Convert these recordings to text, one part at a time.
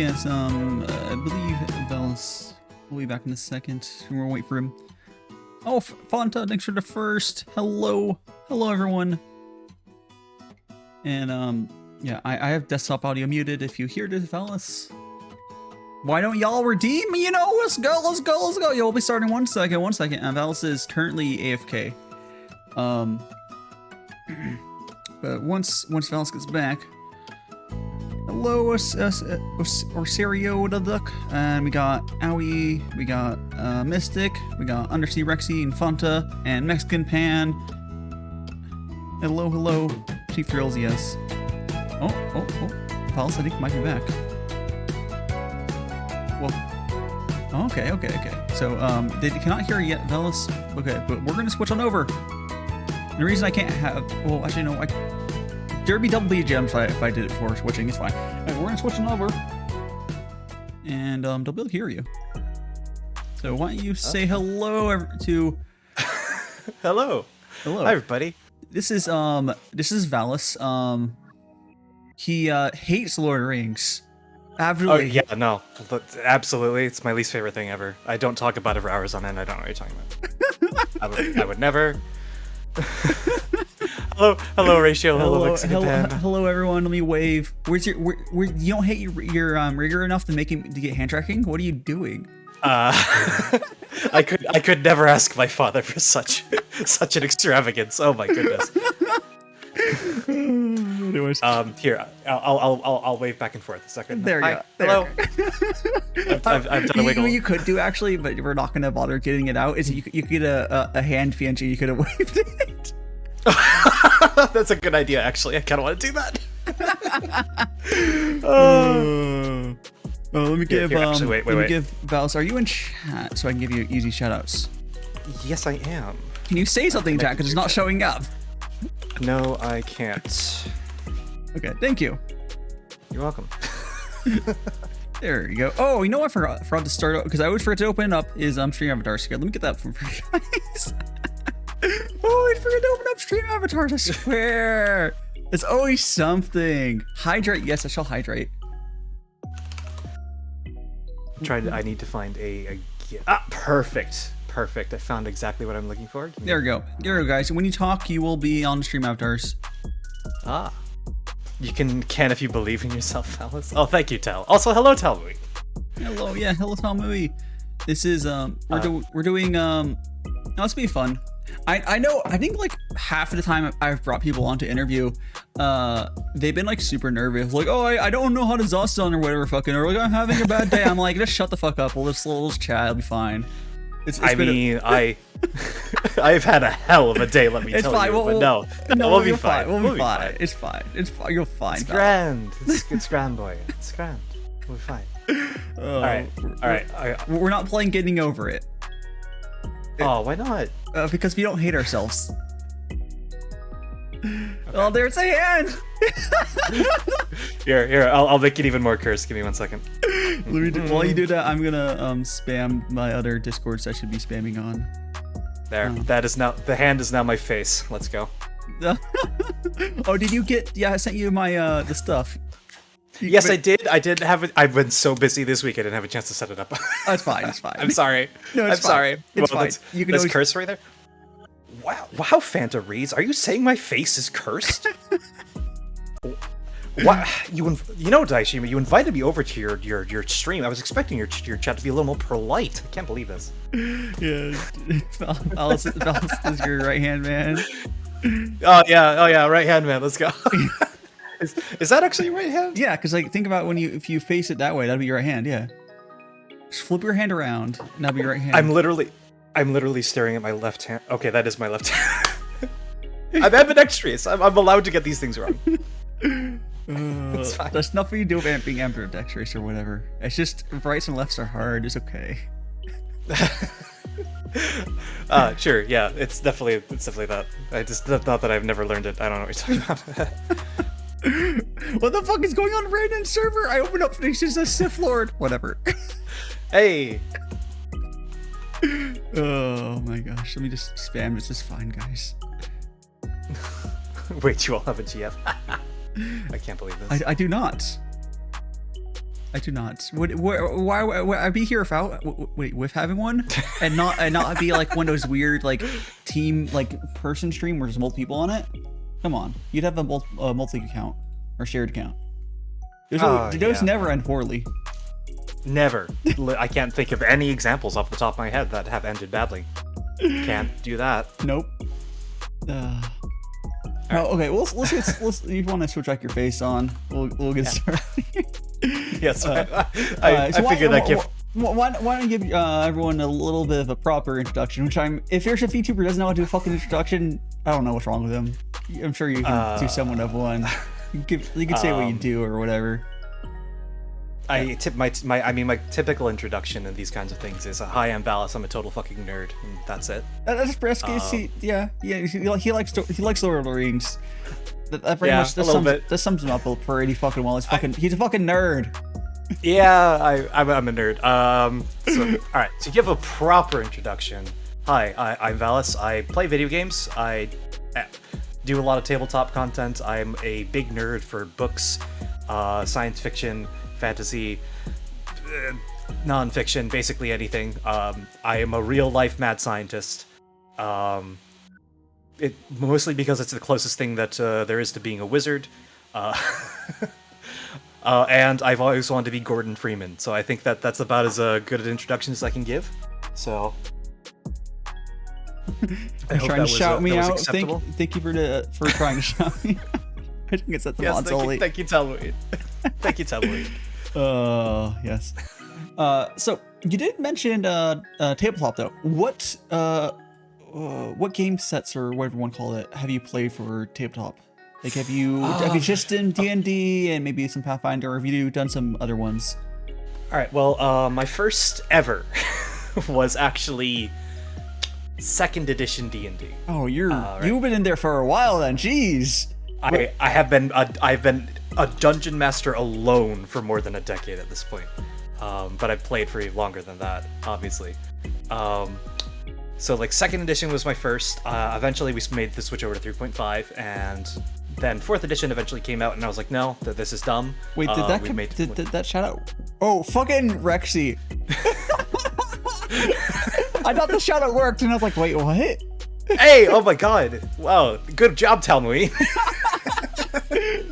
yes, I believe Valis will be back in a second. We'll wait for him. Oh, Fonta, thanks for the first. Hello. Hello, everyone. And, yeah, I have desktop audio muted. If you hear this, Valis, why don't y'all redeem? You know, let's go, let's go, let's go. Yo, we'll be starting one second. Valis is currently AFK. But once Valis gets back, hello, Orserio the Duck, and we got Owie, we got Mystic, we got Undersea Rexy and Fanta, and Mexican Pan. Hello, Chief Thrills, yes. Oh, Valis, I think might be back. Well, okay. So, they cannot hear yet, Valis. Okay, but we're gonna switch on over. And the reason I can't have, well, actually, no, there'd be double BGM if I did it before switching. It's fine. Right, we're gonna switch on over, and they'll be able to hear you. So why don't you say hello to? Hello. Hi, everybody. This is Valis. He hates Lord of the Rings. Absolutely. Oh yeah, no, absolutely. It's my least favorite thing ever. I don't talk about it for hours on end. I don't know what you're talking about. I would never. hello, Ratio. Hello, Mexican Pan. Hello, everyone. Let me wave. Where's your? You don't hate your rigger enough to get hand tracking? What are you doing? I could never ask my father for such an extravagance. Oh my goodness. Anyways. Here, I'll wave back and forth a second. There you go. Hello. I've done a wiggle. You could do actually, but we're not gonna bother getting it out. Is you could get a hand PNG. You could have waved it. That's a good idea, actually. I kind of want to do that. Let me give wait. give Valis. Are you in chat so I can give you easy shoutouts? Yes, I am. Can you say something in chat because it's not showing up? No, I can't. Okay, thank you. You're welcome. There you go. Oh, you know what? I forgot to start because I always forget to open up is Stream Avatars. Here, let me get that for you guys. Oh, I forgot to open up Stream Avatars. I swear, it's always something. Hydrate. Yes, I shall hydrate. I need to find a perfect. I found exactly what I'm looking for. There we go, guys. When you talk, you will be on Stream Avatars. Ah. You can if you believe in yourself, Valis. Oh, thank you, Tal. Also, hello, Talmui. Hello, yeah, hello, Talmui. This is we're doing it's be fun. I know. I think like half of the time I've brought people on to interview, they've been like super nervous, like, oh, I don't know how to Zostan or whatever, fucking, or like I'm having a bad day. I'm like, just shut the fuck up. We'll just chat. It'll be fine. I've had a hell of a day, let me tell fine. you. But no, we'll be fine. We'll be fine. It's fine. You'll fine. It's grand. It's grand, boy. It's grand. We'll be fine. All right. We're not playing Getting Over It. Oh, why not? Because we don't hate ourselves. Okay. Oh, there's a hand. Here. I'll make it even more cursed. Give me 1 second. While you do that, I'm gonna spam my other Discords I should be spamming on. There. That is now the hand is now my face. Let's go. Oh, did you get? Yeah, I sent you my the stuff. Yes, I did. I did have it. I've been so busy this week. I didn't have a chance to set it up. That's fine. It's fine. I'm sorry. No, I'm sorry. It's fine. You can always curse right there. Wow, Fanta reads. Are you saying my face is cursed? What you know, Daishima, you invited me over to your stream. I was expecting your chat to be a little more polite. I can't believe this. Yeah, Valis is your right hand man. Oh yeah, right hand man. Let's go. Is that actually your right hand? Yeah, because like think about if you face it that way, that'd be your right hand. Yeah. Just flip your hand around, and that'd be your right hand. I'm literally staring at my left hand. Okay, that is my left hand. I'm ambidextrous. I'm allowed to get these things wrong. It's fine. There's nothing you do about being ambidextrous or whatever. It's just rights and lefts are hard. It's okay. Sure, yeah, it's definitely that. I just thought that I've never learned it. I don't know what you're talking about. What the fuck is going on random server? I opened up things just a Sith Lord. Whatever. Hey. Oh my gosh. Let me just spam. This is fine, guys. Wait, you all have a GF? I can't believe this. I do not. I do not. Why would I be here without? Wait, with having one, and not be like one of those weird like team like person stream where there's multiple people on it? Come on, you'd have a multi account or shared account. Those never end poorly. Never. I can't think of any examples off the top of my head that have ended badly. Can't do that. Nope. Oh, okay. Well, let's. You want to switch like your face on? We'll get started. Yes, I figured that gift. Why don't you give everyone a little bit of a proper introduction? If there's a VTuber doesn't know how to do a fucking introduction, I don't know what's wrong with him. I'm sure you can do someone of one. You can say what you do or whatever. My typical introduction in these kinds of things is, "Hi, I'm Valis. I'm a total fucking nerd," and that's it. That's yeah. He likes Lord of the Rings. That pretty much that sums him up pretty fucking well. He's a fucking nerd. Yeah, I'm a nerd. So, all right, to give a proper introduction, hi, I'm Valis. I play video games. I do a lot of tabletop content. I'm a big nerd for books, science fiction, fantasy, non-fiction, basically anything. I am a real-life mad scientist. Mostly because it's the closest thing that there is to being a wizard. And I've always wanted to be Gordon Freeman, so I think that's about as good an introduction as I can give. So, I hope trying to shout me out. Thank you for trying to shout me out. I think it's at the mods only. Thank you, Tumbleweed. Thank you, Tumbleweed. Yes. So you did mention tabletop though. What game sets or whatever you want to call it have you played for tabletop? Like have you just done D&D and maybe some Pathfinder, or have you done some other ones? All right. Well, my first ever was actually 2nd edition D&D. Oh, you've been in there for a while then. Jeez. I've been a dungeon master alone for more than a decade at this point. But I've played for longer than that, obviously. So like 2nd edition was my first. Eventually we made the switch over to 3.5, and then 4th edition eventually came out, and I was like, no, this is dumb. Wait, did that shout out? Oh, fucking Rexy. I thought the shout out worked, and I was like, wait, what? Hey, oh my god. Wow, good job, Talmui.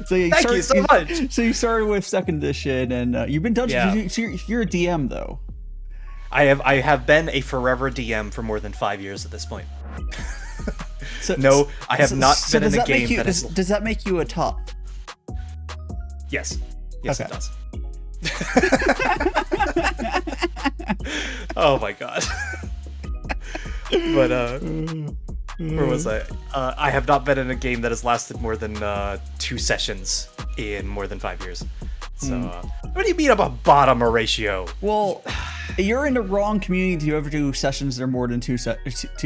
Thank you so much. So you started with 2nd edition, and you've been dungeon. Yeah. So you're a DM though. I have been a forever DM for more than 5 years at this point. No, I have not been in a game that has... Does that make you a top? Yes. Yes, okay. It does. Oh my god. But, where was I? I have not been in a game that has lasted more than 2 sessions in more than 5 years. So, what do you mean about bottom a ratio? Well, you're in the wrong community to ever do sessions that are more than two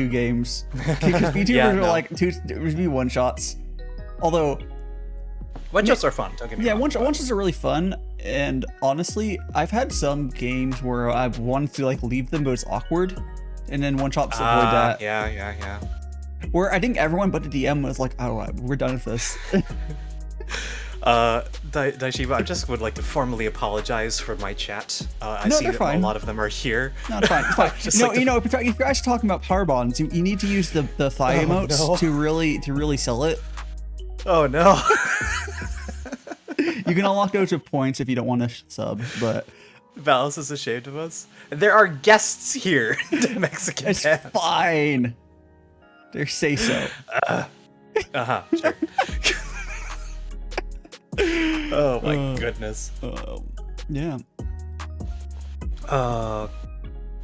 games. Because VTubers are like one shots. Although one shots are fun. Don't get me wrong. One shots are really fun. And honestly, I've had some games where I've wanted to like leave them, but it's awkward. And then one shots avoid that. Yeah. Where I think everyone but the DM was like, "Oh, we're done with this." Daishima, I just would like to formally apologize for my chat. I see that a lot of them are here. No, it's fine. It's fine. If you guys are talking about power bonds, you need to use the thigh emotes to really sell it. Oh no. You can unlock those with points if you don't want to sub, but Valis is ashamed of us. There are guests here. Mexican. It's fine. They say so. Sure. Oh my goodness. Yeah.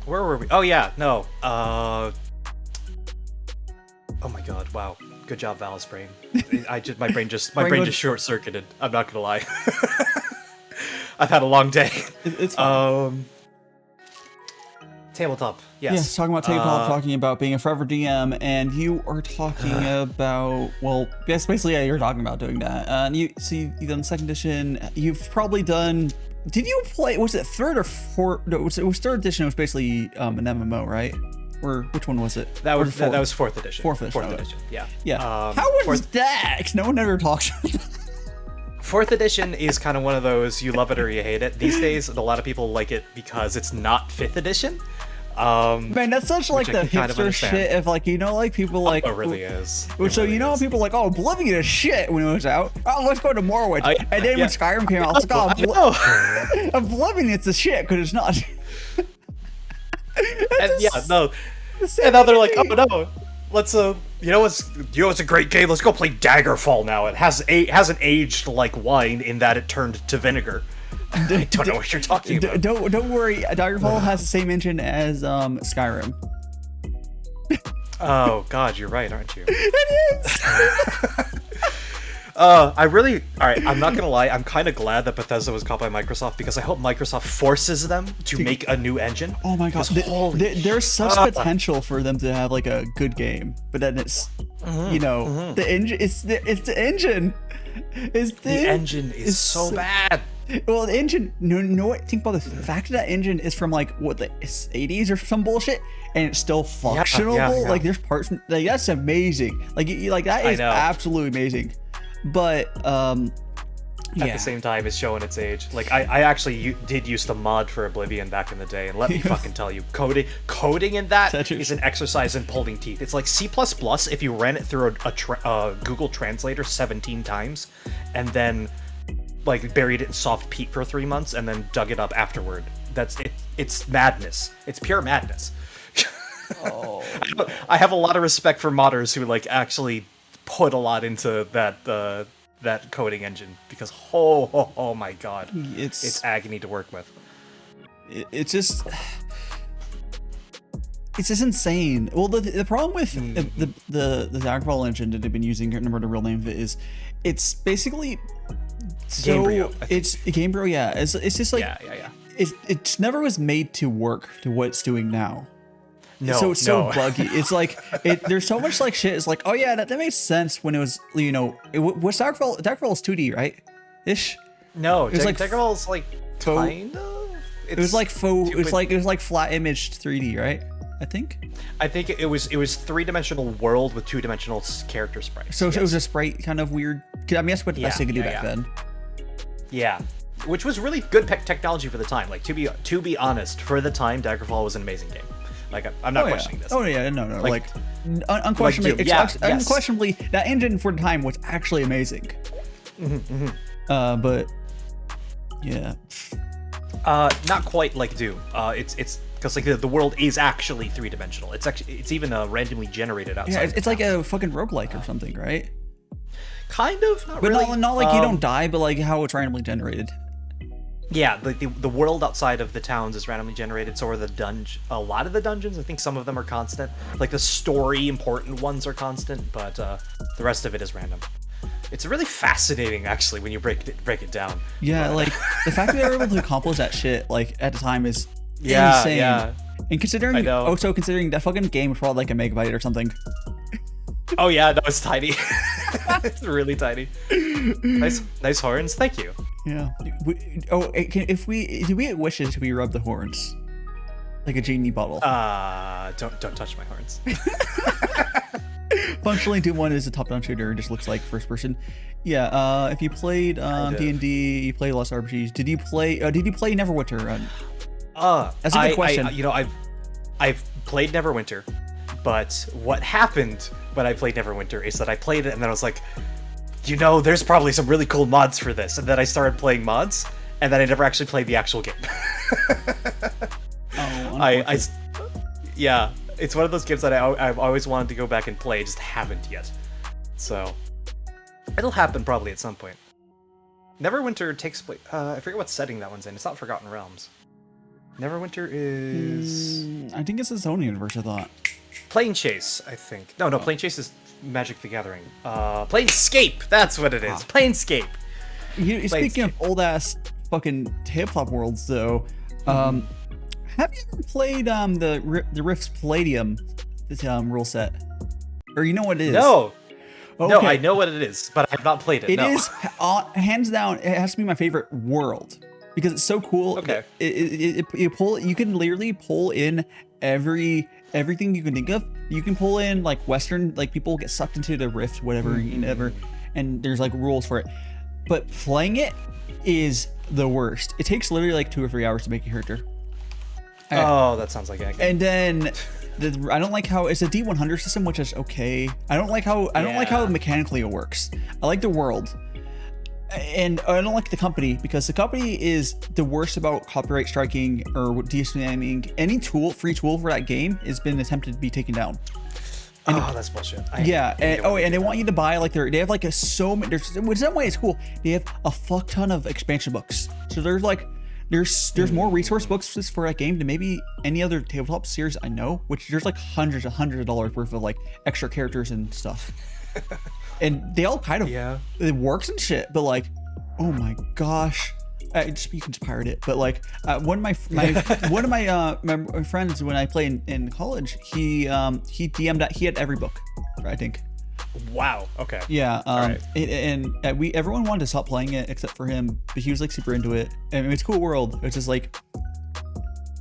Where were we? Oh yeah, no. Oh my god, wow. Good job, Valis brain. My brain just short circuited. I'm not gonna lie. I've had a long day. It's fine. Tabletop. Yes. Talking about tabletop, talking about being a forever DM, and you are talking about, well, yes, basically, yeah, you're talking about doing that. And you've done 2nd edition. You've probably done. Did you play? Was it 3rd or 4th? No, it was 3rd edition. It was basically an MMO, right? Or which one was it? That was 4th edition. 4th edition. 4th edition. Yeah. Yeah. How was that? 'Cause no one ever talks about that. Fourth edition is kind of one of those you love it or you hate it. These days, a lot of people like it because it's not fifth edition. Man, that's such like the hipster shit of like, you know, like people like it really is. So really you know, is. people like, oh, Oblivion is shit when it was out. Oh, let's go to Morrowind. And then when Skyrim came out, it's like, oh, Oblivion, it's a shit because it's not. And now they're like, oh no, let's you know what's a great game? Let's go play Daggerfall now. It hasn't aged like wine in that it turned to vinegar. I don't know what you're talking about. Don't worry, Daggerfall has the same engine as Skyrim. Oh God, you're right, aren't you? It is. Alright, I'm not gonna lie, I'm kind of glad that Bethesda was caught by Microsoft because I hope Microsoft forces them to make a new engine. Oh my God, there's such potential for them to have like a good game, but then it's, you know, the engine. It's the engine. The engine is so bad. Well, the engine. No. Think about this. The fact that engine is from like what the 80s or some bullshit, and it's still functional. Yeah. Like there's parts. Like that's amazing. Like that is absolutely amazing. But at the same time, it's showing its age. Like I actually did use the mod for Oblivion back in the day, and let me fucking tell you, coding in that is an exercise in pulling teeth. It's like C++ if you ran it through a Google Translator 17 times, and then like buried it in soft peat for 3 months, and then dug it up afterward. That's it. It's madness. It's pure madness. Oh. I have a lot of respect for modders who like actually put a lot into that coding engine because oh my God, it's agony to work with. It's just insane. Well, the problem with the Daggerfall engine that they've been using, I can't remember the real name of it, is it's basically Gamebryo. It's Gamebryo, yeah. It's just like it never was made to work to what it's doing now. So it's so buggy. It's like there's so much like shit. It's like, oh yeah, that made sense when it was, you know, was Daggerfall is 2D, right? Ish. No, it was like Daggerfall's like kind of. It was like faux. It was like flat imaged 3D, right? I think it was 3-dimensional world with 2-dimensional character sprites. So it was a sprite kind of weird. I mean, that's what the best they could do back then. Yeah, which was really good technology for the time. Like to be honest, for the time, Daggerfall was an amazing game. Like I'm not questioning this. Oh yeah, no. Like unquestionably, unquestionably, that engine for the time was actually amazing. But yeah, not quite like Doom. It's because like the world is actually 3-dimensional. It's even randomly generated outside. Yeah, it's like a fucking roguelike or something, right? Kind of, not but really. not like you don't die, but like how it's randomly generated. Yeah, the world outside of the towns is randomly generated, so are the a lot of the dungeons. I think some of them are constant. Like the story important ones are constant, but the rest of it is random. It's really fascinating, actually, when you break it down. Yeah, like the fact that they were able to accomplish that shit like at the time is insane. Yeah. And considering considering that fucking game was probably like a megabyte or something. Oh yeah, no, it's tiny. It's really tiny. Nice horns. Thank you. Yeah. Do we get wishes if we rub the horns? Like a genie bottle. Don't touch my horns. Functionally, Doom 1 is a top-down shooter. It just looks like first person. Yeah. If you played D&D, you played lots of RPGs. Did you play Neverwinter? That's a good question. I've played Neverwinter, but what happened when I played Neverwinter is that I played it and then I was like, you know, there's probably some really cool mods for this, and then I started playing mods, and then I never actually played the actual game. Yeah, it's one of those games that I've always wanted to go back and play, just haven't yet. So it'll happen probably at some point. Neverwinter takes place. I forget what setting that one's in. It's not Forgotten Realms. Neverwinter is. I think it's its own universe. I thought. Plane Chase, I think. No, Plane Chase is Magic the Gathering. Planescape, that's what it is. Planescape. Speaking of old ass fucking hip hop worlds, though, have you ever played the Rift's Palladium rule set? Or you know what it is? No. Okay. No, I know what it is, but I have not played it. It is hands down. It has to be my favorite world because it's so cool. Okay. You can literally pull in everything you can think of. You can pull in like Western, like people get sucked into the Rift, whatever, and there's like rules for it. but playing it is the worst. It takes literally like 2 or 3 hours to make a character. Oh, that sounds like it. And then I don't like how it's a D100 system, which is okay. I don't like how mechanically it works. I like the world, and I don't like the company because the company is the worst about copyright striking or DSMing. Any free tool for that game has been attempted to be taken down. And that's bullshit. And they want you to buy like they have like so many. In some way it's cool. They have a fuck ton of expansion books. So there's more resource books for that game than maybe any other tabletop series I know. Which there's like hundreds of dollars worth of like extra characters and stuff. And they all kind of it works and shit. But like, oh my gosh. You can just pirate it, but like one of my friends when I played in college, he DM'd that he had every book, I think. Wow. Okay. Yeah. Right. Everyone wanted to stop playing it except for him, but he was like super into it. I mean, it's a cool world. It's just like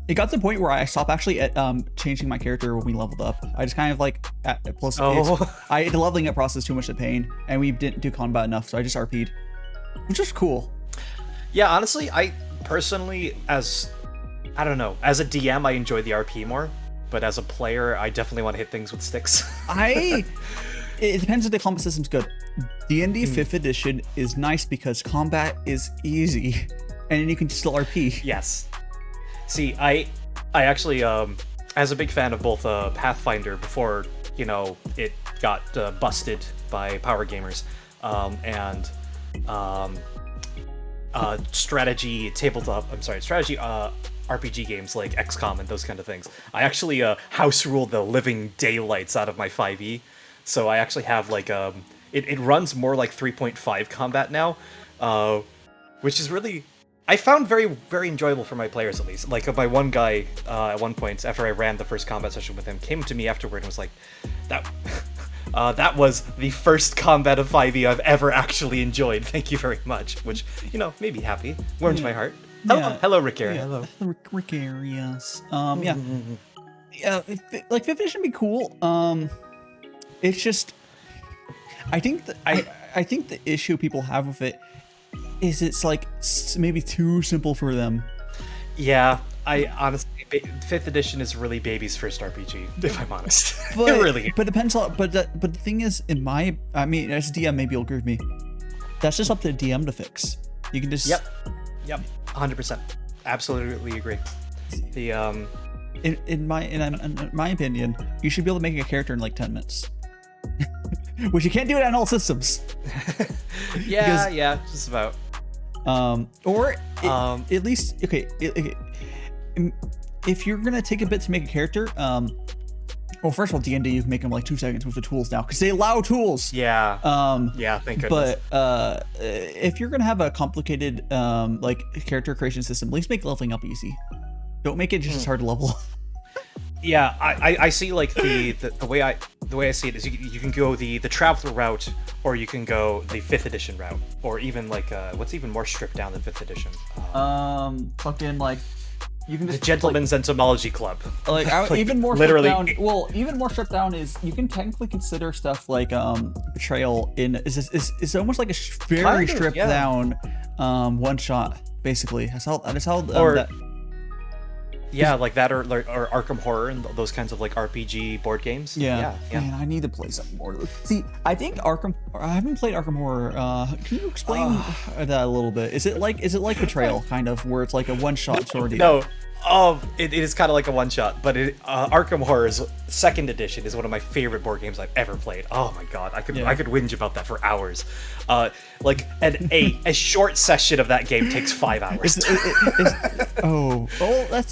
it got to the point where I stopped actually changing my character when we leveled up. I just kind of like the leveling up process too much of pain, and we didn't do combat enough, so I just RP'd, which is cool. Yeah, honestly, I personally, as a DM, I enjoy the RP more, but as a player, I definitely want to hit things with sticks. It depends if the combat system's good. D&D 5th edition is nice because combat is easy, and you can still RP. Yes. See, I actually, as a big fan of both Pathfinder before, it got busted by power gamers, and strategy RPG games like XCOM and those kind of things. I actually house rule the living daylights out of my 5e, so I actually have like it runs more like 3.5 combat now, which is really I found very, very enjoyable for my players, at least. Like my one guy at one point after I ran the first combat session with him came to me afterward and was like, that was the first combat of 5e I've ever actually enjoyed. Thank you very much. Which, made me happy. Warmed my heart. Hello, Ricaria. Yeah. Hello. Ricarias. Yeah, like 5th edition would be cool. It's just, I think the issue people have with it is it's like maybe too simple for them. Yeah, I honestly, 5th edition is really baby's first RPG, if I'm honest. But, it really is. But it depends on, but the thing is, as DM, maybe you'll agree with me. That's just up to the DM to fix. You can just. Yep. 100%. Absolutely agree. The in my opinion, you should be able to make a character in like 10 minutes. Which you can't do it on all systems. Just about. At least if you're gonna take a bit to make a character, well, first of all, D&D you can make them like 2 seconds with the tools now because they allow tools. Yeah. Thank goodness. But if you're gonna have a complicated like character creation system, at least make leveling up easy. Don't make it just as hard to level. Yeah, I see like the way I see it is you can go the traveler route, or you can go the 5th edition route, or even like what's even more stripped down than 5th edition. Fucking like you can just the Gentleman's Entomology Club. Like even more literally. Stripped down, well, even more stripped down is you can technically consider stuff like betrayal in is almost like a very stripped down one shot basically. That's how that. Yeah, like that, or Arkham Horror and those kinds of like RPG board games. Yeah. Man, I need to play something more. See, I think I haven't played Arkham Horror. Can you explain that a little bit? Is it like Betrayal, kind of, where it's like a one-shot sort of? No. It is kind of like a one-shot, but Arkham Horror's 2nd edition is one of my favorite board games I've ever played. Oh my god, I could whinge about that for hours. Like a short session of that game takes 5 hours.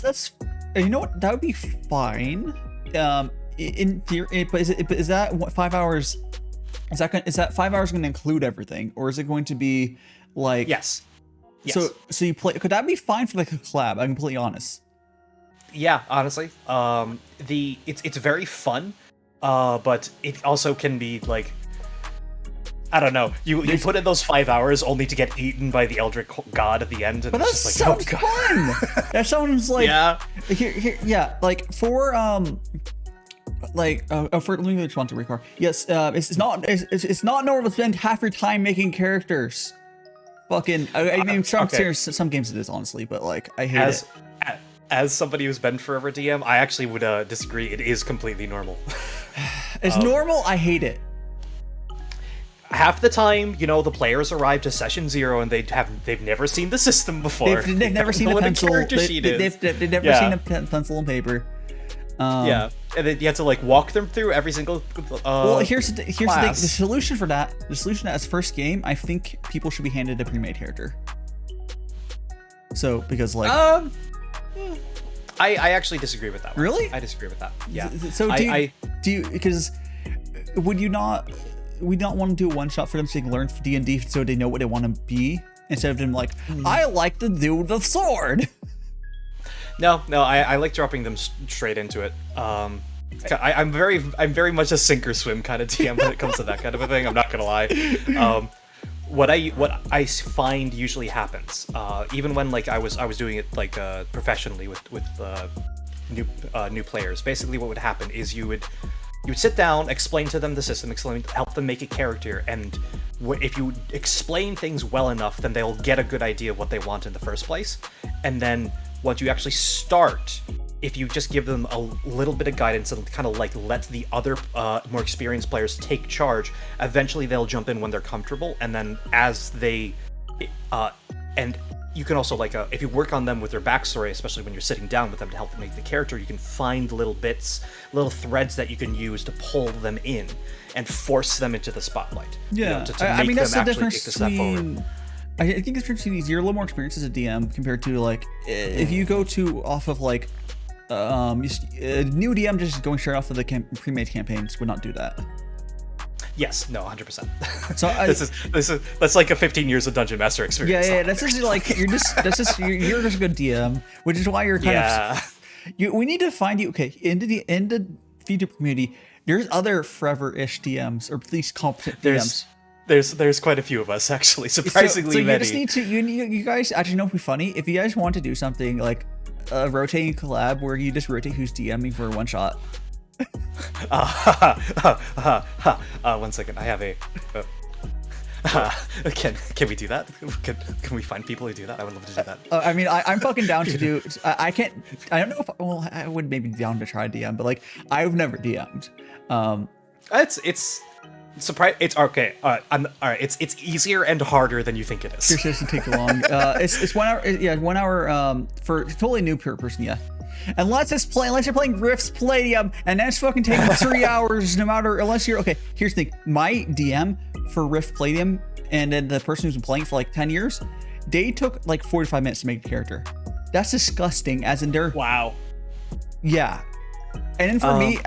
That's you know what, that would be fine. In theory, but is that 5 hours? Is that 5 hours going to include everything, or is it going to be like yes? So you play? Could that be fine for like a collab? I'm completely honest. Yeah, honestly, it's very fun, but it also can be like, I don't know. You put in those 5 hours only to get eaten by the Eldritch God at the end, and but it's that just sounds fun. That sounds like like for let me respond to Ricard. Yes, it's not normal to spend half your time making characters. fucking. I mean, Okay. some games it is honestly, but like I hate As it. as somebody who's been forever DM, I actually would disagree. It is completely normal. It's normal. I hate it. Half the time, the players arrive to session 0 and they've never seen the system before. They've never seen a What pencil. character sheet is. They've never seen a pencil and paper. Yeah, and then you have to like walk them through every single. Well, here's the thing. class. The solution for that, as first game, I think people should be handed a pre-made character. So because like. I actually disagree with that one. Really? I disagree with that. Yeah. So do you because would you not want to do a one shot for them so they can learn D&D so they know what they want to be instead of them like I like to do the sword. No, I like dropping them straight into it. I'm very much a sink or swim kind of DM when it comes to that kind of a thing. I'm not gonna lie. What I find usually happens, even when like I was doing it like professionally with new players. Basically, what would happen is you would sit down, explain to them the system, help them make a character, and if you explain things well enough, then they'll get a good idea of what they want in the first place. And then once you actually start, if you just give them a little bit of guidance and kind of like let the other more experienced players take charge, eventually they'll jump in when they're comfortable, and then as they and you can also like if you work on them with their backstory, especially when you're sitting down with them to help them make the character, you can find little bits, little threads that you can use to pull them in and force them into the spotlight. Yeah, to I make mean that's them the actually difference take the step forward. between. I think it's between you're a little more experienced as a DM compared to like if you go to off of like a new DM just going straight off of the pre-made campaigns would not do that. Yes, no, 100%. So that's like a 15 years of Dungeon Master experience. Yeah. That's just like you're just a good DM, which is why you're kind of. We need to find you. Okay, in the Vtuber community, there's other forever-ish DMs or at least competent DMs. There's quite a few of us actually, surprisingly so you many. just need to you guys actually know what'd be funny if you guys want to do something like a rotating collab where you just rotate who's DMing for one shot. 1 second. I have a. Can we do that? Can we find people who do that? I would love to do that. I mean, I'm fucking down to do. I can't. I don't know if. Well, I would maybe be down to try DM, but like I've never DM'd. It's surprise. It's okay. All right. It's easier and harder than you think it is. It doesn't take long. It's 1 hour. Yeah, 1 hour. For a totally new person. Yeah. Unless you're playing Rift's Palladium, and that's fucking taking 3 hours, no matter, unless you're, okay, here's the thing, my DM for Rift Palladium, and then the person who's been playing for like 10 years, they took like 45 minutes to make a character. That's disgusting, as in they're, wow. Yeah. And then for me,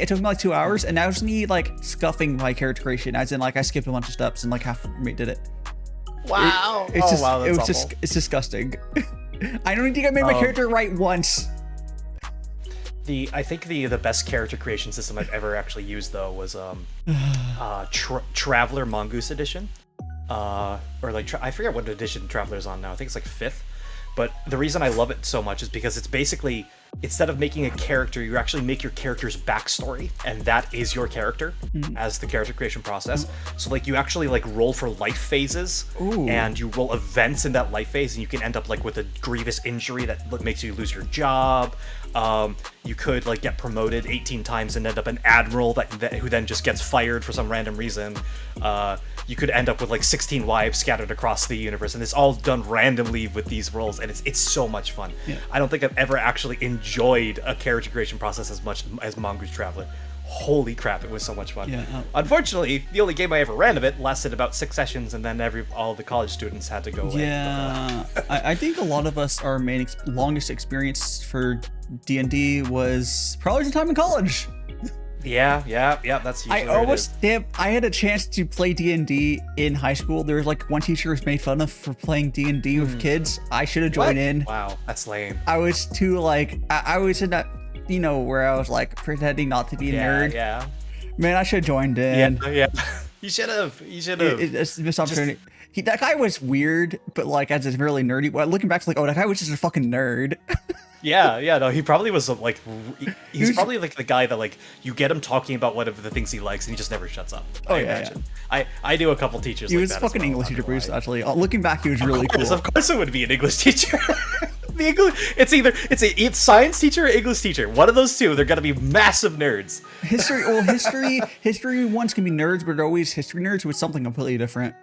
it took me like 2 hours, and that was me like scuffing my character creation, as in like I skipped a bunch of steps and like half of me did it. Wow. It's disgusting. I don't think I made my character right once. I think the best character creation system I've ever actually used though was Traveler Mongoose Edition, or like I forget what edition Traveler's on now. I think it's like 5th. But the reason I love it so much is because it's basically, instead of making a character, you actually make your character's backstory, and that is your character as the character creation process. So like you actually like roll for life phases, and you roll events in that life phase, and you can end up like with a grievous injury that makes you lose your job. You could like get promoted 18 times and end up an admiral who then just gets fired for some random reason. You could end up with like 16 wives scattered across the universe, and it's all done randomly with these roles, and it's so much fun. Yeah. I don't think I've ever actually enjoyed a character creation process as much as Mongoose Traveler. Holy crap, it was so much fun. Yeah, unfortunately, the only game I ever ran of it lasted about 6 sessions, and then all the college students had to go away. Yeah, I think a lot of us, our longest experience for D&D was probably the time in college. Yeah, that's usually I had a chance to play D&D in high school. There was like one teacher who was made fun of for playing D&D with kids. I should have joined in. Wow, that's lame. I was too like, I was in that, where I was like pretending not to be a nerd. Yeah. Man, I should have joined in. Yeah. You should have. You should have. It's a missed opportunity. That guy was weird, but like as a really nerdy. Well, looking back, it's like, oh, that guy was just a fucking nerd. Yeah, no, he probably was like, he's probably like the guy that like you get him talking about one of the things he likes and he just never shuts up. Oh, I yeah, imagine. I do a couple teachers. He like was that fucking as well, English teacher, Bruce. Actually, looking back, he was really cool. Of course, it would be an English teacher. The English, it's science teacher or English teacher. One of those two. They're gonna be massive nerds. History ones can be nerds, but they're always history nerds with something completely different.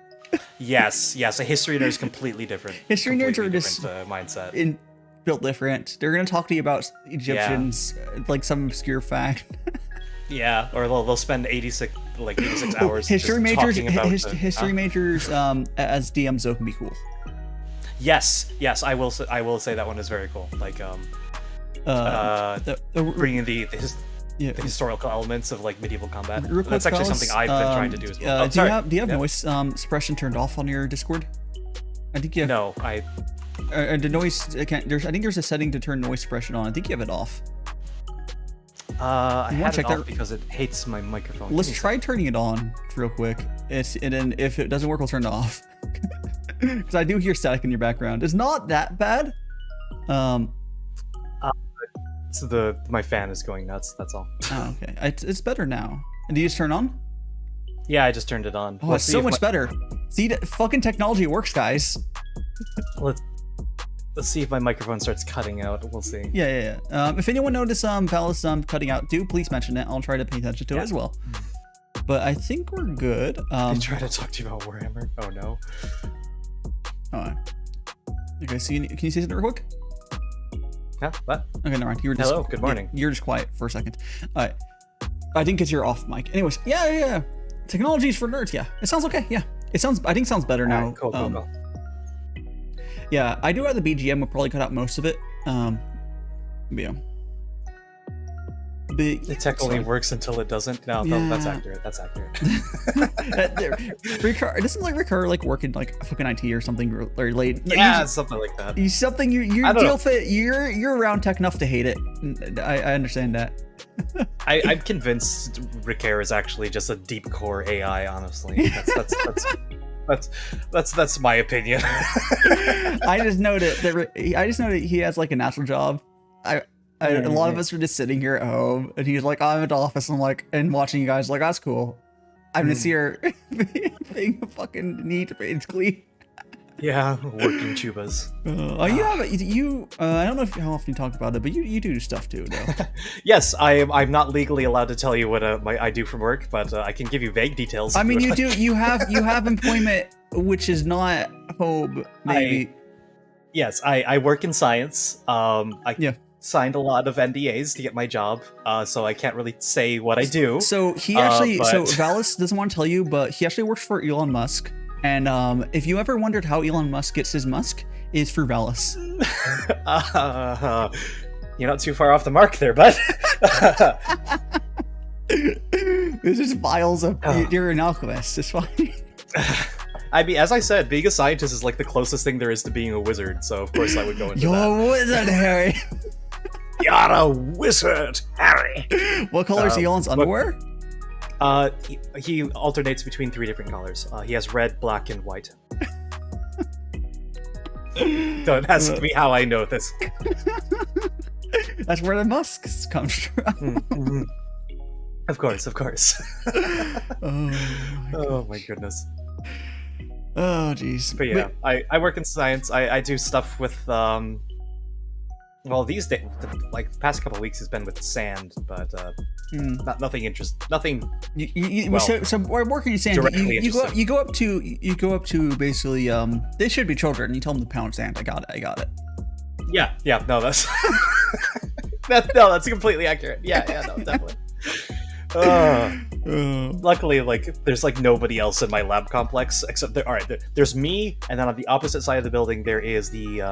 Yes, a history nerd is completely different. History nerds are just mindset. Built different. They're gonna talk to you about Egyptians, like some obscure fact. Yeah, or they'll spend 86 hours. History just majors, talking about history majors as DMs though can be cool. Yes, I will say that one is very cool. Like bringing the historical elements of like medieval combat. That's actually something I've been trying to do as well. Do you have noise suppression turned off on your Discord? I think you have. No, the noise. I think there's a setting to turn noise suppression on. I think you have it off. I had it off because it hates my microphone. Let's try turning it on real quick. And then if it doesn't work, we'll turn it off. Because I do hear static in your background. It's not that bad. So my fan is going nuts. That's all. Oh, okay. It's better now. And do you just turn on? Yeah, I just turned it on. Oh, it's so much better. See, fucking technology works, guys. Let's see if my microphone starts cutting out. We'll see. Yeah. If anyone noticed Valis cutting out, do please mention it. I'll try to pay attention to it as well. But I think we're good. I try to talk to you about Warhammer. Oh no. Oh. Okay. So can you say something real quick? Huh? What? Okay, never mind. You were just, hello. Good morning. You're just quiet for a second. I think because you're off mic. Anyways, yeah. Technology is for nerds. Yeah, it sounds okay. Yeah, I think it sounds better now. Right, cool. Yeah, I do have the BGM. We'll probably cut out most of it. Yeah. The tech only works until it doesn't. No, that's accurate. That's accurate. It doesn't like Rick like working like fucking IT or something or late. Yeah, something like that. You deal with it. You're around tech enough to hate it. I understand that. I'm convinced Ricker is actually just a deep core AI. Honestly, that's my opinion. I just know that he has like a natural job. A lot of us are just sitting here at home, and he's like, I'm at the office, and watching you guys, like, that's cool. I'm just here being a fucking neat, basically. Yeah, working tubas. I don't know how often you talk about it, but you do stuff too, though. Yes, I'm not legally allowed to tell you what I do from work, but I can give you vague details. I mean, you have employment, which is not home, maybe. Yes, I work in science. Signed a lot of NDAs to get my job, so I can't really say what I do. So he actually, so Valis doesn't want to tell you, but he actually works for Elon Musk. And if you ever wondered how Elon Musk gets his Musk, is through Valis. You're not too far off the mark there, bud. This is vials of. You're an alchemist. It's fine. I mean, as I said, being a scientist is like the closest thing there is to being a wizard. So of course I would go into that. You're a wizard, Harry. You're a wizard, Harry. What color is Elon's underwear? He alternates between 3 different colors. He has red, black, and white. Don't ask me how I know this. That's where the Musks comes from. Mm-hmm. Of course. Oh my goodness. Oh jeez. But yeah, I work in science. I do stuff with well, these days, like the past couple of weeks has been with sand, but nothing interesting. Nothing. So we're working in sand. You go up to basically they should be children. You tell them to pound sand. I got it. Yeah. No, that's that's completely accurate. Yeah. No, definitely. Luckily, like there's like nobody else in my lab complex except there's me, and then on the opposite side of the building there is the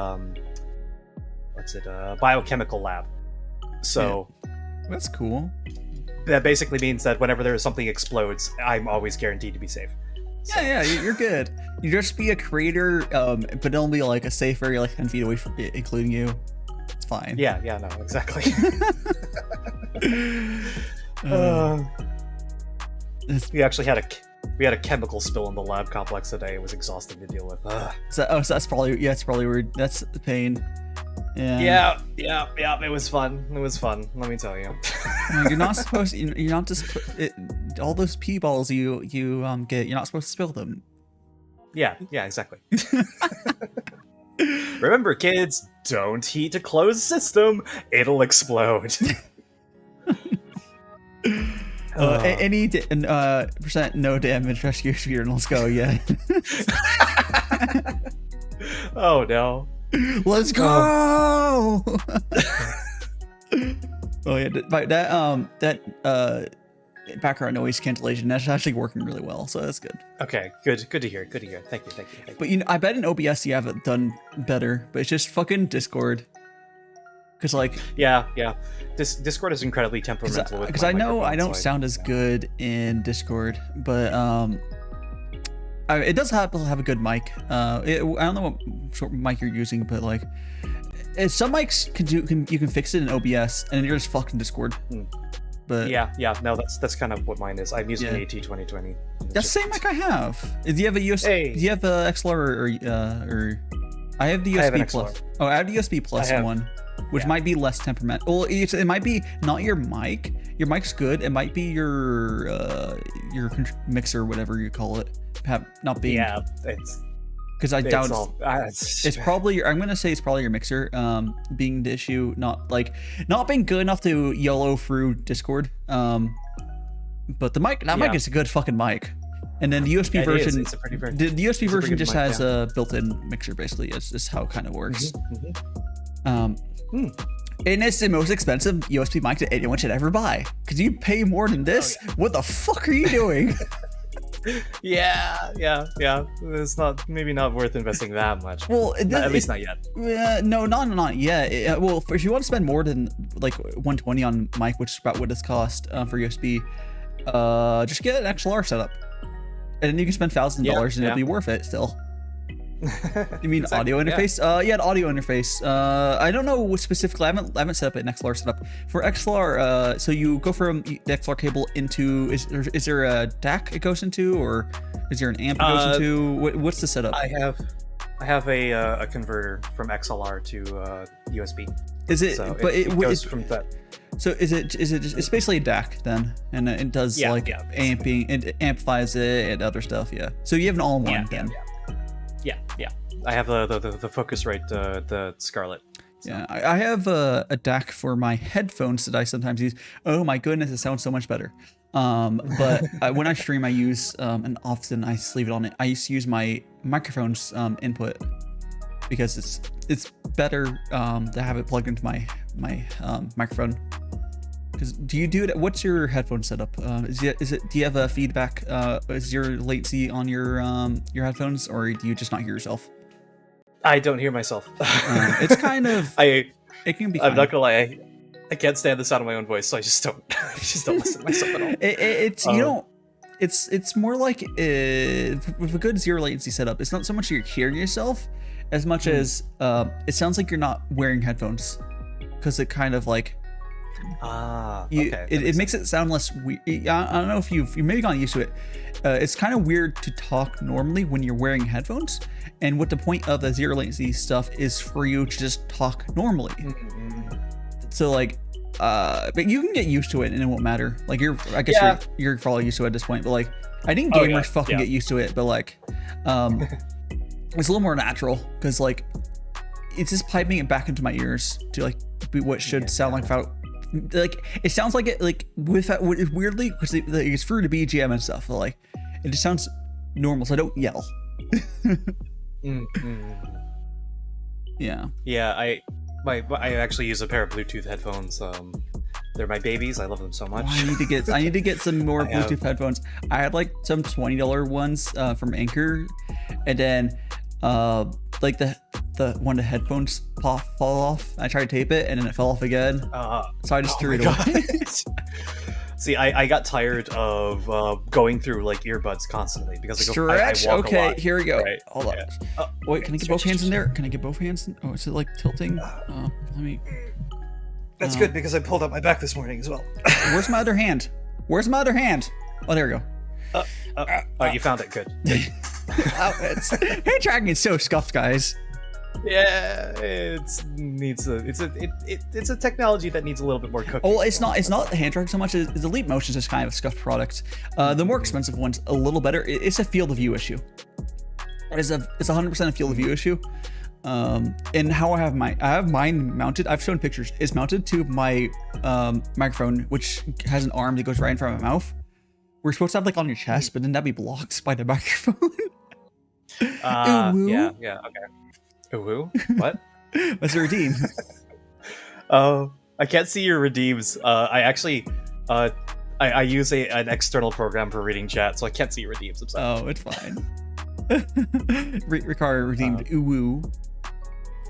biochemical lab. So that's cool. That basically means that whenever something explodes, I'm always guaranteed to be safe. So. Yeah, you're good. You just be a creator, but it'll be like a safe area, like 10 feet away from it, including you. It's fine. Yeah, no, exactly. We actually had We had a chemical spill in the lab complex today. It was exhausting to deal with. So that's probably it's probably weird. That's the pain. Yeah. It was fun. Let me tell you. You're not supposed. You're not just all those pee balls you get. You're not supposed to spill them. Yeah, exactly. Remember, kids, don't heat a closed system. It'll explode. Any percent no damage rescue speeder. Let's go. Yeah. Oh no. Let's go. Oh yeah, that background noise cancellation, that's actually working really well, so that's good. Okay, good to hear. Thank you. But I bet in OBS you have it done better, but it's just fucking Discord. Because like Discord is incredibly temperamental. Because I know I don't sound as good in Discord, but it does have a good mic. I don't know what sort of mic you're using, but like some mics you can fix it in OBS, and then you're just fucking Discord. But no, that's kind of what mine is. I'm using an AT2020. That's the same mic I have. Do you have a USB? Do you have a XLR or I have the USB plus. Oh, I have the USB plus one, which might be less temperamental. Well, it might be not your mic. Your mic's good. It might be your mixer, whatever you call it, not being. Yeah, it's. Because I doubt it's probably I'm gonna say it's probably your mixer being the issue, not being good enough to YOLO through Discord. But the mic is a good fucking mic. And then the USB version, the USB version just has a built-in mixer. Basically, is how it kind of works. And it's the most expensive USB mic that anyone should ever buy. Because you pay more than this. What the fuck are you doing? Yeah. It's maybe not worth investing that much. Well, at least not yet. No, not yet. Well, if you want to spend more than like 120 on mic, which is about what it's cost for USB, just get an XLR setup, and then you can spend $1,000 and it'll be worth it still. You mean exactly, audio interface? An audio interface. I don't know specifically. I haven't set up an XLR setup for XLR. So you go from the XLR cable into is there a DAC it goes into, or is there an amp it goes into? What's the setup? I have a converter from XLR to USB. Is it? So but it goes from that. So is it just it's basically a DAC then, and it does amping, it amplifies it and other stuff. Yeah. So you have an all-in-one then. Yeah. I have the Focusrite, the Scarlett. So. Yeah, I have a DAC for my headphones that I sometimes use. Oh my goodness, it sounds so much better. But when I stream, I use and often I just leave it on it. I used to use my microphone's input because it's better to have it plugged into my microphone. Because do you do it? What's your headphone setup? Is it? Do you have a feedback? Is your latency on your headphones, or do you just not hear yourself? I don't hear myself. It's kind of. It can be. I'm not gonna lie. I can't stand the sound of my own voice, so I just don't listen to myself at all. It's more like with a good zero latency setup. It's not so much you're hearing yourself, as much as it sounds like you're not wearing headphones, because it kind of like. It makes it sound less weird. I don't know if you've maybe gotten used to it. It's kind of weird to talk normally when you're wearing headphones, and what the point of the zero latency stuff is for you to just talk normally. So like, but you can get used to it and it won't matter. Like I guess you're probably used to it at this point, but like I think gamers get used to it, but like it's a little more natural because like it's just piping it back into my ears to like be what should sound like without. Like it sounds like it like weirdly because it's through the BGM and stuff, but like it just sounds normal, so I don't yell. Yeah, I actually use a pair of Bluetooth headphones. They're my babies. I love them so much. I need to get some more Bluetooth headphones. I had like some $20 ones from Anchor, and then like the one of the headphones fall off. I tried to tape it and then it fell off again. So I just threw it away. See, I got tired of going through like earbuds constantly because I walk okay, a lot. Here we go. Right? Hold on. Wait, can I get both hands in there? Can I get both hands in? Oh, is it like tilting? Let me. That's good because I pulled out my back this morning as well. Where's my other hand? Oh, there we go. Oh, you found it. Good. Hand tracking is so scuffed, guys. Yeah, it's a technology that needs a little bit more cooking. Oh, it's not the hand tracking so much as the Leap Motion is just kind of a scuffed product. The more expensive one's a little better. It's a field of view issue. It's 100% a field of view issue. And how I have mine mounted. I've shown pictures. It's mounted to my microphone, which has an arm that goes right in front of my mouth. We're supposed to have like on your chest, but then that'd be blocked by the microphone. Yeah, okay. Ooh, what? That's a redeem. Oh, I can't see your redeems. I actually, I use an external program for reading chat, so I can't see your redeems. I'm sorry. Oh, it's fine. Ricardo redeemed Uwu.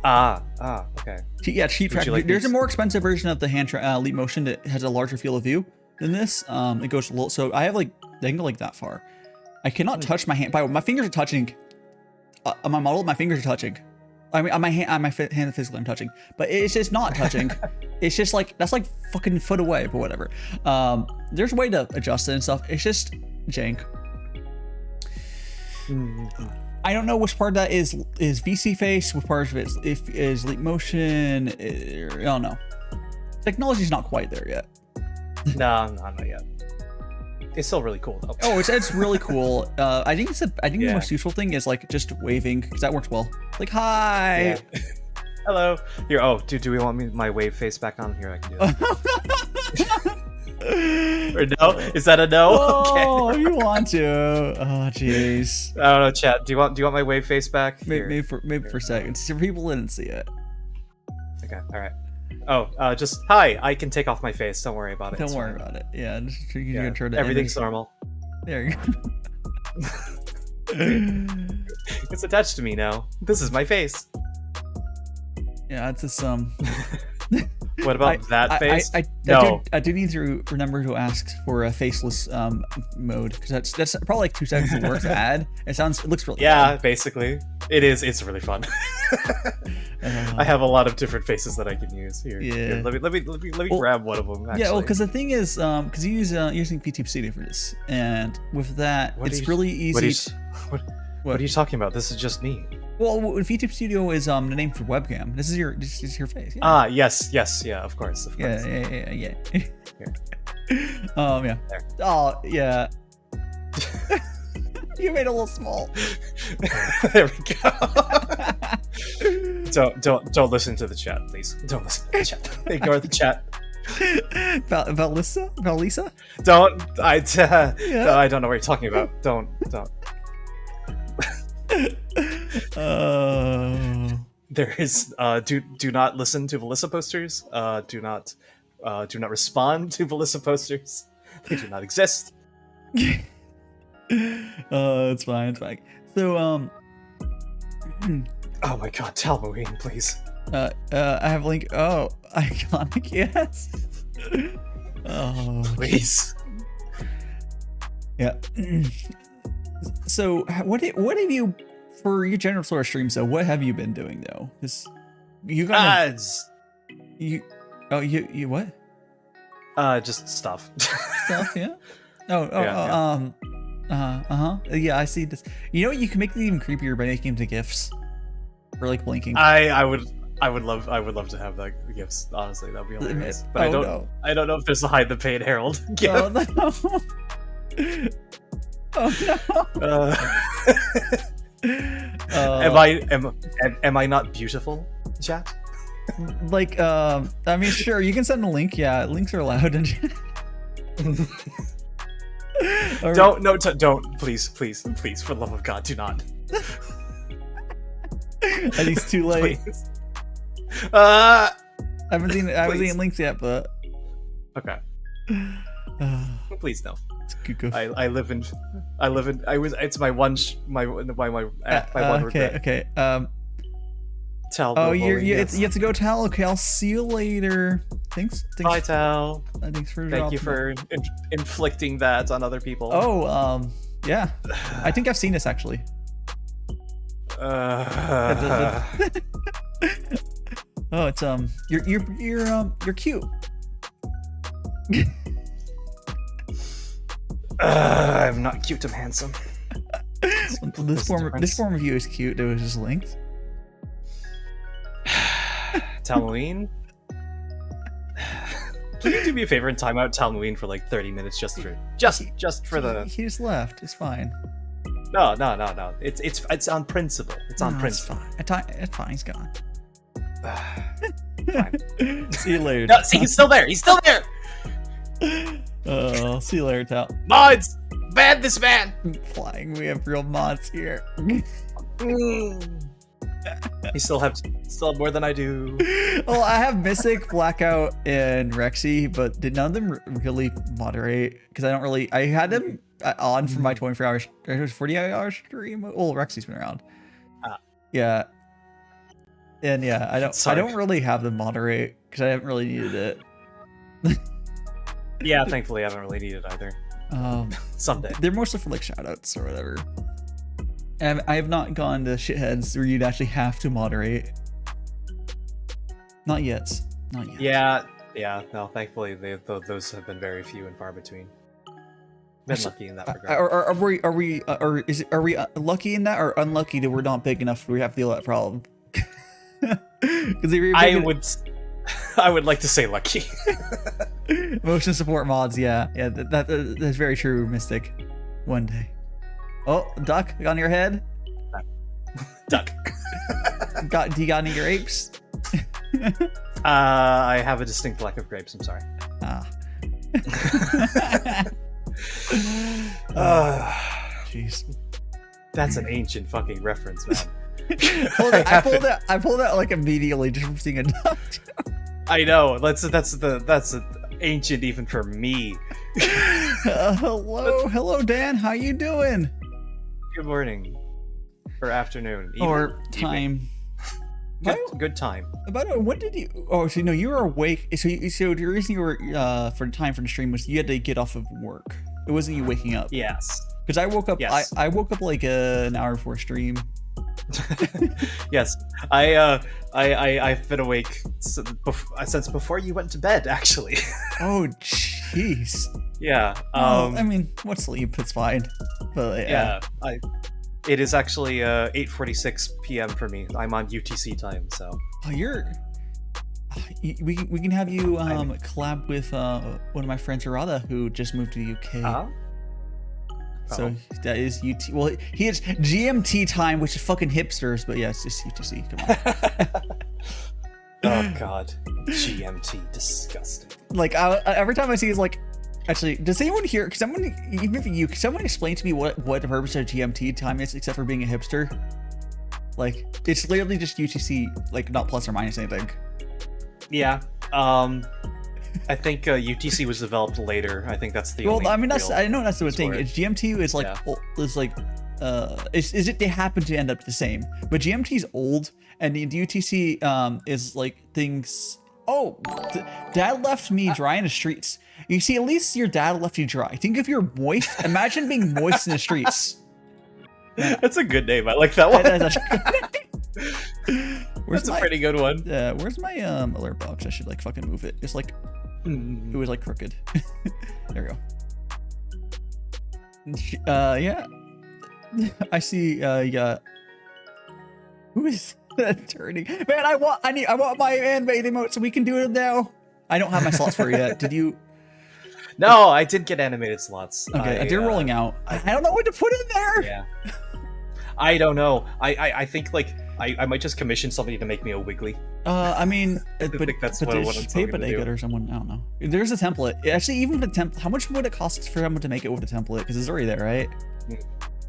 Okay. Cheap track. Like There's a more expensive version of the hand Leap Motion that has a larger field of view than this. It goes a little. So I have like they can go like that far. I cannot touch my hand. My fingers are touching. On my model, my fingers are touching. I mean, on my hand physically I'm touching, but it's just not touching. It's just like that's like fucking foot away, but whatever. There's a way to adjust it and stuff. It's just jank. I don't know which part of that is VC face, which part of it is Leap Motion. I don't know. Technology's not quite there yet. No, not yet. It's still really cool though. Oh, it's really cool. I think the most useful thing is like just waving, because that works well. Like hi. Yeah. Hello. Here. Oh, do we want my wave face back on? Here, I can do that. Or no? Is that a no? Oh, Okay. you want to? Oh, jeez. I don't know, chat. Do you want my wave face back? Maybe for a second. So people didn't see it. Okay. All right. Oh, just hi. I can take off my face. Don't worry about it. Don't worry about it. Yeah, you're gonna turn it. Everything's normal. There you go. It's attached to me now. This is my face. Yeah, it's just What about that face? I do need to remember to ask for a faceless mode, because that's probably like 2 seconds of work to add. It looks really fun. Basically it is. It's really fun. I have a lot of different faces that I can use here. Yeah. Let me grab one of them. Actually. Yeah, well, because the thing is, because you use using Vtuber Studio for this, and with that, it's really easy. What are you talking about? This is just me. Well, Vtuber Studio is the name for webcam. This is your face. Yeah. Yes, yeah, of course. Yeah. Here. Yeah. There. Oh, yeah. You made it a little small. There we go. Don't listen to the chat, please. Don't listen to the chat. Ignore the chat. Valisa? Don't. I don't know what you're talking about. Don't. There is do not listen to Valisa posters. Do not respond to Valisa posters. They do not exist. It's fine. So oh my god, tell Moeen, please. I have a link. Oh, iconic, yes. Oh, please. Yeah. So what have you, for your general sort of streams though, what have you been doing though? Because you got ads. You what? Just stuff. Stuff, yeah. Yeah, I see this. You know what? You can make it even creepier by making them to GIFs, or like blinking. I would love to have that GIFs. Honestly, that'd be hilarious. But I don't know if there's a hide the pain Herald GIF. Oh no. Oh no. Am I not beautiful, chat? Like, I mean, sure, you can send a link. Yeah, links are allowed. Don't, please, for the love of God, do not. I think it's too late. Please. I haven't seen links yet, but okay. Please no. It's my one regret. Okay. Tell. Oh, you have to go, Tal. Okay, I'll see you later. Thanks. Bye, Tal. Thanks for. Thank you for inflicting that on other people. Oh, yeah. I think I've seen this actually. Oh, it's you're cute. I'm not cute, I'm handsome. This form of you is cute. It was just linked. It's Halloween. Can you do me a favor and time out Halloween for like 30 minutes just for the? He just left. It's fine. No. It's on principle. It's on principle. It's fine. It's fine. He's gone. Fine. See you later. No, see, he's still there. He's still there. See you later, Tal. Mods, ban this man. Flying. We have real mods here. You still have more than I do. Well, I have Mystic, Blackout, and Rexy, but did none of them really moderate? Because I had them on for my 24 hours, it was 48-hour stream. Well, Rexy's been around. Yeah. And yeah, I don't really have them moderate because I haven't really needed it. Yeah, thankfully I haven't really needed it either. Someday. They're mostly for like shoutouts or whatever. And I have not gone to shitheads where you'd actually have to moderate. Not yet. Yeah. No, thankfully those have been very few and far between. Been lucky in that regard. Are we lucky in that or unlucky that we're not big enough we have to deal with that problem? I would like to say lucky. Motion support mods, yeah, that's very true, Mystic. One day. Oh, duck on your head. Duck. Do you got any grapes? I have a distinct lack of grapes. I'm sorry. Jeez. That's an ancient fucking reference, man. I pulled out like immediately just from seeing a duck. I know. That's ancient even for me. Hello, Dan. How you doing? Good morning, or afternoon, or time. Good time. When did you? Oh, so no, you were awake. So the reason you were for time for the stream was you had to get off of work. It wasn't you waking up. Yes. Because I woke up. Yes. I woke up like an hour before stream. Yes, I've been awake since before you went to bed, actually. Oh, jeez. Yeah. I mean, what's sleep? It's fine. But yeah. It is actually 8:46 p.m. for me. I'm on UTC time, so. Oh, we can have you collab with one of my friends, Arada, who just moved to the UK. So that is UT. Well, he has GMT time, which is fucking hipsters, but yeah, it's just UTC. Come on. Oh god, GMT, disgusting. Like every time I see, it's like, actually, does anyone here? Because even if you, can someone explain to me what the purpose of GMT time is, except for being a hipster? Like, it's literally just UTC, like not plus or minus anything. Yeah. I think UTC was developed later. I think that's the well. Only I mean, I know that's the thing. It's GMT is like they happen to end up the same, but GMT is old, and the UTC is like things. Oh, dad left me dry in the streets. You see, at least your dad left you dry. Think if you're moist. Imagine being moist in the streets. That's a good name. I like that one. That's a pretty good one. Where's my alert box? I should like fucking move it. It's like it was like crooked. There we go. Yeah. I see. Yeah. Who is that turning? Man, I want my animated emote so we can do it now. I don't have my slots for it yet. Did you? No, I did get animated slots. Okay, they're rolling out. I don't know what to put in there. Yeah. I don't know. I think like I might just commission somebody to make me a Wiggly. I mean, I think that's what I'm pay Bodega or someone. I don't know. There's a template. Actually, even the template. How much would it cost for someone to make it with a template? Because it's already there, right?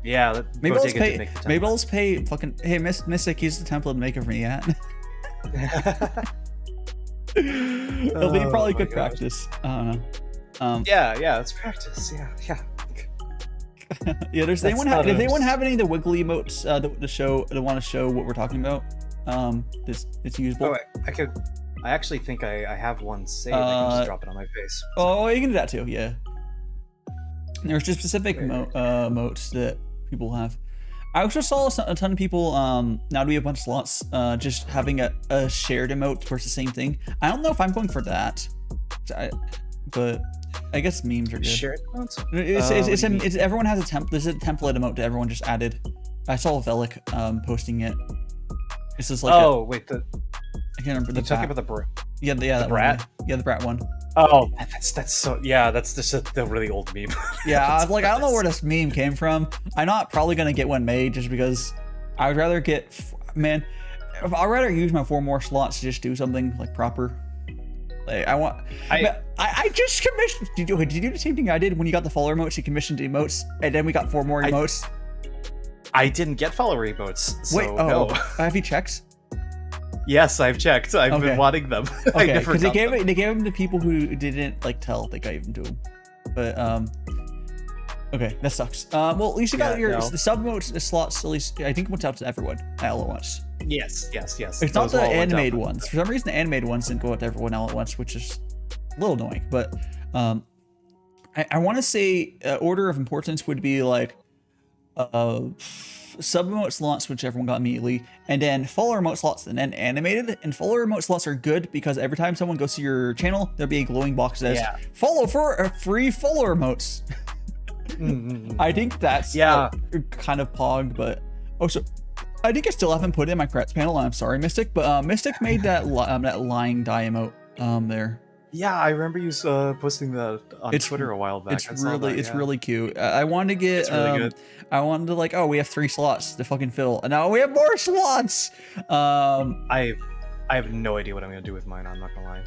Yeah. Maybe I'll just pay fucking. Hey, Mystic, use the template to make it for me, yeah. It'll be probably good practice. I don't know. Yeah, it's practice. Yeah. Yeah, does anyone have any of the Wiggly emotes that want to show what we're talking about? It's usable. Oh, I actually think I have one saved. I can just drop it on my face. Oh, you can do that too. Yeah. There's just specific emotes that people have. I also saw a ton of people. Now that we have a bunch of slots, just having a shared emote towards the same thing. I don't know if I'm going for that, but I guess memes are good. Shared emotes? It's everyone has a temp. There's a template emote that everyone just added. I saw Velik posting it. It's just like wait, I can't remember the. You talking about the brat? Yeah, that brat? One. Yeah, the brat one. Oh, that's so that's just a really old meme. Yeah, I was like, I don't know where this meme came from. I'm not probably gonna get one made just because I would rather get I'd rather use my 4 more slots to just do something like proper. Like I just commissioned. Did you do the same thing I did when you got the follower emotes? You commissioned emotes, and then we got 4 more emotes. I didn't get follower emotes. So Wait, no. Have you checked? Yes, I've checked. I've been wanting them. Okay, because they gave them to people who didn't like tell they gave them to them. But okay, that sucks. Well, at least you got the sub emotes, the slots. At least I think went out to everyone all at once. Yes. It's not the animated ones. For some reason, the animated ones didn't go out to everyone all at once, which is a little annoying. But I want to say order of importance would be like sub emote slots, which everyone got immediately, and then follower emote slots, and then animated. And follower emote slots are good because every time someone goes to your channel, there'll be a glowing box that says follow for free follower emotes. I think that's kind of pog, but also I think I still haven't put it in my credits panel. I'm sorry, Mystic, but Mystic made that lying die emote there. Yeah, I remember you posting that on Twitter a while back. It's really cute. I wanted to get it's really good. I wanted to like, oh, we have 3 slots to fucking fill, and now we have more slots. I have no idea what I'm gonna do with mine. I'm not gonna lie.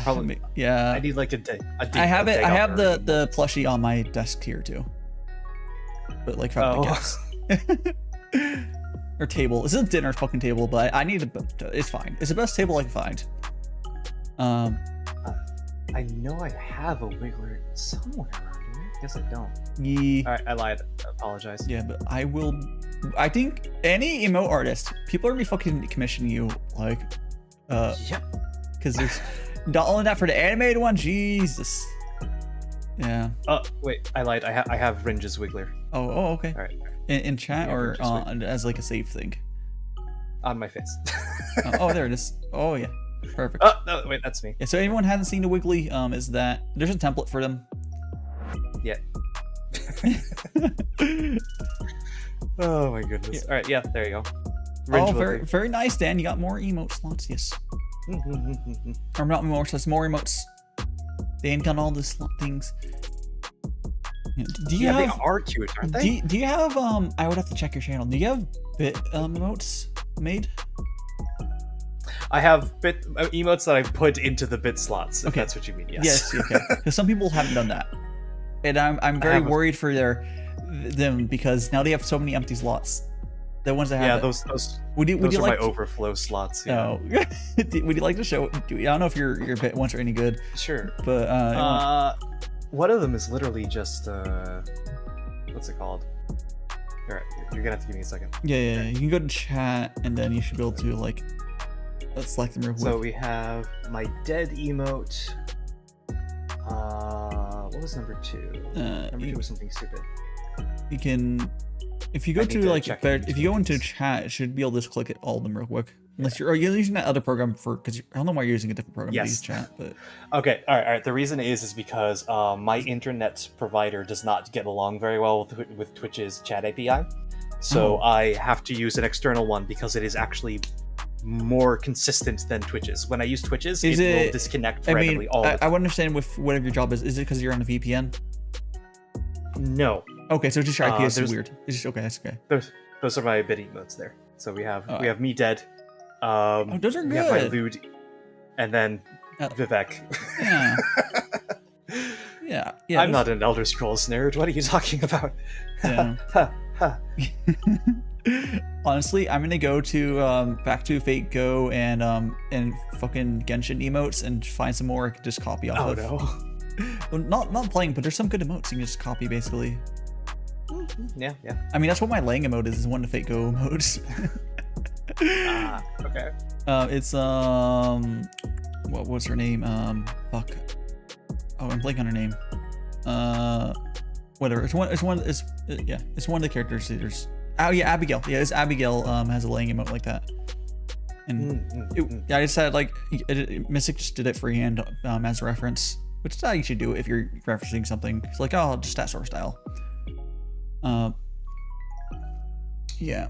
Probably. Yeah. I need like a day. I have it. I have the plushie on my desk here too. But like from the guess. Or table. This is a dinner fucking table, but I need it's fine. It's the best table I can find. I know I have a Wiggler somewhere around here. Guess I don't. Yeah. Alright, I lied. I apologize. Yeah, but I think any emote artist, people are gonna be fucking commissioning you, like yep. Because there's not only that for the animated one, Jesus. Yeah. Wait, I lied. I have Ringe's Wiggler. Oh, okay. Alright. In chat or as like a save thing? On my face. Oh, there it is. Oh yeah. Perfect. Oh no, wait, that's me. Yeah, so anyone hasn't seen the Wiggly, is that there's a template for them. Yeah. Oh my goodness. Yeah. All right, yeah, there you go. Oh, very nice, Dan. You got more emote slots, yes. Or not more slots, more emotes. Dan got all the slot things. Do you have, they are cute, aren't they? Do you have I would have to check your channel. Do you have bit emotes made? I have bit emotes that I put into the bit slots, if that's what you mean, yes. Yes, okay. Because some people haven't done that. And I'm very worried for them because now they have so many empty slots. The ones that have those would you are like my overflow slots. Yeah. Oh. Would you like to show? I don't know if your bit ones are any good. Sure. But one of them is literally just what's it called? All right, you're gonna have to give me a second. Yeah. You can go to chat and then you should be able to like. Let's select them real quick. So we have my dead emote. What was number 2? Number 2 was something stupid. You can, if you go to like, if you go into chat, it should be able to just click all of them real quick. Unless you're using that other program because I don't know why you're using a different program to use chat. But okay, all right. The reason is because my internet provider does not get along very well with Twitch's chat API, so I have to use an external one because it is actually more consistent than Twitch's. When I use Twitch's, it will disconnect randomly all the time. I would understand with whatever your job is. Is it because you're on a VPN? No. Okay, so just your IPS is weird. It's just okay. That's okay. Those are my bit emotes there. So we have me dead. Those are good. We have my Lude, and then Vivek. Yeah. I'm not an Elder Scrolls nerd. What are you talking about? Yeah. Honestly, I'm gonna go to back to Fate Go and fucking Genshin emotes and find some more I can just copy off of. Oh no. Well, not playing, but there's some good emotes you can just copy basically. Yeah. I mean that's what my Lang emote is one of the Fate Go emotes. Okay. It's what's her name? Fuck. Oh, I'm blanking on her name. Whatever. It's one of the characters leaders. Oh yeah, Abigail. Yeah, it's Abigail has a Lang emote like that. And I just had like Mystic just did it freehand as a reference, which is how you should do it if you're referencing something. It's like, oh, just stat source style. Yeah.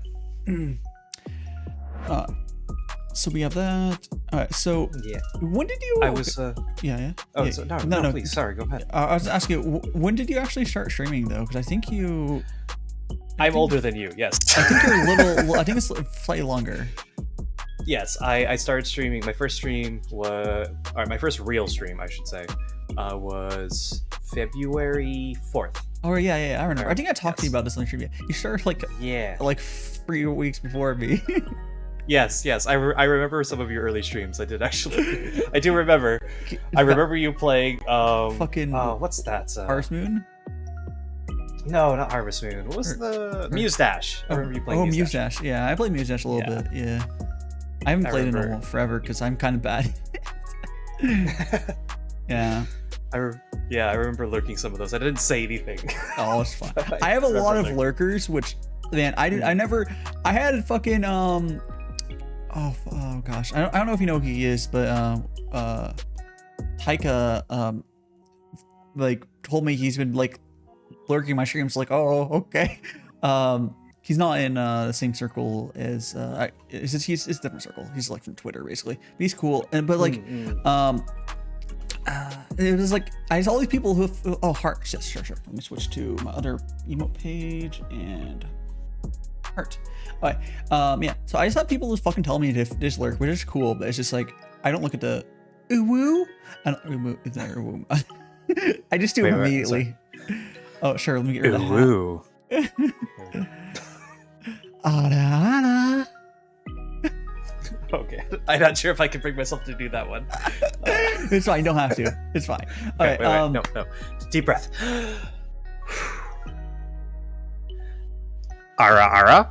So we have that. All right. So Yeah. when did you? I was. Yeah. Oh, yeah. so, no, please. Sorry, go ahead. I was asking, when did you actually start streaming though? Because I think you. I'm older than you. Yes. I think you're a little. I think it's slightly longer. Yes, I started streaming. My first stream was, or my first real stream, I should say, was February 4th. Oh yeah. I remember. I think I talked to you about this on the stream. You started like 3 weeks before me. Yes. I remember some of your early streams. I did actually. I do remember. I remember you playing. Fucking. What's that? Harvest Moon. No, not Harvest Moon. What was the Muse Dash? I remember you playing Muse Dash. Yeah, I played Muse Dash a little bit. Yeah. I haven't played it in forever because I'm kind of bad. Yeah. I remember lurking some of those. I didn't say anything. Oh, it's fine. I have a lot of lurkers, which, man, I had fucking, oh gosh. I don't know if you know who he is, but, Taika, like, told me he's been, like, lurking my streams, like, oh, okay. He's not in the same circle as it's a different circle. He's like from Twitter basically. But he's cool. But like it was like I saw all these people who heart. Yes, sure. Let me switch to my other emote page and heart. All right. Yeah. So I just have people just fucking tell me to just lurk, which is cool. But it's just like I don't look at the woo. I don't woo. It's not woo. I just do it immediately. Oh sure. Let me get rid of the woo. Okay, I'm not sure if I can bring myself to do that one. It's fine. You don't have to. It's fine. All right. Wait. No. Deep breath. Ara.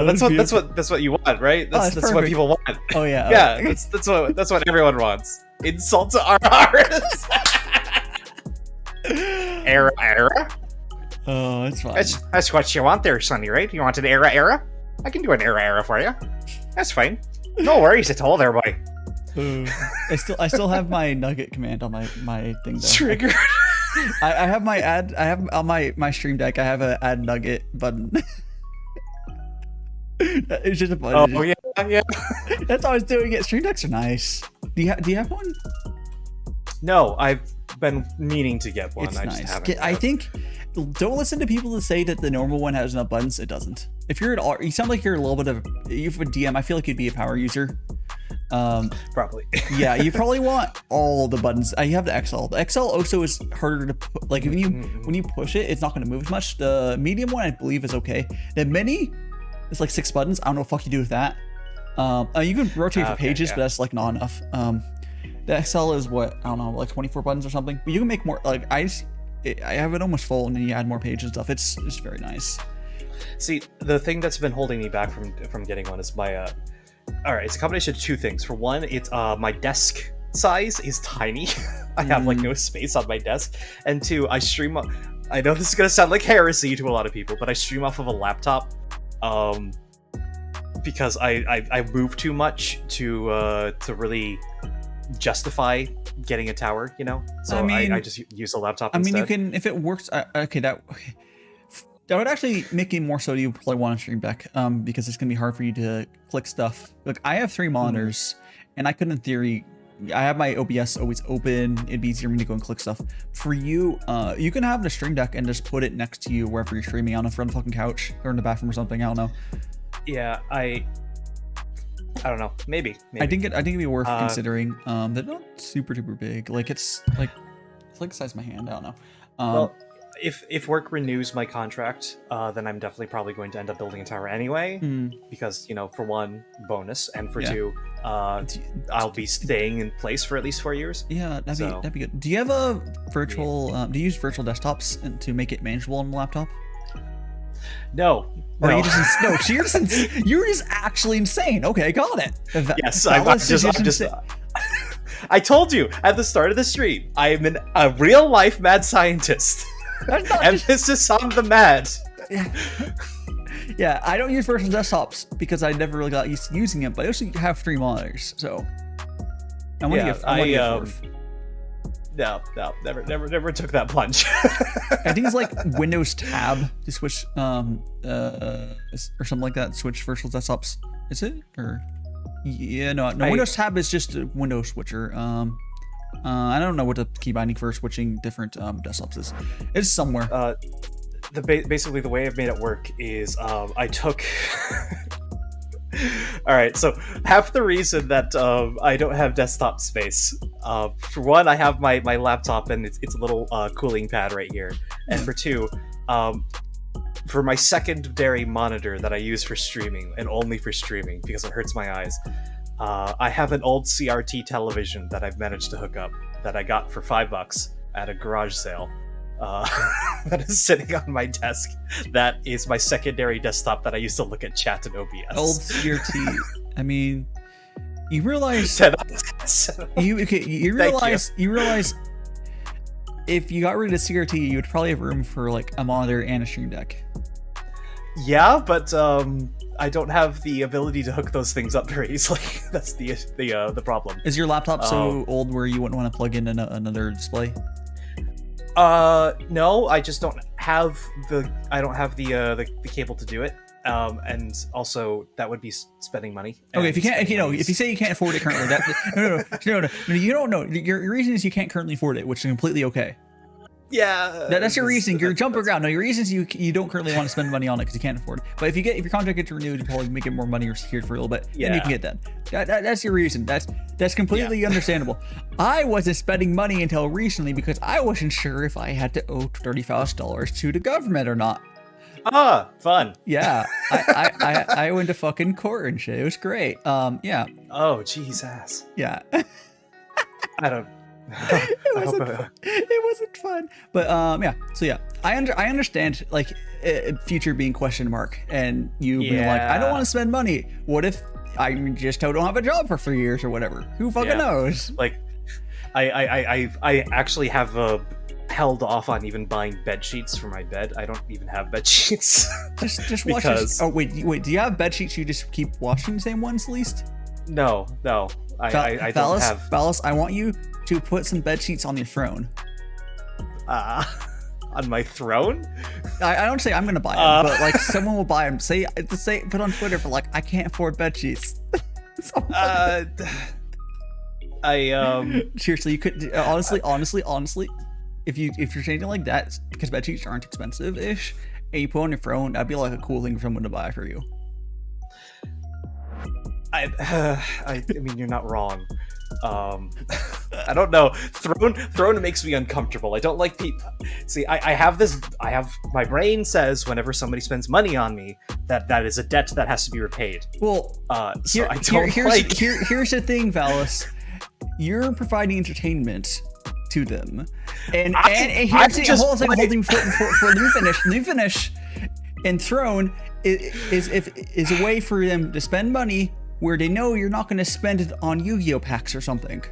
That's what you want, right? That's what people want. Oh yeah. Yeah. That's what everyone wants. Insult to Aras. Era. Oh, it's fine. That's what you want there, Sonny, right? You want an era? I can do an era for you. That's fine. No worries at all there, buddy. I still have my nugget command on my thing though. Trigger. I have my add. I have on my stream deck. I have a add nugget button. It's just a button. Oh yeah. That's how I was doing it. Stream decks are nice. Do you have one? No, I've been meaning to get one. It's I nice. just haven't. I think don't listen to people that say that the normal one has enough buttons. It doesn't. If you're you sound like you're a little bit of you're a DM. I feel like you'd be a power user. Probably. Yeah, you probably want all the buttons. You have the XL. The XL also is harder to put, like when you push it, it's not going to move as much. The medium one, I believe, is okay. The mini, it's like 6 buttons. I don't know what the fuck you do with that. You can rotate for pages, but that's like not enough. The XL is what, I don't know, like 24 buttons or something. But you can make more. Like I have it almost full, and then you add more pages and stuff. It's very nice. See, the thing that's been holding me back from getting one is my all right, it's a combination of 2 things. For one, it's my desk size is tiny. I have like no space on my desk. And 2, I stream. I know this is gonna sound like heresy to a lot of people, but I stream off of a laptop. Because I move too much to really justify getting a tower, you know. So I mean, I just use a laptop. Instead. You can, if it works. That would actually make it more so you probably want a stream deck, because it's gonna be hard for you to click stuff. Look, I have 3 monitors, and I could, in theory, I have my OBS always open. It'd be easier for me to go and click stuff. For you, you can have the stream deck and just put it next to you wherever you're streaming. I don't know, if you're on the fucking couch or in the bathroom or something. I don't know. Yeah, I don't know. Maybe. I think it'd be worth considering. They're not super duper big. Like it's like the size of my hand. I don't know. Well, if work renews my contract, then I'm definitely probably going to end up building a tower anyway, because, you know, for one, bonus, and for 2, I'll be staying in place for at least 4 years. Yeah, that'd be good. Do you have a virtual? Do you use virtual desktops to make it manageable on the laptop? No. Or you just no? You're just actually insane. Okay, got it. Yes, I'm just. I told you at the start of the stream, I am a real life mad scientist. Emphasis on the mad. Yeah, I don't use virtual desktops because I never really got used to using it, but I also have 3 monitors, so I want to get 4th. No, never took that plunge. I think it's like Windows Tab to switch, or something like that. Switch virtual desktops. Is it? Or yeah, no. Windows Tab is just a window switcher. I don't know what the key binding for switching different desktops is. It's somewhere. Basically the way I've made it work is I took. All right, so half the reason that I don't have desktop space, for one, I have my laptop and it's a little cooling pad right here, and for two, for my secondary monitor that I use for streaming and only for streaming because it hurts my eyes, I have an old CRT television that I've managed to hook up that I got for $5 at a garage sale. That is sitting on my desk. That is my secondary desktop that I used to look at chat in OBS. Old CRT. I mean, you realize you realize if you got rid of CRT, you would probably have room for like a monitor and a stream deck. Yeah, but I don't have the ability to hook those things up very easily. That's the problem. Is your laptop so old where you wouldn't want to plug in another display? No, I just don't have the cable to do it. And also that would be spending money. Okay, if you can't, if you say you can't afford it currently, no, you don't know. Your reason is you can't currently afford it, which is completely okay. Yeah, that's your reason. You're jumping around. No, your reason is you don't currently want to spend money on it because you can't afford it. But if your contract gets renewed, you probably make it more money or secured for a little bit. Yeah. Then you can get that. That's your reason. That's completely understandable. I wasn't spending money until recently because I wasn't sure if I had to owe $30,000 to the government or not. Ah, fun. Yeah, I went to fucking court and shit. It was great. Yeah. Oh, Jesus. Yeah. I don't. It wasn't fun, but yeah. So yeah, I understand like future being question mark, and you being like, I don't want to spend money. What if I just don't have a job for 3 years or whatever? Who fucking knows? Like, I actually have held off on even buying bed sheets for my bed. I don't even have bed sheets. just watch this. Oh wait. Do you have bed sheets? You just keep washing the same ones at least? No. I don't have. Valis, I want you to put some bed sheets on your throne. On my throne? I don't say I'm gonna buy them, but like someone will buy them. Say put on Twitter for like, I can't afford bed sheets. Seriously, you could honestly, if you're changing like that, because bed sheets aren't expensive-ish, and you put on your throne, that'd be like a cool thing for someone to buy for you. I mean, you're not wrong. I don't know. Throne makes me uncomfortable. I don't like people. See, I have my brain says whenever somebody spends money on me that is a debt that has to be repaid. Well, so here's the thing, Valis. You're providing entertainment to them, and here's the whole thing. Let me finish. And Throne is a way for them to spend money where they know you're not going to spend it on Yu-Gi-Oh packs or something.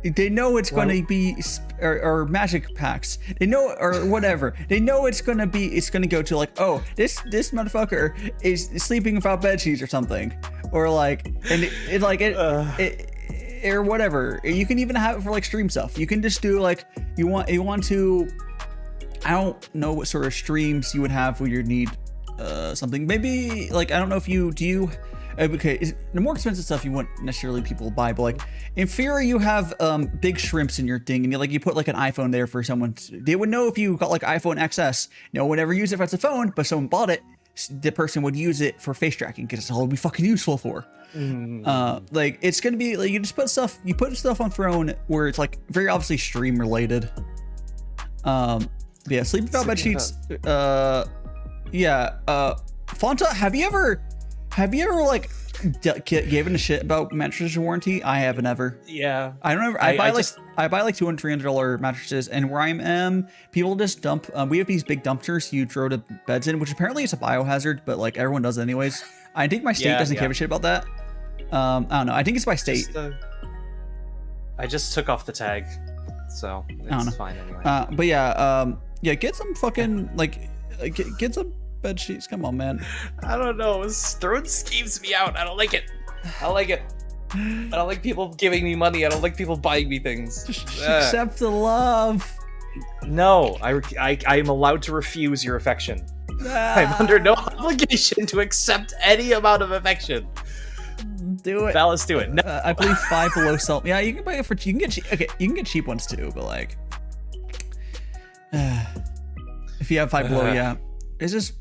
They know it's going to be or Magic packs. They know, or whatever. They know it's going to go to like, oh, this motherfucker is sleeping without bed sheets or something, or like, and or whatever. You can even have it for like stream stuff. You can just do like you want to. I don't know what sort of streams you would have where you need something. Maybe like, I don't know if you. Okay, the more expensive stuff you wouldn't necessarily people buy, but like in theory you have big shrimps in your thing, and you put like an iPhone there for someone. They would know if you got like iPhone XS. No one ever use it as a phone, but someone bought it. The person would use it for face tracking because it's all it'd be fucking useful for. Like it's gonna be like you just put stuff on Throne where it's like very obviously stream related. Yeah, sleep without bed sheets. Fonta, have you ever like given a shit about mattresses warranty? I haven't ever. Yeah. I don't ever. I buy like $200, $300 mattresses, and where I am, people just dump. We have these big dumpsters you throw the beds in, which apparently is a biohazard, but like everyone does it anyways. I think my state doesn't give a shit about that. I don't know. I think it's by state. I just took off the tag, so it's fine anyway. But yeah, get some fucking like get some bed sheets. Come on, man. I don't know. Throne skeeves me out. I don't like it. I don't like it. I don't like people giving me money. I don't like people buying me things. Just accept the love. No, I am allowed to refuse your affection. I'm under no obligation to accept any amount of affection. Do it. Valis, do it. No. I believe Five Below sell. Yeah, you can buy it for. You can get cheap. Okay, you can get cheap ones too, but like, if you have Five Below, yeah, it's just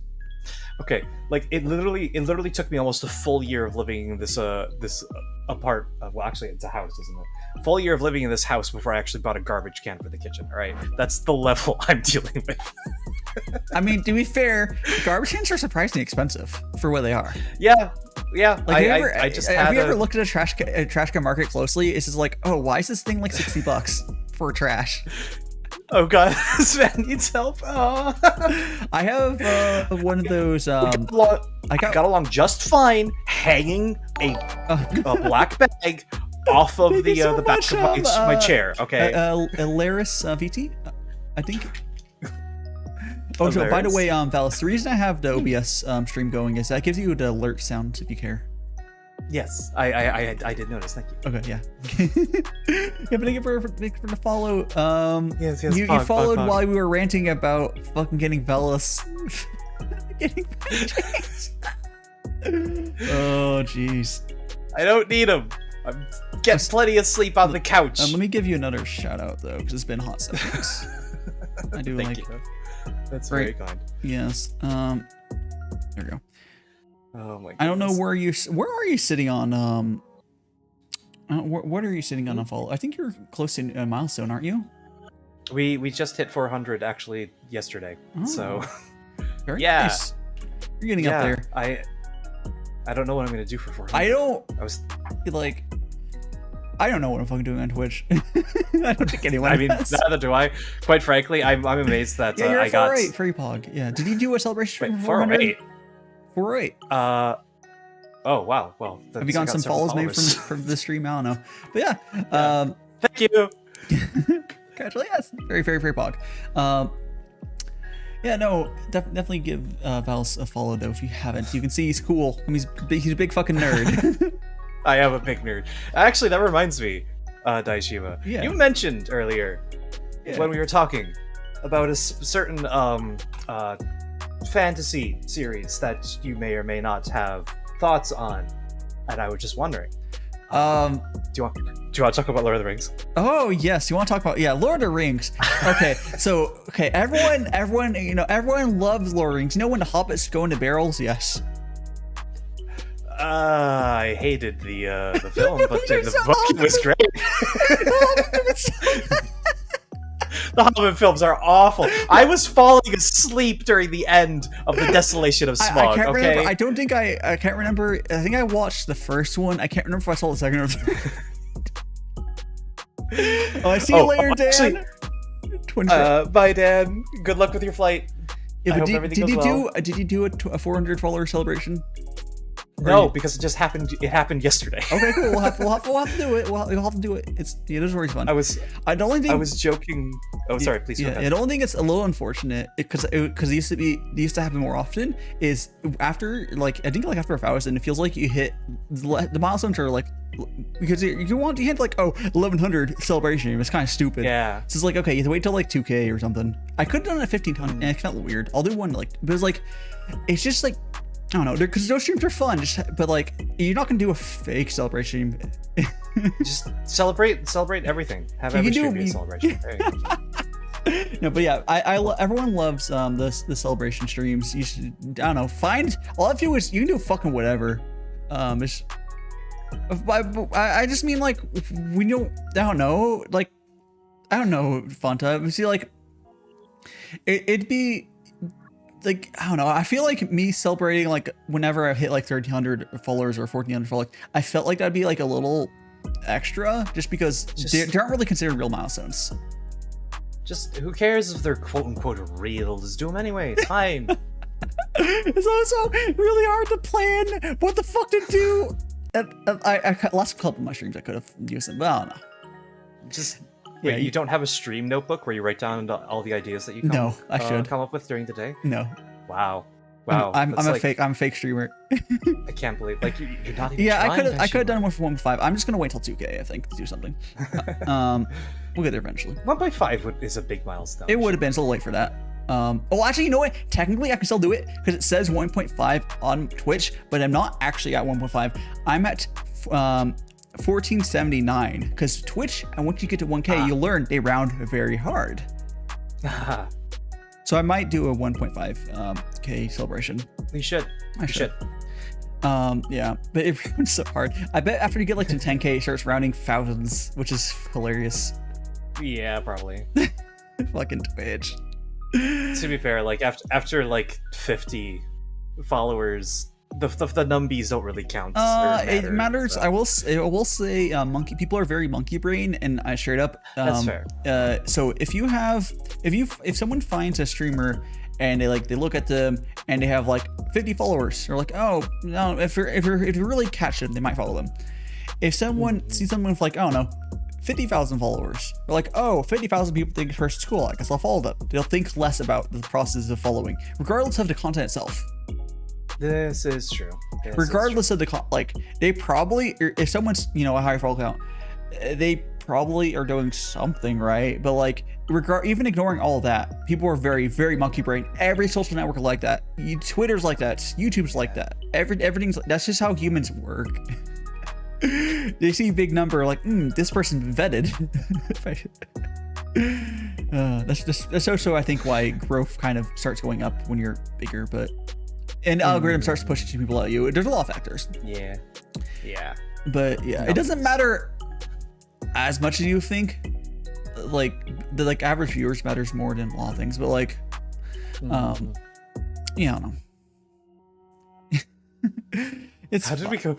okay. Like it literally took me almost a full year of living in this well, actually, it's a house, isn't it? A full year of living in this house before I actually bought a garbage can for the kitchen. All right, that's the level I'm dealing with. I mean, to be fair, garbage cans are surprisingly expensive for what they are. Yeah. Like, have you ever looked at a trash can market closely? It's just like, oh, why is this thing like $60 for trash? Oh god, this man needs help. Oh. I have one of those. I got along just fine hanging a black bag off of the back of my chair. Okay. ValisTheMachineElf, I think. Oh, so by the way, Valis, the reason I have the OBS stream going is that gives you the alert sound if you care. Yes, I did notice. Thank you. Okay, yeah. Yeah, but thank you for the follow. Yes. You followed while we were ranting about fucking getting Valis. Getting oh, jeez. I don't need him. I'm getting plenty of sleep on the couch. Let me give you another shout out though, because it's been hot seconds. I do Thank like. you. That's very kind. Yes. There we go. Oh my god. I don't know where are you sitting on what are you sitting on a follow? I think you're close to a milestone, aren't you? We just hit 400 actually yesterday. Oh, so very yeah. nice. You're getting up there. I don't know what I'm gonna do for 400. I don't know what I'm fucking doing on Twitch. I don't think anyone. I mean, does. neither do I. Quite frankly, I'm amazed that you're I got 408 free pog. Yeah. Did you do a celebration? Wait, 408. 408. Oh wow. Well, have you gotten some follows maybe from the stream? I don't know. But yeah. Thank you. Congratulations. Very pog. Yeah, no, definitely give Valis a follow though if you haven't. You can see he's cool. I mean, he's a big fucking nerd. I am a big nerd. Actually, that reminds me, Daishima. Yeah. You mentioned earlier when we were talking about a certain fantasy series that you may or may not have thoughts on, and I was just wondering. Do you want to talk about Lord of the Rings? Oh yes, you want to talk about Lord of the Rings. Okay, everyone loves Lord of the Rings. You know when the hobbits go into barrels? Yes. I hated the film, but the book was great. The Hobbit films are awful. I was falling asleep during the end of the Desolation of Smaug. I can't remember. I don't think I can't remember. I think I watched the first one. I can't remember if I saw the second or third. Oh, I see you later, Dan. Actually, bye, Dan. Good luck with your flight. Yeah, I hope everything goes well. Did you do a 400 follower celebration? No, because it just happened. It happened yesterday. Okay, cool. We'll have to do it. We'll have to do it. It is very fun. I was joking. Oh, sorry. Please. Yeah, the only thing that's a little unfortunate because it used to happen more often is after after 1,000, it feels like you hit the milestones are like because you hit like 1,100 celebration. It's kind of stupid. Yeah. So it's like okay, you have to wait till like 2K or something. I could have done it at 1,500, and it felt weird. I'll do one but it was like it's just like. I don't know, because those streams are fun, but like you're not gonna do a fake celebration. Just celebrate everything. Have every stream be a celebration. No, but yeah, everyone loves the celebration streams. You should, I don't know, find all I have to do is you can do fucking whatever. I just mean like we don't. I don't know, Fanta. See, like it'd be. Like I don't know. I feel like me celebrating like whenever I hit like 1,300 followers or 1,400 followers, I felt like that'd be like a little extra, just because they aren't really considered real milestones. Just who cares if they're quote unquote real? Just do them anyway. It's fine. It's also really hard to plan what the fuck to do. I lost a couple of my streams I could have used them, but I don't know. Just. Wait, you don't have a stream notebook where you write down all the ideas that you come up with during the day? No. Wow. Wow, I'm that's a like, fake. I'm a fake streamer. I can't believe like you're not even. Yeah, trying I could have done Daishima. one for 1.5. I'm just gonna wait till 2K. I think to do something. We'll get there eventually. 1.5 is a big milestone. It would have been. It's a little late for that. Oh, actually, you know what? Technically, I can still do it because it says 1.5 on Twitch, but I'm not actually at 1.5. I'm at 1479 because Twitch, and once you get to 1K, you learn they round very hard. So I might do a 1.5 K celebration. You should. I should. Yeah, but it rounds so hard. I bet after you get like to 10K, it starts rounding thousands, which is hilarious. Yeah, probably. Fucking Twitch. To be fair, like after like 50 followers, the numbies don't really count. It matters. So. I will say, monkey people are very monkey brain, and I straight up. That's fair. So if someone finds a streamer and they look at them and they have like 50 followers, they're like, oh no, if you really catch them, they might follow them. If someone sees someone with like, I don't know, 50,000 followers, they're like, oh, 50,000 people think this person's cool, I guess I'll follow them. They'll think less about the process of following, regardless of the content itself. This is true. Regardless of the like, they probably, if someone's, you know, a higher follow count, they probably are doing something right. But like, even ignoring all of that, people are very, very monkey brain. Every social network is like that. Twitter's like that. YouTube's like that. Everything's. That's just how humans work. They see a big number, like, this person's vetted. That's also I think why growth kind of starts going up when you're bigger, and algorithm starts pushing people at you. There's a lot of factors. Yeah. But yeah, it doesn't matter as much as you think. Like the average viewers matters more than a lot of things. But like, yeah, I don't know. How did we go?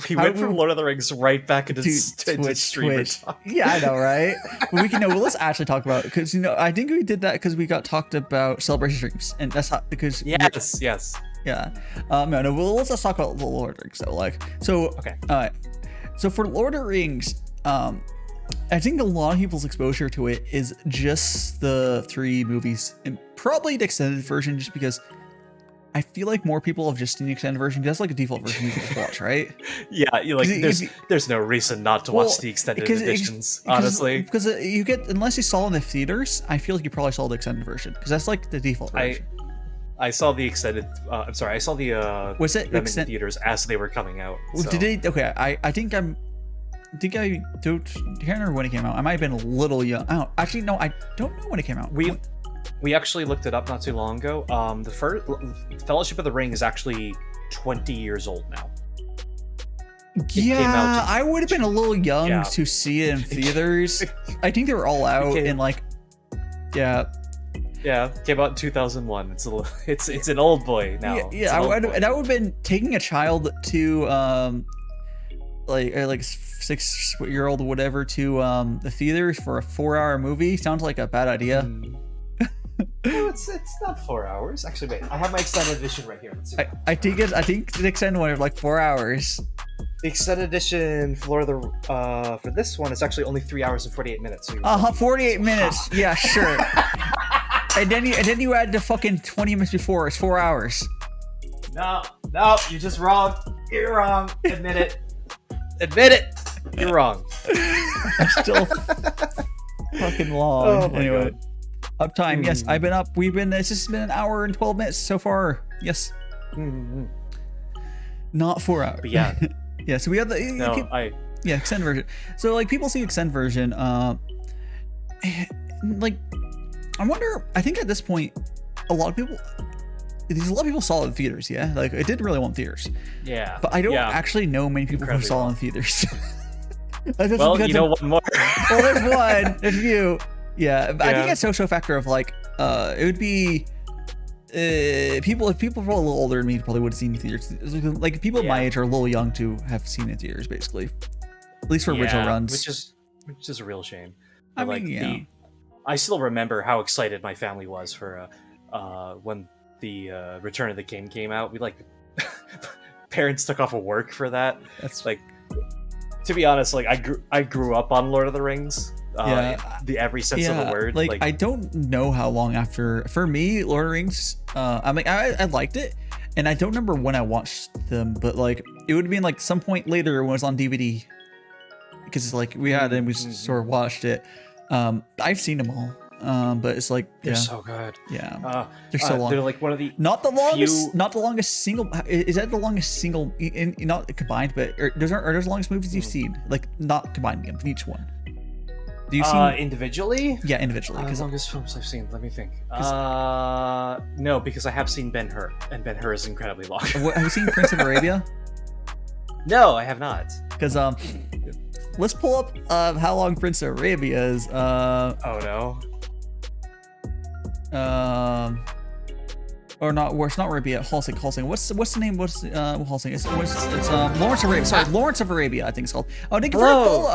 We went from Lord of the Rings right back into streamer talk. Yeah, I know, right? But we can know. Well, let's actually talk about, because I think we did that because we got talked about celebration streams, and that's not because yes. Yeah. No. Well, let's talk about the Lord of the Rings. So okay. So for Lord of the Rings, I think a lot of people's exposure to it is just the 3 movies and probably the extended version, just because I feel like more people have just seen the extended version. That's like a default version you can just watch, right? Yeah, there's no reason not to watch the extended editions, honestly. Because you get, unless you saw it in the theaters, I feel like you probably saw the extended version because that's like the default version. I saw the extended. I saw the. Was it them in theaters as they were coming out? So. Did they? Okay, I think I don't remember when it came out. I might have been a little young. Actually, no, I don't know when it came out. We actually looked it up not too long ago. The first Fellowship of the Ring is actually 20 years old now. Yeah, I would have been a little young to see it in theaters. I think they were all out in like, yeah. Yeah, came out in 2001. It's an old boy now. Yeah, I would have been taking a child to like 6-year-old or whatever to the theaters for a 4-hour movie. Sounds like a bad idea. No, it's not 4 hours. Actually, wait, I have my extended edition right here. Let's see. I think the extended one is like 4 hours. The extended edition for this one is actually only 3 hours and 48 minutes. So 48 minutes. Yeah, sure. and then you add the fucking 20 minutes before. It's 4 hours. No, you're just wrong. You're wrong. Admit it. Admit it. You're wrong. I'm still fucking long. Oh my anyway. God. Uptime, yes. I've been up. It's just been an hour and 12 minutes so far. Yes. Not 4 hours. But yeah. Yeah, so we have the extended version. So like people see extended version, like I wonder, I think at this point a lot of people saw it in theaters, yeah? Like it did really well in theaters. Yeah. But I don't actually know many people who saw it in theaters. Well, you know one more. Well, there's one. There's you. Yeah, but I think it's a social factor of like, it would be people were a little older than me probably would have seen it in theaters. Like people my age are a little young to have seen it in theaters, basically. At least for original runs, which is a real shame. I but mean, I still remember how excited my family was for when the Return of the King came out. We like parents took off of work for that. That's like, to be honest, like I grew up on Lord of the Rings. the every sense of the word. Like I don't know how long after. For me, Lord of the Rings. I mean, I liked it, and I don't remember when I watched them, but like it would have been like some point later when it was on DVD, because it's like we had it and we sort of watched it. I've seen them all. But it's like they're so good. Yeah, they're so long. They're like one of the not the longest single. Is that the longest single? Not combined, but those are the longest movies you've seen. Like not combining them, each one. Do you see individually? Yeah, individually. The longest films I've seen. Let me think. No, because I have seen Ben-Hur, and Ben-Hur is incredibly long. Have you seen Prince of Arabia? No, I have not. Because let's pull up how long Prince of Arabia is. Oh no. Or not? It's not Arabia. Halsing. What's the name? Halsing? It's Lawrence of Arabia. Sorry, Lawrence of Arabia. I think it's called. Oh,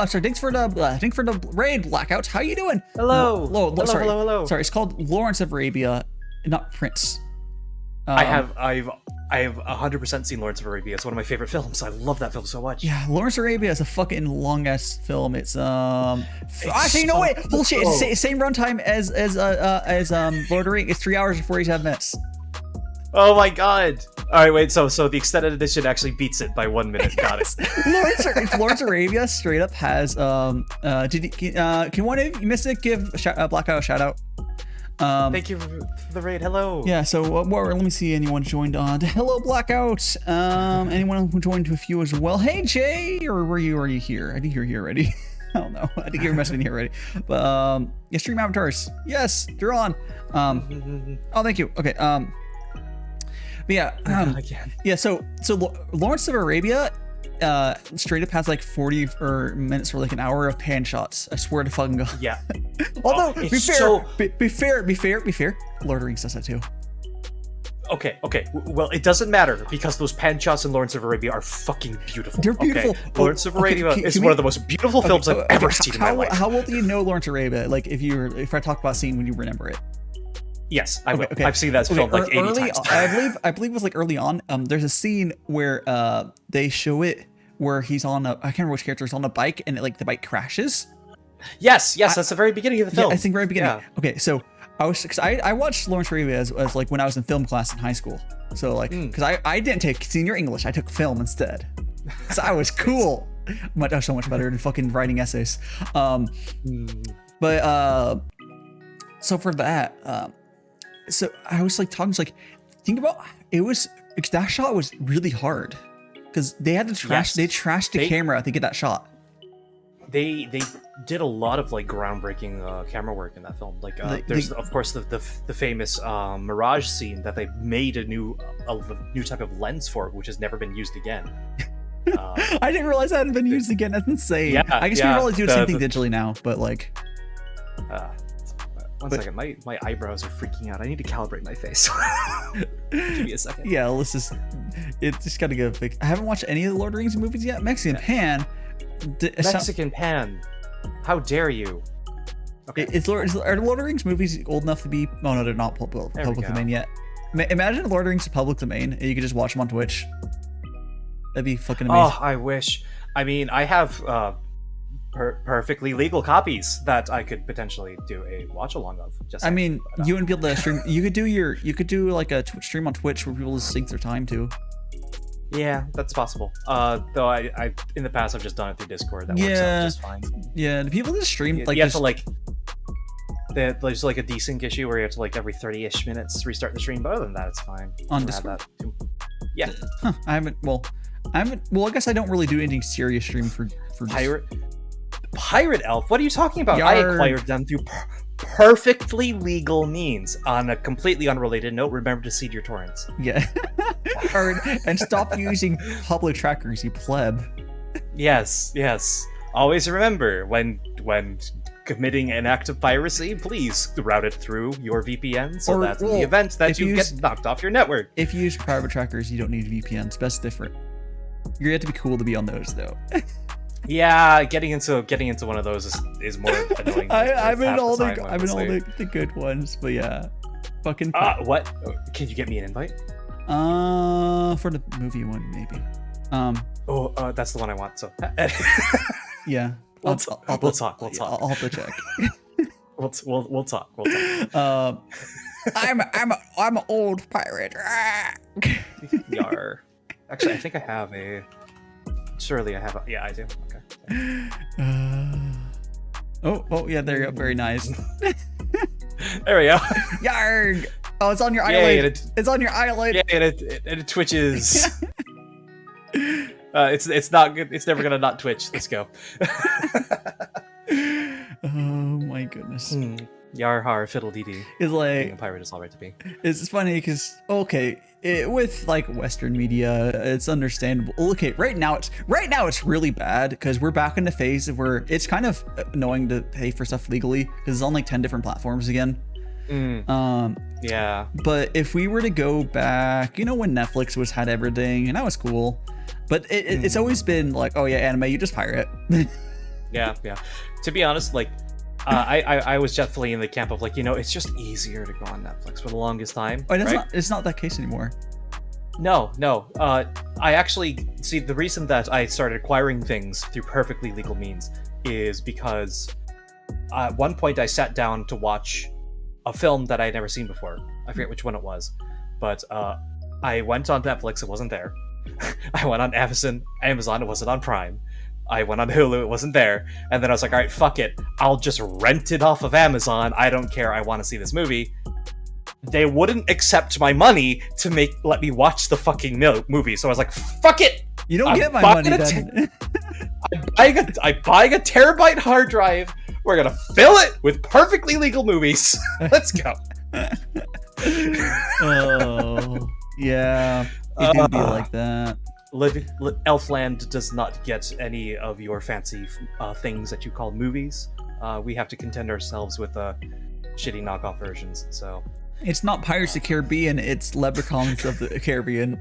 thanks for the raid, Blackout. How you doing? Hello. Hello. Sorry, it's called Lawrence of Arabia, not Prince. I've 100% seen Lawrence of Arabia. It's one of my favorite films. I love that film so much. Yeah, Lawrence of Arabia is a fucking long ass film. It's actually no wait, bullshit. It's same runtime as Lord of the Rings. It's 3 hours and 47 minutes. Oh my god! All right, wait. So the extended edition actually beats it by 1 minute. Got it. Lawrence of Arabia straight up has can one of you miss it give Blackout a shout out? Thank you for the raid. Hello. Yeah. So let me see. Anyone joined on? Hello, Blackout. Anyone who joined with you as well? Hey, Jay. Or were you already here? I think you're here already. I don't know. I think you're messing here already. But yeah, stream avatars. Yes, you're on. Oh, thank you. Okay. But yeah. So Lawrence of Arabia. Straight up has like 40 minutes or like an hour of pan shots. I swear to fucking God. Yeah. Although be fair, Lord of the Rings does that too. Okay. Well, it doesn't matter because those pan shots in Lawrence of Arabia are fucking beautiful. They're beautiful. Okay? Lawrence of Arabia is one of the most beautiful films I've ever seen in my life. How well do you know Lawrence of Arabia? Like if I talk about a scene, when you remember it? Yes, I will. Okay. I've seen that film like 80 times. I believe it was like early on. There's a scene where they show it where he's on I can't remember which character is on a bike and the bike crashes. Yes, that's the very beginning of the film. Yeah, I think very beginning. Yeah. Okay, so I watched Lawrence of Arabia as like when I was in film class in high school. So like because I didn't take senior English, I took film instead. So I was cool. I was so much better than fucking writing essays. But so for that, so I was like talking, like think about it was that shot was really hard because they had to trash they trashed the camera to get that shot. They did a lot of like groundbreaking camera work in that film. Like there's of course the famous Mirage scene that they made a new type of lens for, which has never been used again. I didn't realize that hadn't been used again. That's insane. Yeah, I guess we probably do the same thing digitally now, but like. One second, my eyebrows are freaking out. I need to calibrate my face. Give me a second. Yeah, let's just. It's just gotta get fixed. I haven't watched any of the Lord of the Rings movies yet. Mexican Pan. Pan. How dare you? Okay. Are the Lord of the Rings movies old enough to be? Oh no, they're not public domain yet. Imagine Lord of the Rings is public domain and you could just watch them on Twitch. That'd be fucking amazing. Oh, I wish. I mean, I have perfectly legal copies that I could potentially do a watch along of. I mean, you wouldn't be able to stream. You could do like a Twitch stream on Twitch where people just sync their time too. Yeah, that's possible. Though I in the past I've just done it through Discord. That works out just fine. Yeah, the people that stream like you have to like. There's like a desync issue where you have to like every 30-ish minutes restart the stream, but other than that, it's fine. On Discord. Yeah. Huh, I haven't. Well, I guess I don't really do anything serious stream for Pirate Elf. What are you talking about? I acquired them through perfectly legal means. On a completely unrelated note, remember to seed your torrents. Yeah. And stop using public trackers, you pleb. Yes. Always remember when committing an act of piracy, please route it through your VPN so that in the event that you get knocked off your network. If you use private trackers, you don't need VPNs. That's different. You have to be cool to be on those though. Yeah, getting into one of those is more annoying. I'm in all the good ones, but yeah, fucking. What? Can you get me an invite? For the movie one maybe. That's the one I want. So. Yeah, We'll talk. I'll have to check. We'll talk. I'm an old pirate. Yar. Actually, I think I have a. Surely I have a. Yeah, I do. Okay. Oh yeah, there you go. Very nice. There we go. Yarg! Oh, it's on your eyelid. It's on your eyelid. Yeah, and it twitches. It's not good. It's never gonna not twitch. Let's go. Oh my goodness. Yar har fiddle dee dee. It's like Being a pirate is all right to be. it's funny because with like Western media, it's understandable. Okay, right now it's really bad because we're back in the phase where it's kind of annoying to pay for stuff legally because it's on like 10 different platforms again. Yeah. But if we were to go back, when Netflix had everything and that was cool, but it's always been like, oh yeah, anime, you just pirate. Yeah. To be honest, like. I was definitely in the camp of like, it's just easier to go on Netflix for the longest time. Oh, it's not that case anymore. No. I actually see the reason that I started acquiring things through perfectly legal means is because at one point I sat down to watch a film that I had never seen before. I forget which one it was, but I went on Netflix. It wasn't there. I went on Amazon. It wasn't on Prime. I went on Hulu, it wasn't there, and then I was like, all right, fuck it, I'll just rent it off of Amazon, I don't care, I want to see this movie. They wouldn't accept my money to let me watch the fucking movie, so I was like, fuck it! You don't get my money then. I'm buying a terabyte hard drive, we're gonna fill it with perfectly legal movies, let's go. Oh, yeah, it do be like that. Elfland does not get any of your fancy things that you call movies. We have to contend ourselves with shitty knockoff versions. So it's not Pirates of the Caribbean; it's Leprechauns of the Caribbean.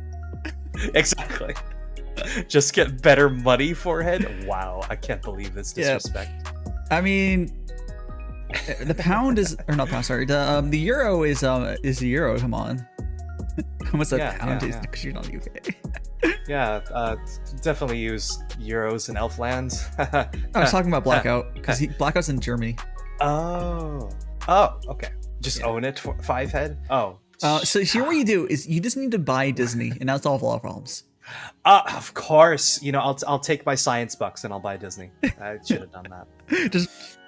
Exactly. Just get better money, forehead. Wow, I can't believe this disrespect. Yep. I mean, the pound is, or not pound. Sorry, the euro is the euro. Come on. How much that pound is because you're not UK. Yeah, definitely use euros in Elfland. I was talking about Blackout because Blackout's in Germany. Oh, okay. Just own it for 5 head. Oh. So here what you do is you just need to buy Disney, and that'll solve a lot of problems. Of course, I'll take my science bucks and I'll buy Disney. I should have done that.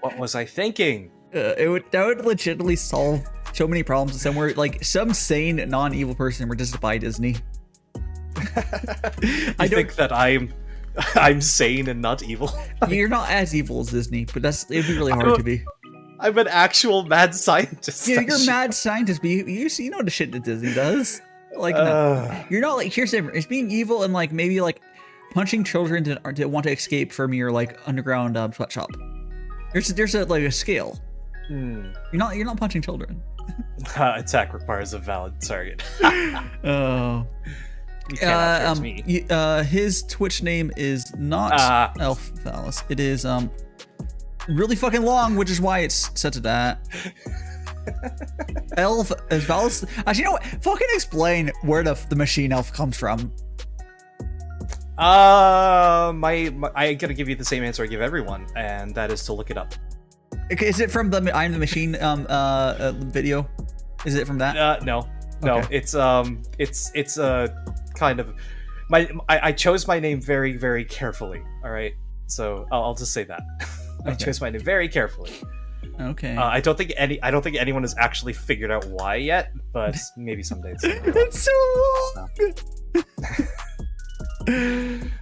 What was I thinking? That would legitimately solve so many problems. Somewhere like some sane non-evil person would just buy Disney. I think that I'm sane and not evil. You're not as evil as Disney, but it'd be really hard to be. I'm an actual mad scientist. Yeah, you're a mad scientist, but you know the shit that Disney does. Like, no, you're not like, here's the difference. It's being evil and like maybe like punching children to want to escape from your like underground sweatshop. There's a scale. You're not punching children. Attack requires a valid target. Oh. You cannot trick me. His Twitch name is not Elf Valis. It is really fucking long, which is why it's set to that. Elf is Valis. Actually, you know what? Fucking explain where the machine elf comes from. I gotta give you the same answer I give everyone, and that is to look it up. Is it from the I'm the Machine video? Is it from that? No. Okay. It's kind of I chose my name very, very carefully. All right, so I'll just say that. I chose my name very carefully. Okay. I don't think anyone has actually figured out why yet, but maybe someday. It's so long.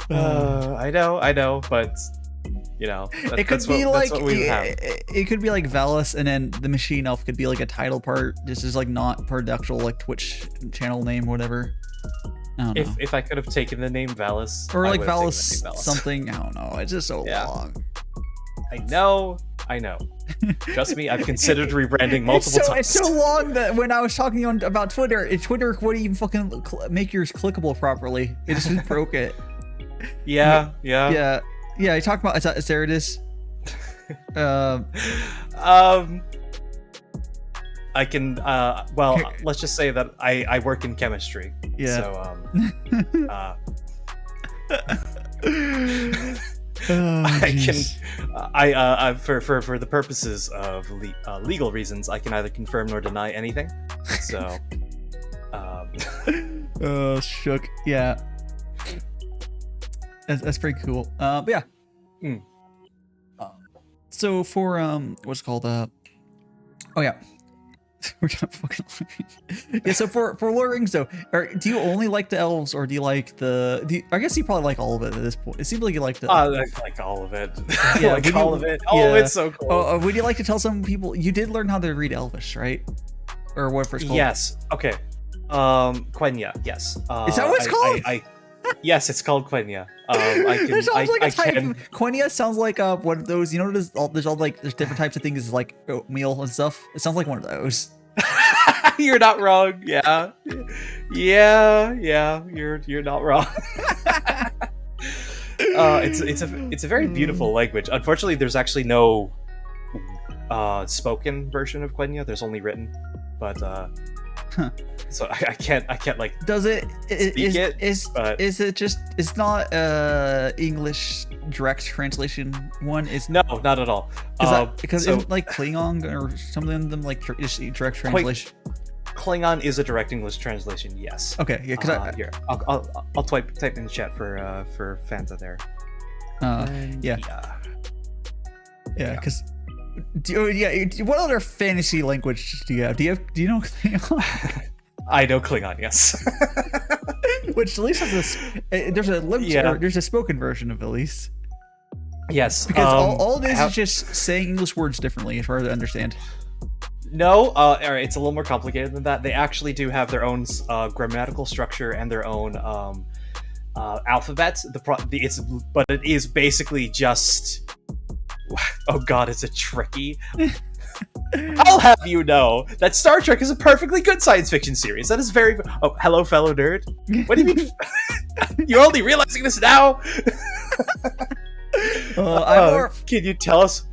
I know, but it could be like it could be like Valis, and then the Machine Elf could be like a title part. This is like not part of the actual like Twitch channel name, or whatever. I don't know. If I could have taken the name Valis, or like Valis something, I don't know. It's just so long. I know. Trust me, I've considered rebranding multiple times. It's so long that when I was talking to you about Twitter wouldn't even fucking make yours clickable properly. It just broke it. Yeah. You talk about there it is. I can let's just say that I work in chemistry. Yeah. So For the purposes of legal reasons, I can neither confirm nor deny anything. So, oh, shook. Yeah, that's pretty cool. But yeah. So for what's it called? Oh yeah. We're not fucking. Yeah. So for Lord of the Rings, though, do you only like the elves, or do you like the? I guess you probably like all of it at this point. It seems like you like the. I like all of it. Yeah, like all of it. All of it's so cool. Would you like to tell some people you did learn how to read Elvish, right? Or whatever it's called? Yes. Okay. Quenya. Yes. Is that what it's called? Yes, it's called Quenya. It sounds like a type. Quenya sounds like one of those. You know, there's all like there's different types of things like oatmeal and stuff. It sounds like one of those. You're not wrong. Yeah. You're not wrong. It's a very beautiful language. Unfortunately, there's actually no spoken version of Quenya. There's only written, but so I can't like. Does it? Speak it? Is it just? It's not English direct translation one. Is no, not at all. Because isn't like Klingon or something of them like just direct translation. Klingon is a direct English translation. Yes. Okay. Yeah. Because here, I'll type in the chat for fans out there. Yeah. Because. What other fantasy language do you have? Do you know Klingon? I know Klingon, yes. Which at least has there's a spoken version of it, at least. Yes. Because all it is just saying English words differently, as far as I understand. No, all right, it's a little more complicated than that. They actually do have their own grammatical structure and their own alphabet. But it is basically just. Oh god, is it tricky? I'll have you know that Star Trek is a perfectly good science fiction series. That is very. Oh, hello, fellow nerd. What do you mean? You're only realizing this now? Can you tell us?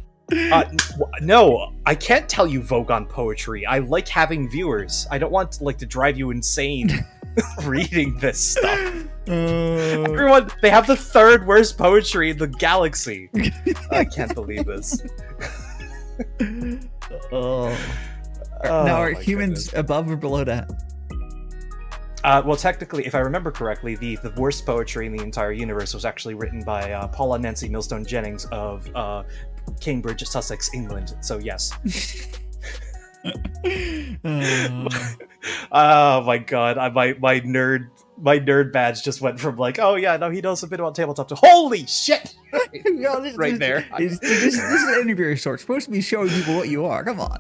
No, I can't tell you Vogon poetry. I like having viewers. I don't want to drive you insane reading this stuff. Everyone, they have the third worst poetry in the galaxy. I can't believe this. Now are humans above or below that? Well, technically, if I remember correctly, the worst poetry in the entire universe was actually written by Paula Nancy Millstone Jennings of Cambridge, Sussex, England. So yes. Oh my god, my nerd badge just went from like, oh yeah, no, he knows a bit about tabletop to holy shit, right there. This is an interview of sorts. Supposed to be showing people what you are. Come on.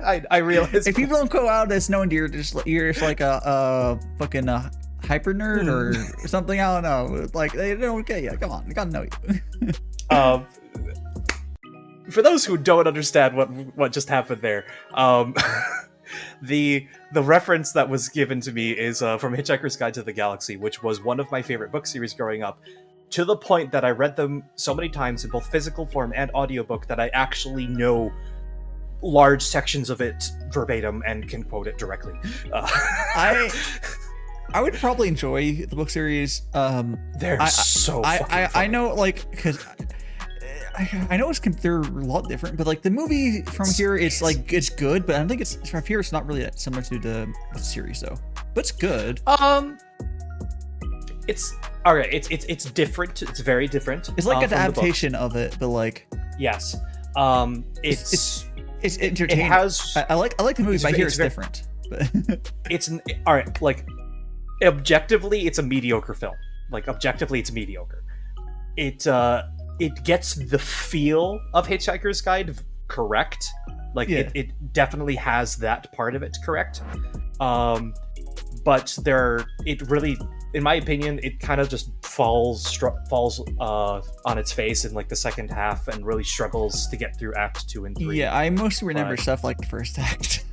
I realize if people don't go out as knowing you're just like a fucking hyper nerd or something. I don't know. Like they don't get you. Come on, I gotta know you. For those who don't understand what just happened there, the reference that was given to me is from Hitchhiker's Guide to the Galaxy, which was one of my favorite book series growing up, to the point that I read them so many times in both physical form and audiobook that I actually know large sections of it verbatim and can quote it directly. I would probably enjoy the book series. They're so fucking fun. I know, like, because I know they're a lot different, but like the movie from here, it's good, but I don't think it's from here. It's not really that similar to the series though. But it's good. It's all right. It's different. It's very different. It's like an adaptation of it, but like yes. It's entertaining. It has. I like the movie, but I hear it's different. But it's all right. Like objectively, it's a mediocre film. Like objectively, it's mediocre. It gets the feel of Hitchhiker's Guide correct. Like it definitely has that part of it correct. But it really, in my opinion, it kind of just falls on its face in like the second half and really struggles to get through Act 2 and 3. Yeah, I mostly remember stuff like the first act.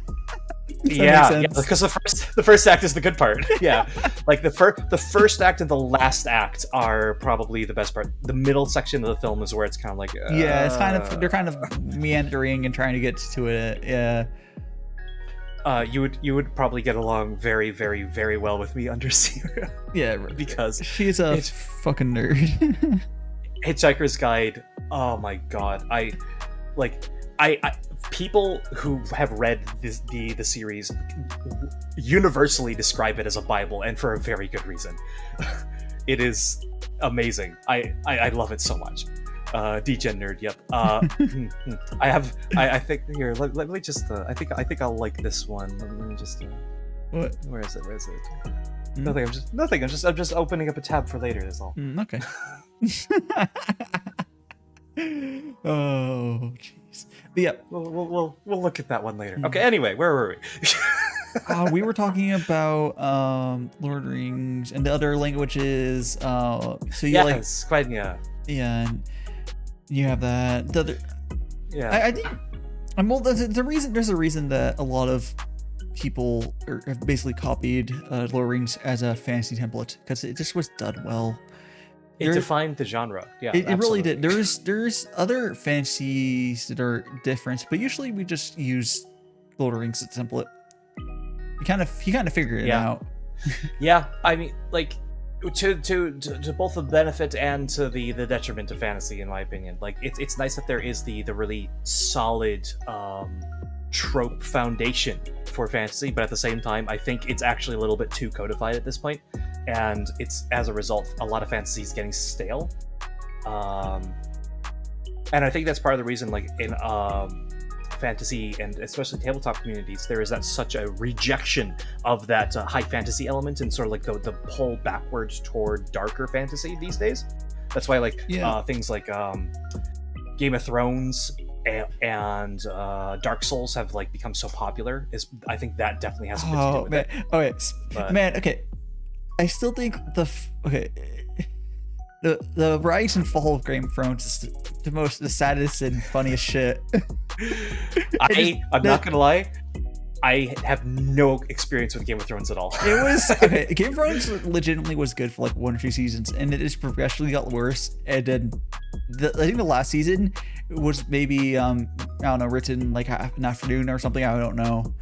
Yeah, because the first act is the good part. Yeah, like the first act and the last act are probably the best part. The middle section of the film is where it's kind of like yeah, it's kind of they're kind of meandering and trying to get to it. Yeah. You would probably get along very, very, very well with me under Sierra. Yeah, because she's a fucking nerd. Hitchhiker's Guide. Oh my god. I people who have read the series universally describe it as a Bible, and for a very good reason. It is amazing. I love it so much. Degen nerd. Yep. I think here. Let me just. I think I'll like this one. Let me just. What? Where is it? Nothing. I'm just opening up a tab for later. That's all. Okay. Oh, jeez. But yeah, We'll look at that one later. Okay. Anyway, where were we? we were talking about Lord of the Rings and the other languages. So you Yes, quite yeah. Yeah, and you have that. The other, Yeah. I think. Well, there's a reason that a lot of people have basically copied Lord of the Rings as a fantasy template because it just was done well. It defined the genre. Yeah, it really did. There's other fantasies that are different, but usually we just use Lord of the Rings as a template. You kind of figure it out. Yeah, I mean, like, to both the benefit and to the detriment of fantasy, in my opinion. Like, it's nice that there is the really solid trope foundation for fantasy, but at the same time, I think it's actually a little bit too codified at this point, and it's, as a result, a lot of fantasy is getting stale. And I think that's part of the reason, like, in fantasy and especially tabletop communities, there is that such a rejection of that high fantasy element and sort of like the pull backwards toward darker fantasy these days. That's why, like, things like Game of Thrones and Dark Souls have like become so popular. I think that definitely has a bit to do with it. Man, okay. I still think the rise and fall of Game of Thrones is the saddest and funniest shit. I'm not gonna lie, I have no experience with Game of Thrones at all. It was okay. Game of Thrones legitimately was good for like 1 or 2 seasons, and it just progressively got worse. And then I think the last season was maybe I don't know, written like an afternoon or something. I don't know.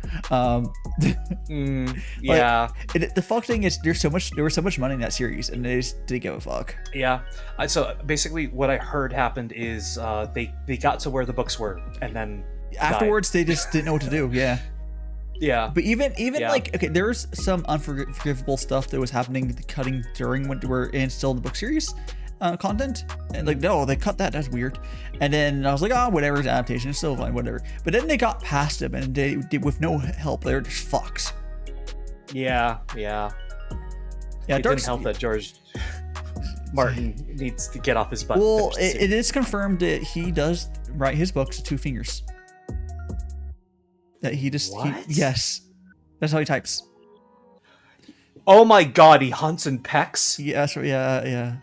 Yeah. The fuck thing is, there was so much money in that series, and they just didn't give a fuck. Yeah. So basically, what I heard happened is they got to where the books were, and then afterwards they just didn't know what to do. Yeah. Yeah. But even like, okay, there's some unforgivable stuff that was happening, cutting during when we're in still in the book series content, and like, no, they cut that. That's weird. And then I was like, oh, whatever, it's adaptation, it's still fine, whatever. But then they got past them, and they did with no help. They were just fucks. Yeah. It didn't help that George Martin needs to get off his butt. Well, it is confirmed that he does write his books with 2 fingers. That he just yes, that's how he types. Oh my god, he hunts and pecks. Yeah, that's right. Yeah.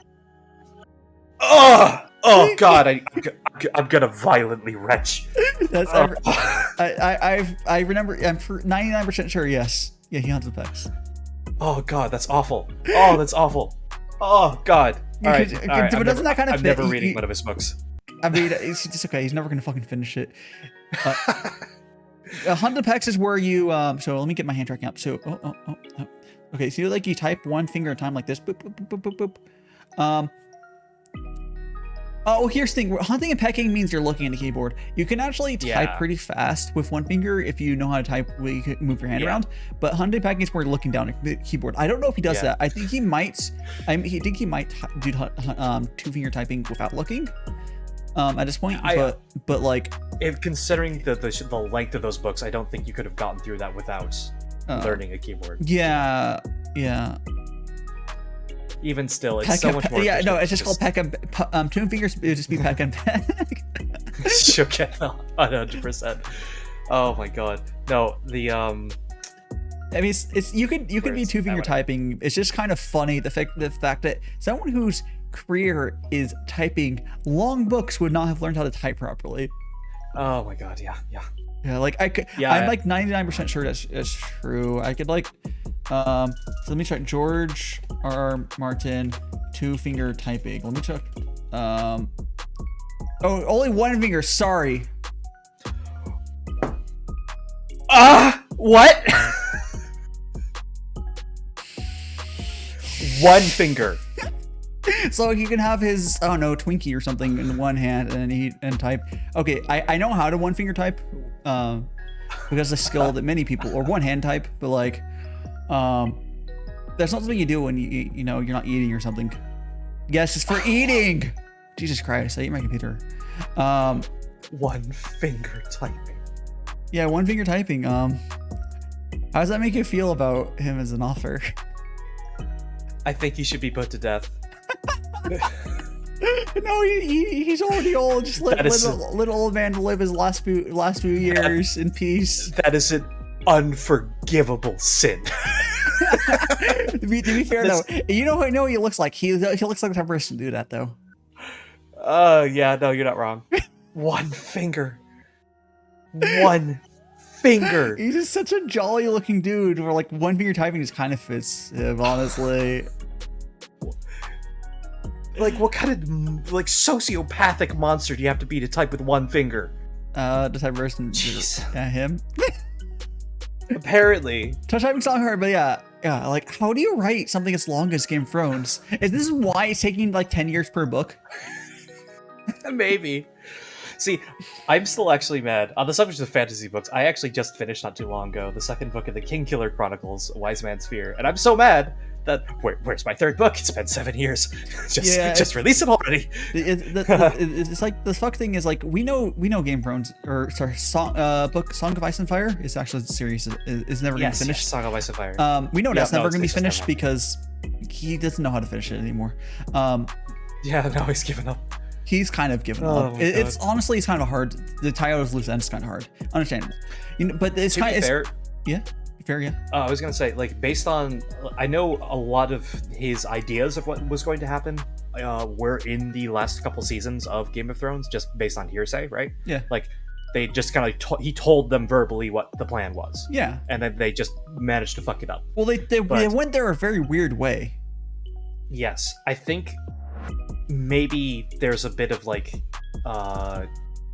Oh god, I'm gonna violently retch. That's I remember. I'm 99% sure. Yes, yeah, he hunts and pecks. Oh god, that's awful. Oh, that's awful. Oh god. All right. But doesn't that kind of I'm never reading one of his books. I mean, it's just okay. He's never gonna fucking finish it. Hunt and pecks is where you so let me get my hand tracking up. So okay, so you type 1 finger at a time like this. Boop, boop, boop, boop, boop. Here's the thing. Hunting and pecking means you're looking at the keyboard. You can actually type pretty fast with 1 finger if you know how to type where you can move your hand around. But hunting and pecking is where you're looking down at the keyboard. I don't know if he does that. I think he might. I think he might do 2-finger typing without looking. At this point, but like, if considering the length of those books, I don't think you could have gotten through that without learning a keyboard. Yeah. Even still, it's so much more. Yeah, no, it's just called peck and 2 fingers. It would just be peck and peck. Shook it 100%. Oh my god, no, I mean, it's you can be 2-finger typing. It's just kind of funny the fact that someone whose career is typing long books would not have learned how to type properly. Oh my god, yeah. Like I'm like 99% sure that's true. I could like so let me check. George R. Martin 2-finger typing. Let me check. Only 1 finger. Sorry. What? 1 finger. So he can have his, I don't know, Twinkie or something in one hand and type. Okay, I know how to one finger type, because a skill that many people, or one hand type, but like, that's not something you do when you know, you're not eating or something. Yes, it's for eating. Jesus Christ, I ate my computer. One finger typing. Yeah, one finger typing. How does that make you feel about him as an author? I think he should be put to death. No, he's already old. Just let an old man live his last few years in peace. That is an unforgivable sin. To be fair though, you know what he looks like. He looks like the type of person to do that though. Yeah, no, you're not wrong. One finger. One finger. He's just such a jolly looking dude where like one finger typing just kind of fits him, honestly. Like, what kind of like sociopathic monster do you have to be to type with one finger? The type of person. Jeez. Yeah, him. Apparently. Touch typing's not hard, but yeah, like how do you write something as long as Game of Thrones? Is this why it's taking like 10 years per book? Maybe. See, I'm still actually mad. On the subject of fantasy books, I actually just finished not too long ago the second book of the Kingkiller Chronicles, Wise Man's Fear, and I'm so mad that where's my third book? It's been 7 years. Just release it already. It's like the fuck thing is like we know Game of Thrones, or sorry, Song of Ice and Fire is actually the series is never going to be finished. Yes, Song of Ice and Fire. We know that's never going to be finished because he doesn't know how to finish it anymore. Yeah, now he's given up. He's kind of given up. It's honestly, it's kind of hard. The tie out of loose ends is kind of hard. Understandable. You know, but it's kind of fair. Yeah. Fair, yeah. I was gonna say, like, based on, I know a lot of his ideas of what was going to happen were in the last couple seasons of Game of Thrones, just based on hearsay, right? Yeah. Like, they just kind of he told them verbally what the plan was. Yeah. And then they just managed to fuck it up. Well, they went there a very weird way. Yes, I think maybe there's a bit of like,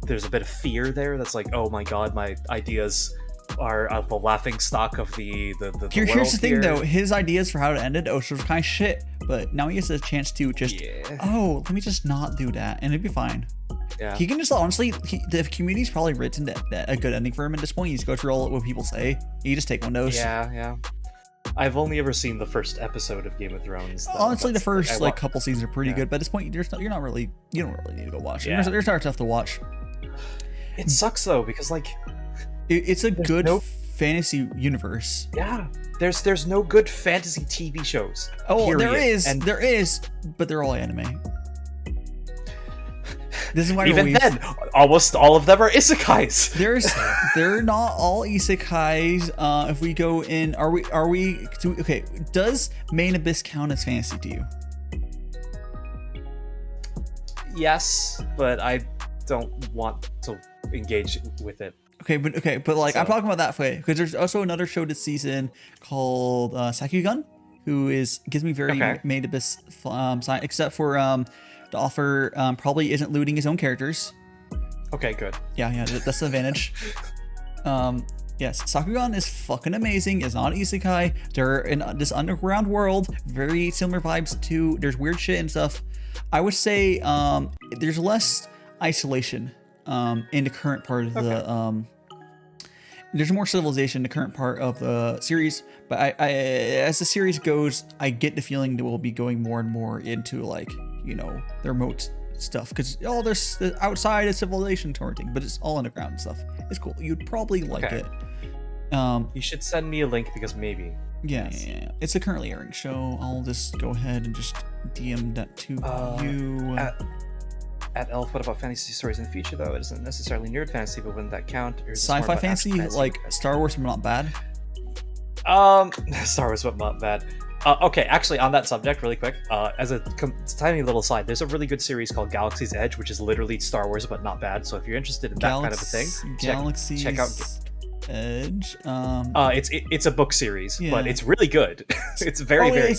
there's a bit of fear there. That's like, oh my god, my ideas are of the laughing stock of the Here's the thing though, his ideas for how to end it, was kind of shit, but now he has a chance to just let me just not do that and it'd be fine. Yeah, he can just honestly, the community's probably written a good ending for him at this point. You just go through all what people say, you just take one of those. Yeah. I've only ever seen the first episode of Game of Thrones though. Honestly, the first couple seasons are pretty good, but at this point you don't really need to go watch it. There's not stuff to watch. It sucks though, because like it's a good fantasy universe. Yeah, there's no good fantasy TV shows. Oh, period. there is, but they're all anime. This is why even then, almost all of them are isekais. They're not all isekais. If we go in, okay? Does Main Abyss count as fantasy to you? Yes, but I don't want to engage with it. Okay, but like I'm talking about that way because there's also another show this season called Sakugan, who gives me very Main Abyss sign, except for the author probably isn't looting his own characters. Okay, good. Yeah, that's the advantage. Yes, Sakugan is fucking amazing. It's not isekai. They're in this underground world, very similar vibes to. There's weird shit and stuff. I would say there's less isolation in the current part of the. There's more civilization in the current part of the series, but I as the series goes, I get the feeling that we'll be going more and more into like, you know, the remote stuff, because there's the outside of civilization torrenting, but it's all underground stuff. It's cool. You'd probably like it. You should send me a link because maybe. Yeah. It's a currently airing show. I'll just go ahead and just DM that to you. At Elf, what about fantasy stories in the future though? It isn't necessarily nerd fantasy, but wouldn't that count? Or sci-fi fantasy, like Star Wars, but not bad. Star Wars, but not bad. Okay, actually, on that subject, really quick, as a tiny little side, there's a really good series called Galaxy's Edge, which is literally Star Wars, but not bad. So if you're interested in that kind of a thing, check out Edge. It's a book series, but it's really good. It's very good.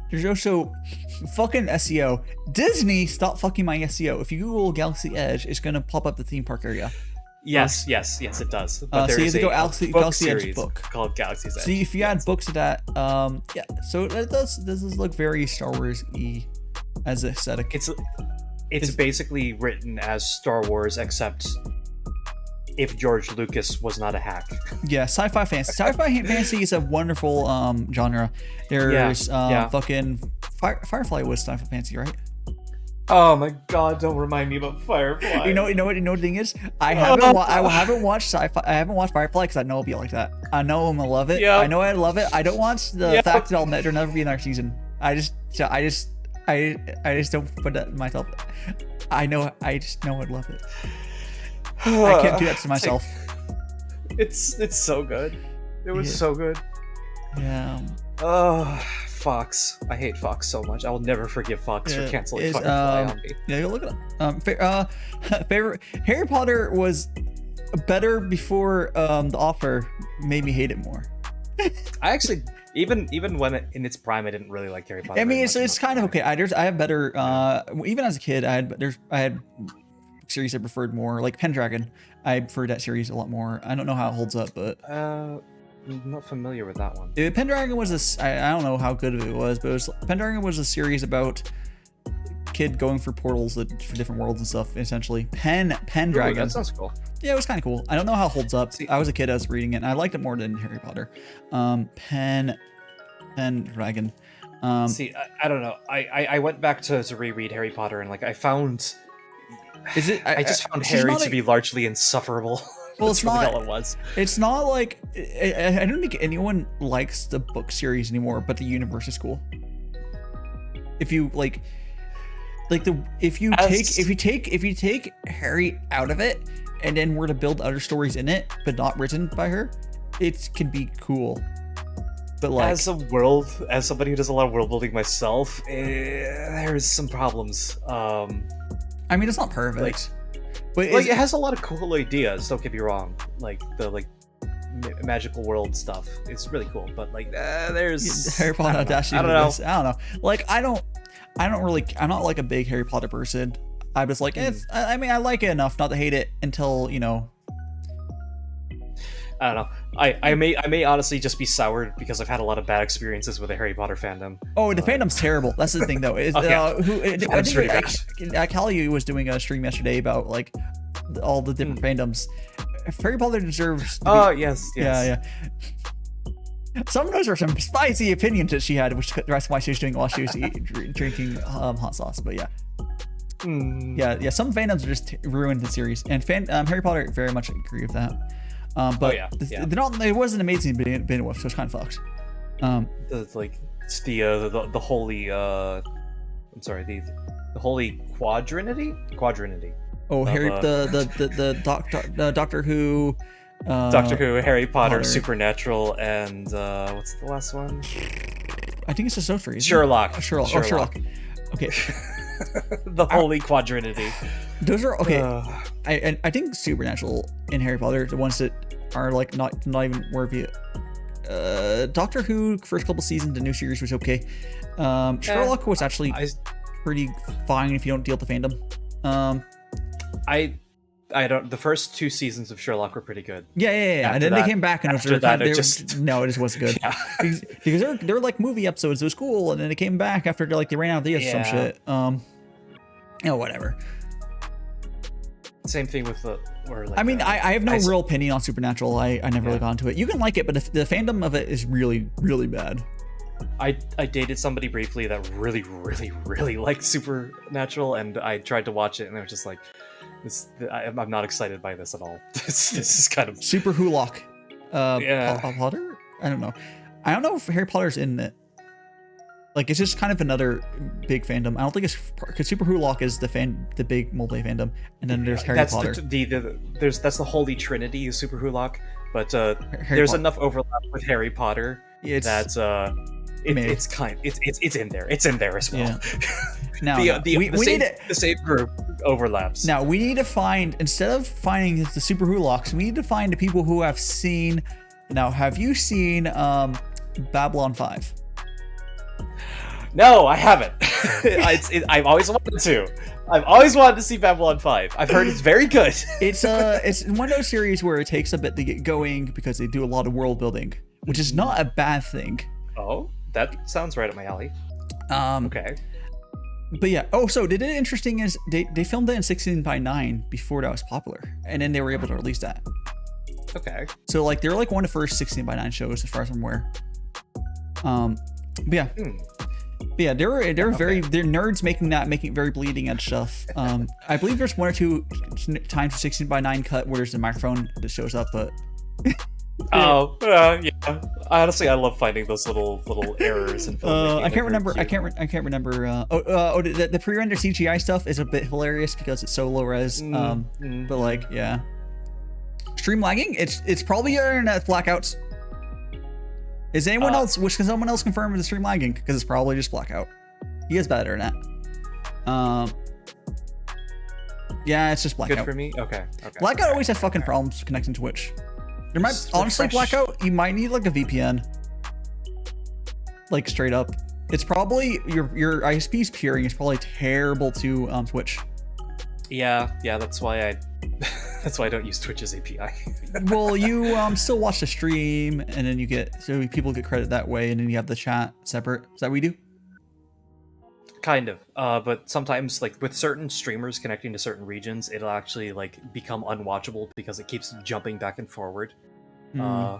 There's also fucking SEO. Disney, stop fucking my SEO. If you Google Galaxy Edge, it's gonna pop up the theme park area. Yes, it does. But So you have to go book Galaxy Edge series book called Galaxy's Edge. See, if you add books to that, yeah. So it does look very Star Wars-y as aesthetic. It's basically written as Star Wars, except if George Lucas was not a hack. Yeah, sci-fi fantasy. Sci-fi fantasy is a wonderful genre. There's fucking Firefly was sci-fi fantasy, right? Oh my god! Don't remind me about Firefly. You know what the thing is? I haven't watched sci-fi. I haven't watched Firefly because I know it'll be like that. I know I'm gonna love it. Yep. I know I love it. I don't watch the fact that there'll never be another season. I just don't put that in myself. I just know I'd love it. I can't do that to myself. It's so good. It was so good. Yeah. Oh, Fox. I hate Fox so much. I will never forgive Fox for canceling Firefly on me. Yeah, look it up. Favorite Harry Potter was better before the offer made me hate it more. I actually even when in its prime, I didn't really like Harry Potter. I mean, it's kind of okay. I have better. Even as a kid, I had series I preferred more, like Pendragon. I preferred that series a lot more. I don't know how it holds up, but I'm not familiar with that one. Pendragon was I don't know how good it was, but Pendragon was a series about kid going through portals for different worlds and stuff. Essentially, Pendragon. That sounds cool. Yeah, it was kind of cool. I don't know how it holds up. I was a kid, I was reading it, and I liked it more than Harry Potter. Pendragon. See, I don't know. I went back to reread Harry Potter, and like I found. I just found Harry to be largely insufferable. Well, it's not. All it was. It's not like I don't think anyone likes the book series anymore, but the universe is cool. If you if you take Harry out of it and then were to build other stories in it, but not written by her, it can be cool. But like, as somebody who does a lot of world building myself, there's some problems. I mean, it's not perfect. But it has a lot of cool ideas. Don't get me wrong. Like the magical world stuff, it's really cool. But like, there's Harry Potter. I don't know. Like, I'm not like a big Harry Potter person. I'm just like, I mean, I like it enough not to hate it until I don't know. I may honestly just be soured because I've had a lot of bad experiences with the Harry Potter fandom. Oh, the fandom's terrible. That's the thing, though. I think Callie was doing a stream yesterday about like all the different fandoms. Harry Potter deserves. Yes. Yeah. Some of those were some spicy opinions that she had, which that's why she was doing while she was drinking hot sauce. But yeah. Yeah. Some fandoms just ruined the series, and Harry Potter very much agree with that. But it wasn't amazing to begin with, so it's kind of fucked. The holy the holy quadrinity. Oh, Harry, the Doctor Who. Doctor Who, Harry Potter, Supernatural, and what's the last one? I think it's just those three. Sherlock. Sherlock. Okay. The holy quadrinity. Those are okay. I think Supernatural and Harry Potter, the ones that are like not even worthy. Doctor Who first couple seasons, the new series was okay. Sherlock was actually pretty fine if you don't deal with the fandom. I don't. The first 2 seasons of Sherlock were pretty good. Yeah. And then they came back and it just wasn't good. Yeah. because they're like movie episodes. It was cool, and then they came back after they ran out of ideas or some shit. Whatever. Same thing with I mean, I have no real opinion on Supernatural. I never really got into it. You can like it, but the fandom of it is really, really bad. I dated somebody briefly that really, really, really liked Supernatural, and I tried to watch it, and I was just like, I'm not excited by this at all. This is kind of Super Hulock. Potter? I don't know. I don't know if Harry Potter's in it. Like, it's just kind of another big fandom. I don't think it's because Super Hulock is the big multi fandom, and then there's Harry Potter. That's the holy trinity of Super Hulock, but there's enough overlap with Harry Potter it's in there. It's in there as well. Yeah. Now the same group overlaps. Now we need to find, instead of finding the Super Hulocks, we need to find the people who have seen. Now, have you seen Babylon 5? No, I haven't. I've always wanted to. I've always wanted to see Babylon 5. I've heard it's very good. It's one of those series where it takes a bit to get going because they do a lot of world building, which is not a bad thing. Oh, that sounds right up my alley. Okay. But yeah. Oh, so they did it interesting is they filmed it in 16:9 before that was popular, and then they were able to release that. Okay. So like they're like one of the first 16:9 shows as far as I'm aware. But yeah. But yeah, they're nerds making it very bleeding edge stuff. I believe there's 1 or 2 times 16:9 cut where there's a microphone that shows up, but yeah. Honestly, I love finding those little errors in filmmaking. I can't remember. The pre-render CGI stuff is a bit hilarious because it's so low res. But like, yeah, stream lagging. It's probably your internet blackouts. Is anyone else? Can someone else confirm the stream lagging? Because it's probably just blackout. He has bad internet. Yeah, it's just blackout. Good for me. Okay. Blackout always has fucking problems connecting to Twitch. There might honestly blackout. You might need like a VPN. Like straight up, it's probably your ISP's peering is probably terrible to Twitch. Yeah. That's why I don't use Twitch's API. Well, you still watch the stream, and then people get credit that way, and then you have the chat separate. Is that what we do? Kind of, but sometimes like with certain streamers connecting to certain regions, it'll actually like become unwatchable because it keeps jumping back and forward. My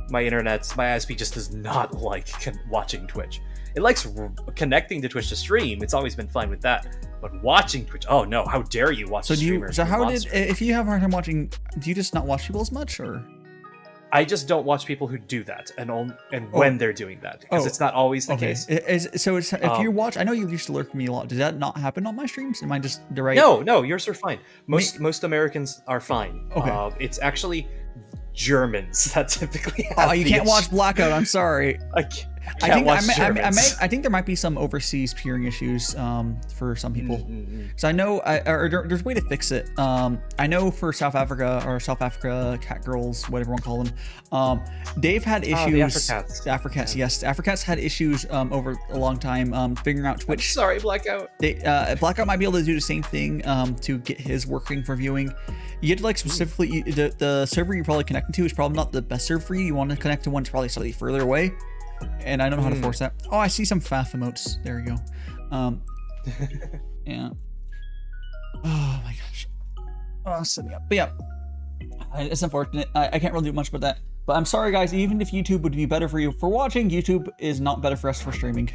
ISP just does not like watching Twitch. It likes connecting to Twitch to stream. It's always been fine with that, but watching Twitch, oh no, how dare you watch streamers? If you have a hard time watching, do you just not watch people as much, or? I just don't watch people who do that, when they're doing that, because it's not always the case. If you watch, I know you used to lurk me a lot. Does that not happen on my streams? Am I just the right? No, yours are fine. Most Americans are fine. Okay. It's actually Germans that typically have you can't watch Blackout. I'm sorry. I think there might be some overseas peering issues for some people. So I know there's a way to fix it. I know for South Africa cat girls, whatever you want to call them, they've had issues. The Africats, yes, the Africats had issues over a long time figuring out Twitch. I'm sorry, Blackout. Blackout might be able to do the same thing to get his working for viewing. You get to like specifically the server you're probably connecting to is probably not the best server for you. You want to connect to one that's probably slightly further away. And I don't know how to force that. Oh, I see some faff emotes. There we go. Yeah. Oh my gosh. Oh, setting up. But yeah, it's unfortunate. I can't really do much about that. But I'm sorry, guys. Even if YouTube would be better for you for watching, YouTube is not better for us for streaming.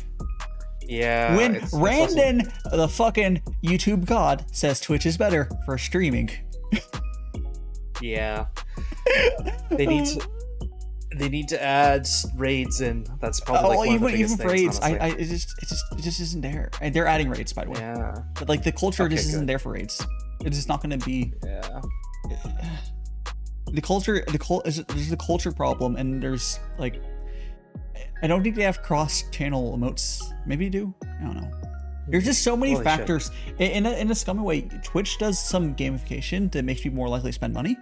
Yeah. When Randon, the fucking YouTube god, says Twitch is better for streaming. Yeah. They need to add raids in. That's probably like one of the biggest things, raids. Honestly. It just isn't there. And they're adding raids, by the way. Yeah. But like the culture just isn't there for raids. It's just not going to be. Yeah. There's the culture problem, and there's like, I don't think they have cross-channel emotes. Maybe they do. I don't know. There's just so many factors. In a scummy way, Twitch does some gamification that makes people more likely to spend money.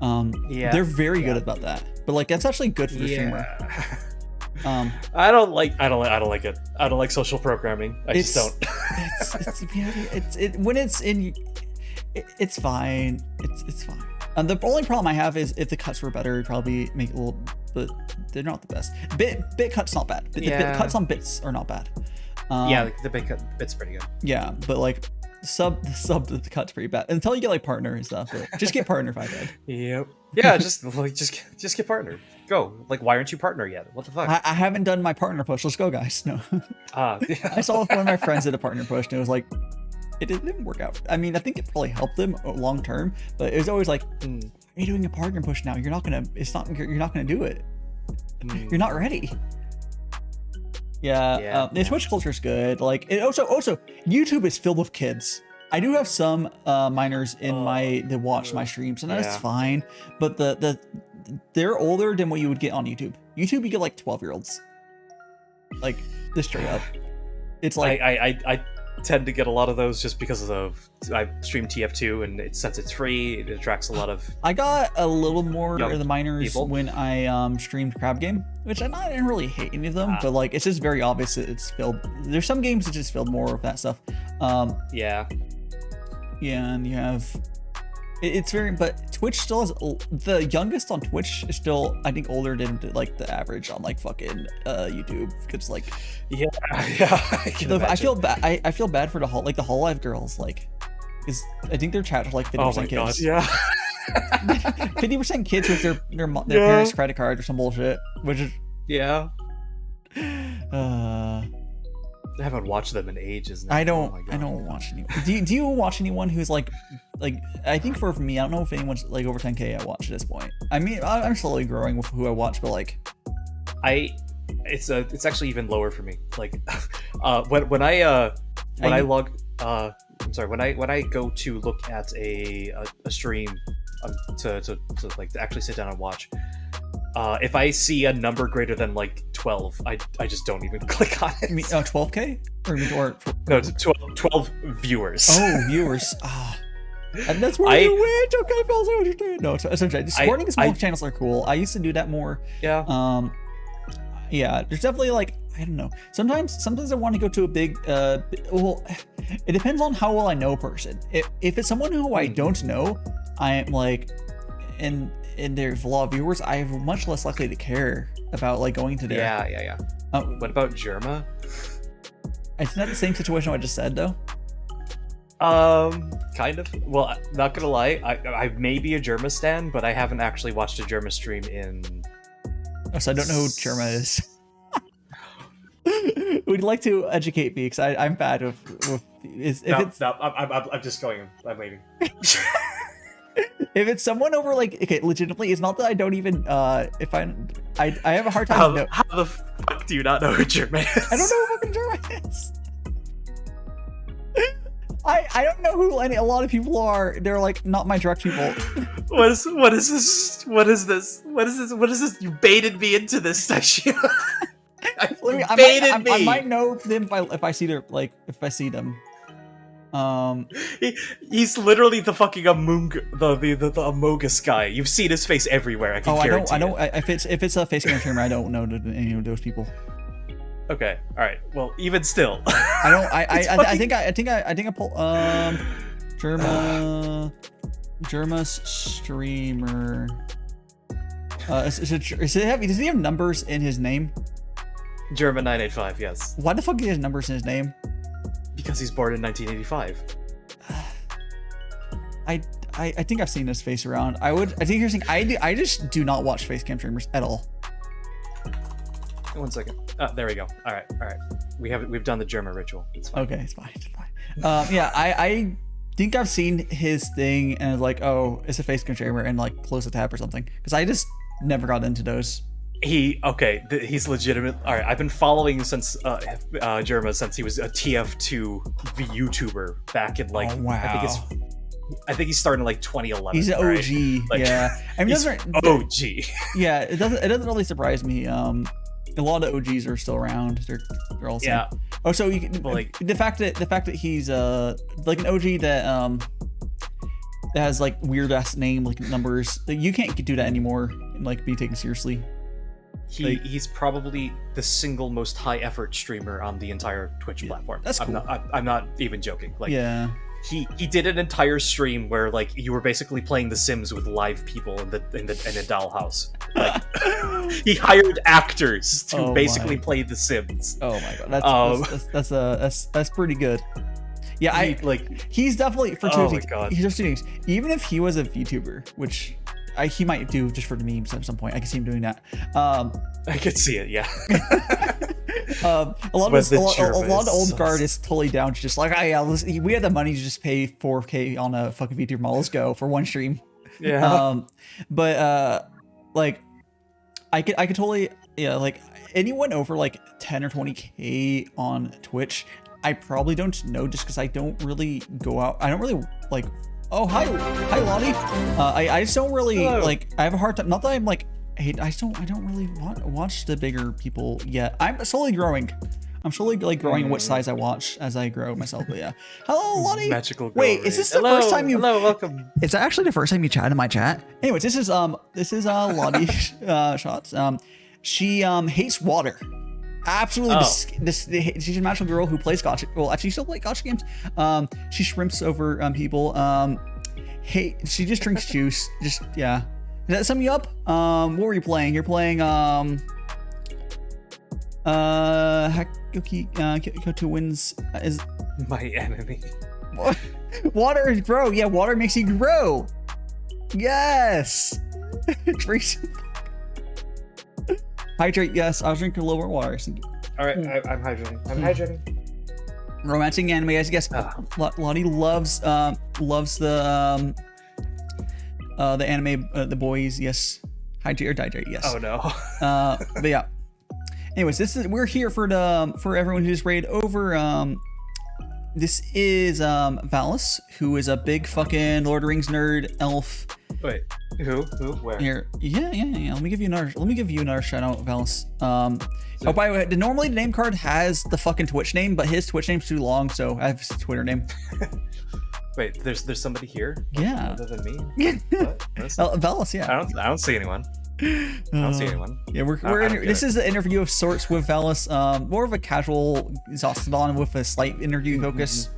They're very good about that. But like that's actually good for the streamer. I don't like it. I don't like social programming. I just don't. It's fine. It's fine. The only problem I have is if the cuts were better, it'd probably make it a little, but they're not the best. Bit cuts not bad. The cuts on bits are not bad. The bit's pretty good. Yeah, but like the cut's pretty bad until you get like partner and stuff. But just get partner if I did. Yep. Yeah, just get partner. Go. Like, why aren't you partner yet? What the fuck? I haven't done my partner push. Let's go, guys. No. I saw one of my friends did a partner push, and it was like, it didn't work out. I mean, I think it probably helped them long term, but it was always like, are you doing a partner push now? You're not gonna do it. You're not ready. Yeah. The Twitch culture is good. Like, it also YouTube is filled with kids. I do have some minors in that watch my streams, and that's fine. But they're older than what you would get on YouTube. YouTube, you get like 12-year-olds. Like, this straight up. It's like tend to get a lot of those just because of I stream TF2, and since it's free, it attracts a lot of. I got a little more young of the minors people. when I streamed Crab Game, which I didn't really hate any of them, but like it's just very obvious that it's filled. There's some games that just filled more of that stuff. Yeah, and you have. It's very, but Twitch still has the youngest on Twitch is still, I think, older than like the average on like fucking YouTube. Because like, yeah. I feel bad. I feel bad for the Hololive girls, like, because I think their chat are like 50% kids. God, yeah. 50% kids with their parents' credit card or some bullshit, which is yeah. I haven't watched them in ages now. I don't watch anyone. Do you watch anyone who's like I think for me, I don't know if anyone's like over 10K I watch at this point. I mean, I'm slowly growing with who I watch, but like it's actually even lower for me. Like when I go to look at a stream to like to actually sit down and watch, if I see a number greater than like 12, I just don't even click on it. You mean 12K? Or no, 12 viewers. Oh, viewers. And that's where you went. Okay, fellas, I understand. No, essentially, supporting small channels are cool. I used to do that more. Yeah. Yeah, there's definitely like, I don't know. Sometimes I want to go to a big, well, it depends on how well I know a person. If it's someone who I don't know, I am like, and there's a lot of viewers, I'm much less likely to care about like going to there. Yeah. What about Germa? It's not the same situation I just said though. Kind of. Well, not gonna lie, I may be a Germa stan, but I haven't actually watched a Germa stream in. Oh, so I don't know who Germa is. Would you like to educate me? Because I'm bad with I'm just going. I'm waiting. If it's someone over like, okay, legitimately, it's not that I don't even if I have a hard time. How the fuck do you not know who Germa is? I don't know who fucking Germa is. I don't know who a lot of people are. They're like not my direct people. What is this? What is this? You baited me into this, Daishima. I might know them if I see them. He's literally the fucking the Amogus guy. You've seen his face everywhere. I don't. If it's a face camera, I don't know any of those people. Okay. All right. Well, even still, I think I pull Germa streamer. Does he have numbers in his name? Germa 985. Yes. Why the fuck do he have numbers in his name? Because he's born in 1985. I think I've seen his face around. I think you're saying I just do not watch face cam streamers at all. 1 second. There we go. All right. We've done the Germa ritual. It's fine. Okay, it's fine. Yeah, I think I've seen his thing and it's like, oh, it's a face cam streamer, and like close the tab or something. Because I just never got into those. He's legitimate. All right, I've been following since Germa since he was a TF2 Vtuber back in like. Oh, wow. I think he's starting like 2011. He's an OG. Right? Like, yeah, I mean, he's OG. Yeah, it doesn't really surprise me. A lot of OGs are still around. They're all same. Yeah. Oh, so you can like the fact that he's like an OG that has like weird ass name like numbers. You can't do that anymore and like be taken seriously. He's probably the single most high effort streamer on the entire Twitch platform. That's cool. I'm not even joking. Like, yeah. He did an entire stream where like you were basically playing The Sims with live people in a dollhouse. Like he hired actors to basically play The Sims. Oh my god, that's pretty good. Yeah, he's definitely for two things. He's just two things. Even if he was a VTuber, which he might do just for the memes at some point. I can see him doing that. I could see it, yeah. A lot of the old guard is totally down to just like, oh yeah, we had the money to just pay 4K on a fucking VTuber model. Let's go for one stream. Yeah. But like, I could totally, yeah, like anyone over like 10 or 20K on Twitch, I probably don't know just because I don't really go out. I don't really like. Oh, hi Lottie. I just don't really like. I have a hard time. Not that I'm like. I don't really watch the bigger people yet. I'm slowly growing. I'm slowly like growing what size I watch as I grow myself. But yeah. Hello, Lottie. Magical girl Wait, raid. is this the first time you? Hello, welcome. It's actually the first time you chat in my chat. Anyways, this is Lottie shots. She hates water. Absolutely. She's a magical girl who plays gotcha. Well, actually, she still plays gotcha games. She shrimps over people. She just drinks juice. Just yeah. Does that sum you up? What were you playing? You're playing Kotu wins is My enemy. water grow. Yeah, water makes you grow. Yes. Drinks. Hydrate. Yes, I'll drink a little more water. All right, I'm hydrating. I'm hydrating. Romantic anime. Yes. Lottie loves the anime, the boys. Yes. Hydrate or dihydrate. Yes. Oh no. But yeah. Anyways, we're here for everyone who just raided over. This is Valis, who is a big fucking Lord of the Rings nerd elf. Wait, who, where? Here, yeah. Let me give you another shout out, Valis. Oh, by the way, normally the name card has the fucking Twitch name, but his Twitch name's too long, so I have his Twitter name. Wait, there's somebody here? Yeah. Other than me? What? Valis, yeah. I don't see anyone. I don't see anyone. Yeah, this is an interview of sorts with Valis. More of a casual Zostodon with a slight interview focus.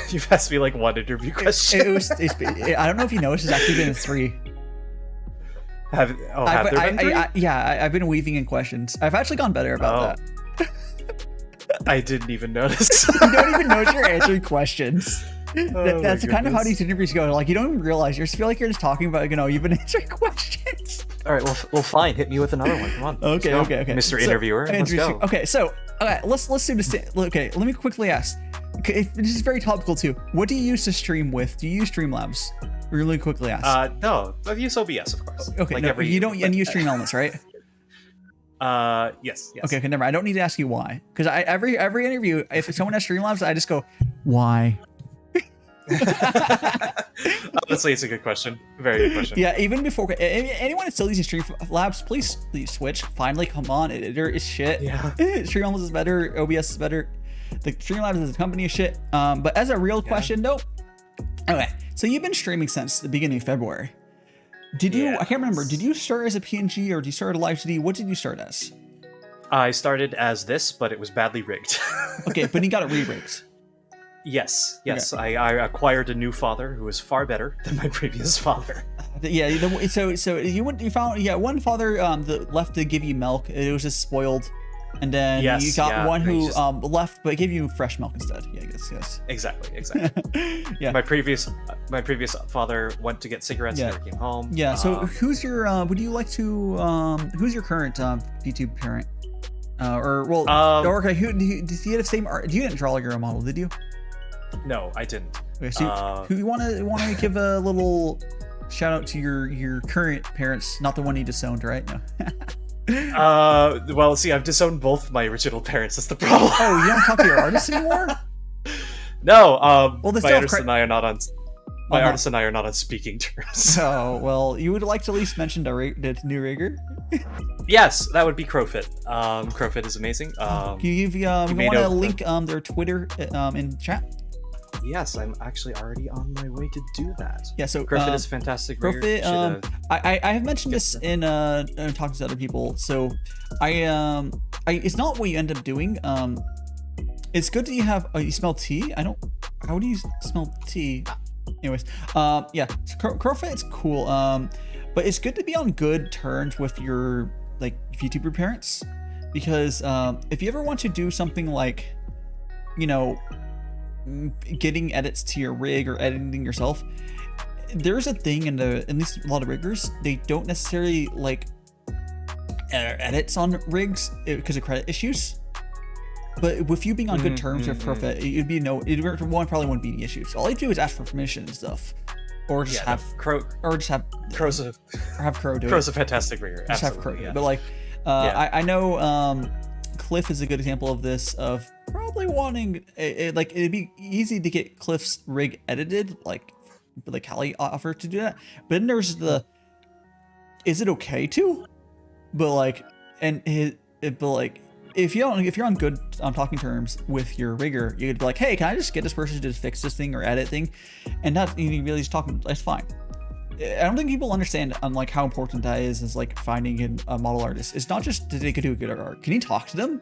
You've asked me like one interview question. I don't know if you noticed, it's actually been 3. Have there been 3? I've been weaving in questions. I've actually gone better about that. I didn't even notice. You don't even notice you're answering questions. Oh That's kind of how these interviews go. Like, you don't even realize. You just feel like you're just talking about, you've been answering questions. All right, well, fine. Hit me with another one. Come on. Okay. Mr. Interviewer, let's go. Okay, so let's do this. Okay, let me quickly ask. Okay, this is very topical too. What do you use to stream with? Do you use Streamlabs? Really quickly ask. No, I've used OBS, of course. Okay, like no, you don't. And you use Stream Elements, right? Yes. Okay, never mind. I don't need to ask you why, because every interview, if someone has Streamlabs, I just go, why? Honestly, it's a good question. Very good question. Yeah, even before anyone that's still using Streamlabs, please switch. Finally, come on, editor is shit. Yeah. Streamlabs is better. OBS is better. The Streamlabs as a company is shit. But as a real question, though. Okay, so you've been streaming since the beginning of February. Did you? I can't remember. Did you start as a PNG or did you start a live CD? What did you start as? I started as this, but it was badly rigged. Okay, but you got it re-rigged. Yes. Okay. I acquired a new father who was far better than my previous father. Yeah. So you found one father that left to give you milk. It was just spoiled, and then you got one who left but gave you fresh milk instead. Yeah, I guess yes. Exactly. Yeah. My previous father went to get cigarettes and never came home. Yeah. So who's your would you like to who's your current VTube parent? Okay, did you have the same art? You didn't draw your own model, did you? No, I didn't. Okay, so who you want to give a little shout out to your current parents, not the one you disowned, right? No. Well, see, I've disowned both my original parents. That's the problem. Oh, you don't talk to your artist anymore? No. Well, my artist and I are not on. My artist and I are not on speaking terms. Oh well, you would like to at least mention the new rigger. Yes, that would be Crowfit. Crowfit is amazing. Can you give you want to link their Twitter in chat? Yes, I'm actually already on my way to do that. Yeah, so Crowfit is fantastic. Crowfit, I have mentioned this in talking to other people. So I it's not what you end up doing. It's good that you have you smell tea. How do you smell tea? Anyways, yeah, so Crowfit is cool. But it's good to be on good terms with your like VTuber parents, because if you ever want to do something like, getting edits to your rig or editing yourself, there's a thing in least a lot of riggers, they don't necessarily like edits on rigs because of credit issues. But with you being on good terms with Crowfit, probably wouldn't be any issues. All you do is ask for permission and stuff, or just have Crow do it. Crow's a fantastic rigger. Just have Crow do it. But like, I know Cliff is a good example of this, of probably wanting like it'd be easy to get Cliff's rig edited, like Callie offered to do that. But then there's is it okay to? But like, but like, if you're on good talking terms with your rigger, you could be like, hey, can I just get this person to just fix this thing or edit thing, and not you really just talking. That's fine. I don't think people understand like how important that is like finding a model artist. It's not just that they could do good art. Can you talk to them?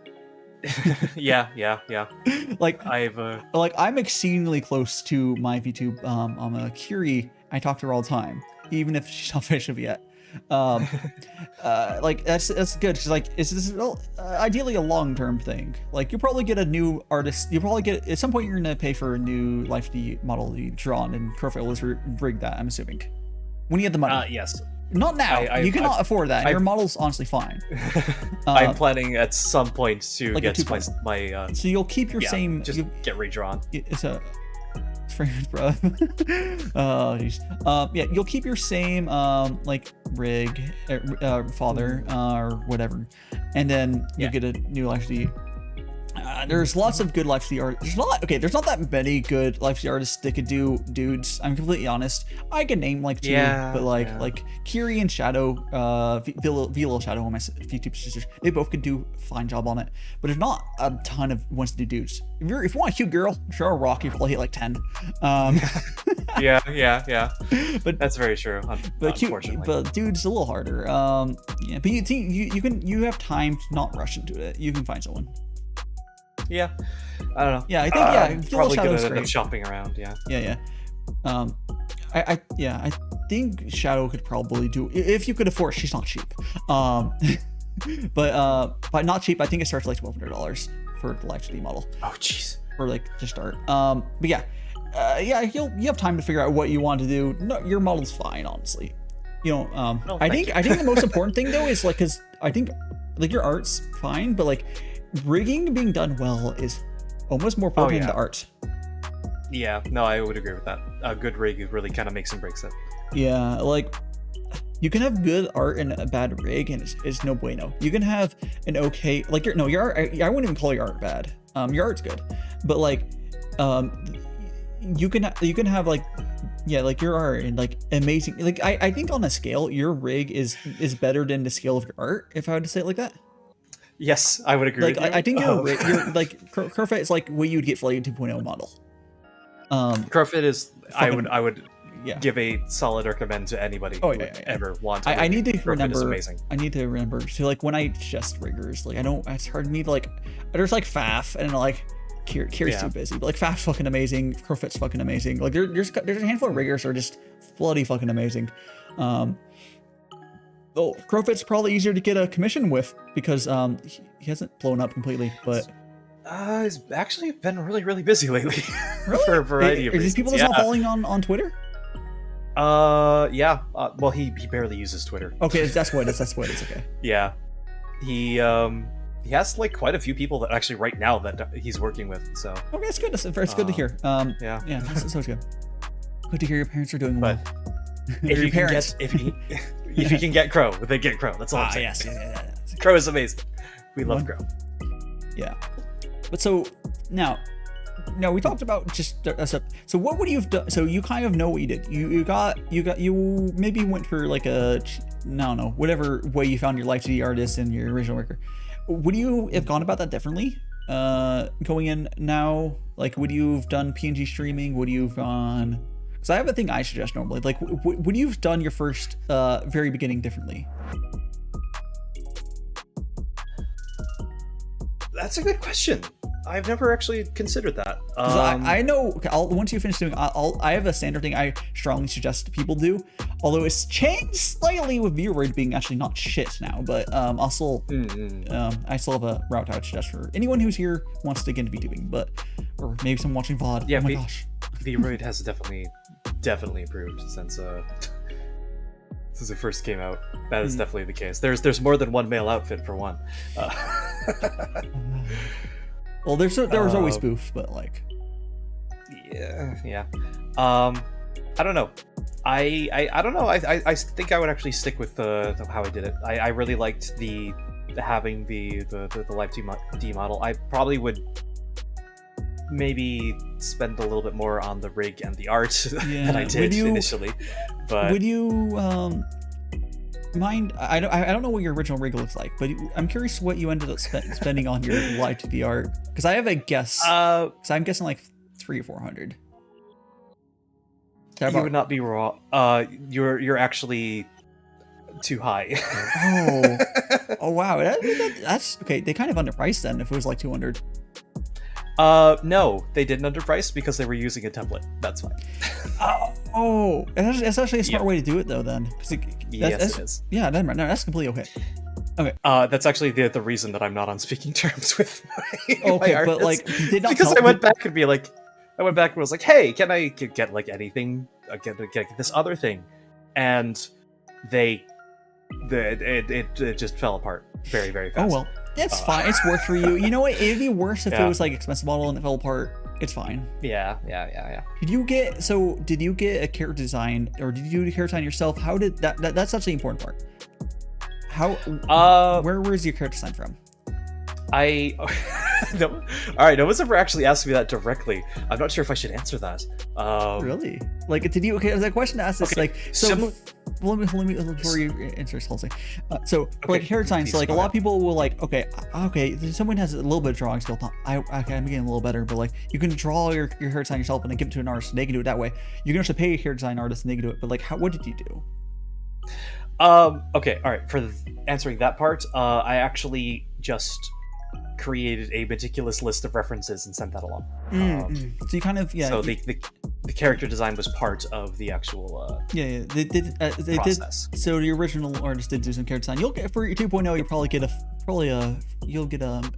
yeah. Like I've like I'm exceedingly close to my VTube Curie. I talk to her all the time, even if she's not finished yet. Like that's good. She's like, is this ideally a long-term thing? Like you'll probably get a new artist. You'll probably get at some point you're gonna pay for a new LifeD model to be drawn, and Crowfoot will just rig that. I'm assuming when you have the money. Yes. Not now. You cannot afford that. Your model's honestly fine. I'm planning at some point to like get my so you'll keep your same. Just get redrawn. It's a. Bro. Oh jeez. Yeah, you'll keep your same like rig, father or whatever, and then you get a new LifeD. There's lots of good LifeD art. There's not that many good LifeD artists that could do dudes. I'm completely honest. I can name like two, but like Kiri and Shadow, Velo Shadow, one of my VTube sisters, they both could do a fine job on it. But there's not a ton of ones to do dudes. If you want a cute girl, sure, Rock, you probably hit like 10. Yeah. But that's very true. Unfortunately, but dude's a little harder. Yeah, but you have time to not rush into it. You can find someone. Yeah, I don't know. Yeah, I think probably gonna end up shopping around. Yeah. I think Shadow could probably do if you could afford. She's not cheap. But not cheap. I think it starts like $1,200 for the LifeD model. Oh jeez. Or like to start. But yeah, you have time to figure out what you want to do. No, your model's fine, honestly. You know, I think the most important thing though is like, cause I think like your art's fine, but like rigging being done well is almost more important than the art. Yeah, no, I would agree with that. A good rig really kind of makes and breaks it. Yeah, like you can have good art and a bad rig, and it's no bueno. You can have an okay, like your art. I wouldn't even call your art bad. Your art's good, but like, you can have like, yeah, like your art and like amazing. Like I think on a scale, your rig is better than the scale of your art. If I had to say it like that. Yes, I would agree. Like with you. I think you're like Crowfoot is like what you'd get for like a 2.0 model. Crowfoot is fucking, I would give a solid recommend to anybody who would ever want to. I need to remember. Amazing. I need to remember. So like when I just riggers, like I don't. It's hard for me to like. There's like Faf and like Kiri's too busy, but like Faf's fucking amazing. Crowfoot's fucking amazing. Like there's a handful of riggers that are just bloody fucking amazing. Oh, Crowfoot's probably easier to get a commission with because he hasn't blown up completely, but he's actually been really busy lately. Really? For a variety of reasons. Is people just not following on Twitter? Yeah. Well, he barely uses Twitter. Okay, that's what it is. Okay. Yeah, he has like quite a few people that actually right now that he's working with. So okay, that's good. It's good to hear. Yeah, that's good. Good to hear your parents are doing well. If you can get if you can get Crow, then get Crow. That's all I'm saying. Yes, yeah. Crow is amazing. We love Crow. Yeah, but so now we talked about just so what would you have done? So you kind of know what you did. You maybe went for like a whatever way you found your LifeD artist and your original worker. Would you have gone about that differently? Going in now, like would you have done PNG streaming? Would you have gone? Because I have a thing I suggest normally. Like, would you have done your first very beginning differently? That's a good question. I've never actually considered that. I know. Okay, once you finish doing, I have a standard thing I strongly suggest people do. Although it's changed slightly with viewer rate being actually not shit now, but I still have a route I would suggest for anyone who's here wants to get into VTubing, or maybe someone watching VOD. Yeah, oh my gosh. Viewer rate has definitely improved since it first came out. That is definitely the case. There's more than one male outfit for one. Well, there was always spoof, but like, yeah. I don't know. I don't know. I think I would actually stick with how I did it. I really liked having the LifeD model. I probably would maybe spend a little bit more on the rig and the art than I did initially. But would you mind? I don't know what your original rig looks like, but I'm curious what you ended up spending on your live 2D art. Because I have a guess. Because I'm guessing like 300 or 400. You would not be wrong. You're actually too high. Oh wow, that's okay. They kind of underpriced then. If it was like 200. No, they didn't underprice because they were using a template. That's fine. It's actually a smart way to do it though. Then, yes, it is. Yeah, never mind. No, that's completely okay. Okay. That's actually the reason that I'm not on speaking terms with my artist. But like, you did not because I went back and was like, hey, can I get like anything? Get this other thing, and it just fell apart very, very fast. Oh well, it's fine. It's worked for you. You know what? It'd be worse if it was like expensive model and it fell apart. It's fine. Yeah. Did you get a character design, or did you do the character design yourself? How did that? That's such the important part. Where's your character design from? No, all right. No one's ever actually asked me that directly. I'm not sure if I should answer that. Really? Like, did you? Okay, there's a question to ask this. Okay, like, so let me before you answer this whole thing. So for like character design, so like a lot of people will like, okay, someone has a little bit of drawing skill. I'm getting a little better, but like you can draw your character design yourself and then give it to an artist, and they can do it that way. You can also pay a character design artist and they can do it. But like, what did you do? Okay, all right. For answering that part, I actually just created a meticulous list of references and sent that along. So you kind of So the character design was part of the actual they process. Did. So the original artist did do some character design. You'll get for your 2.0. You'll probably get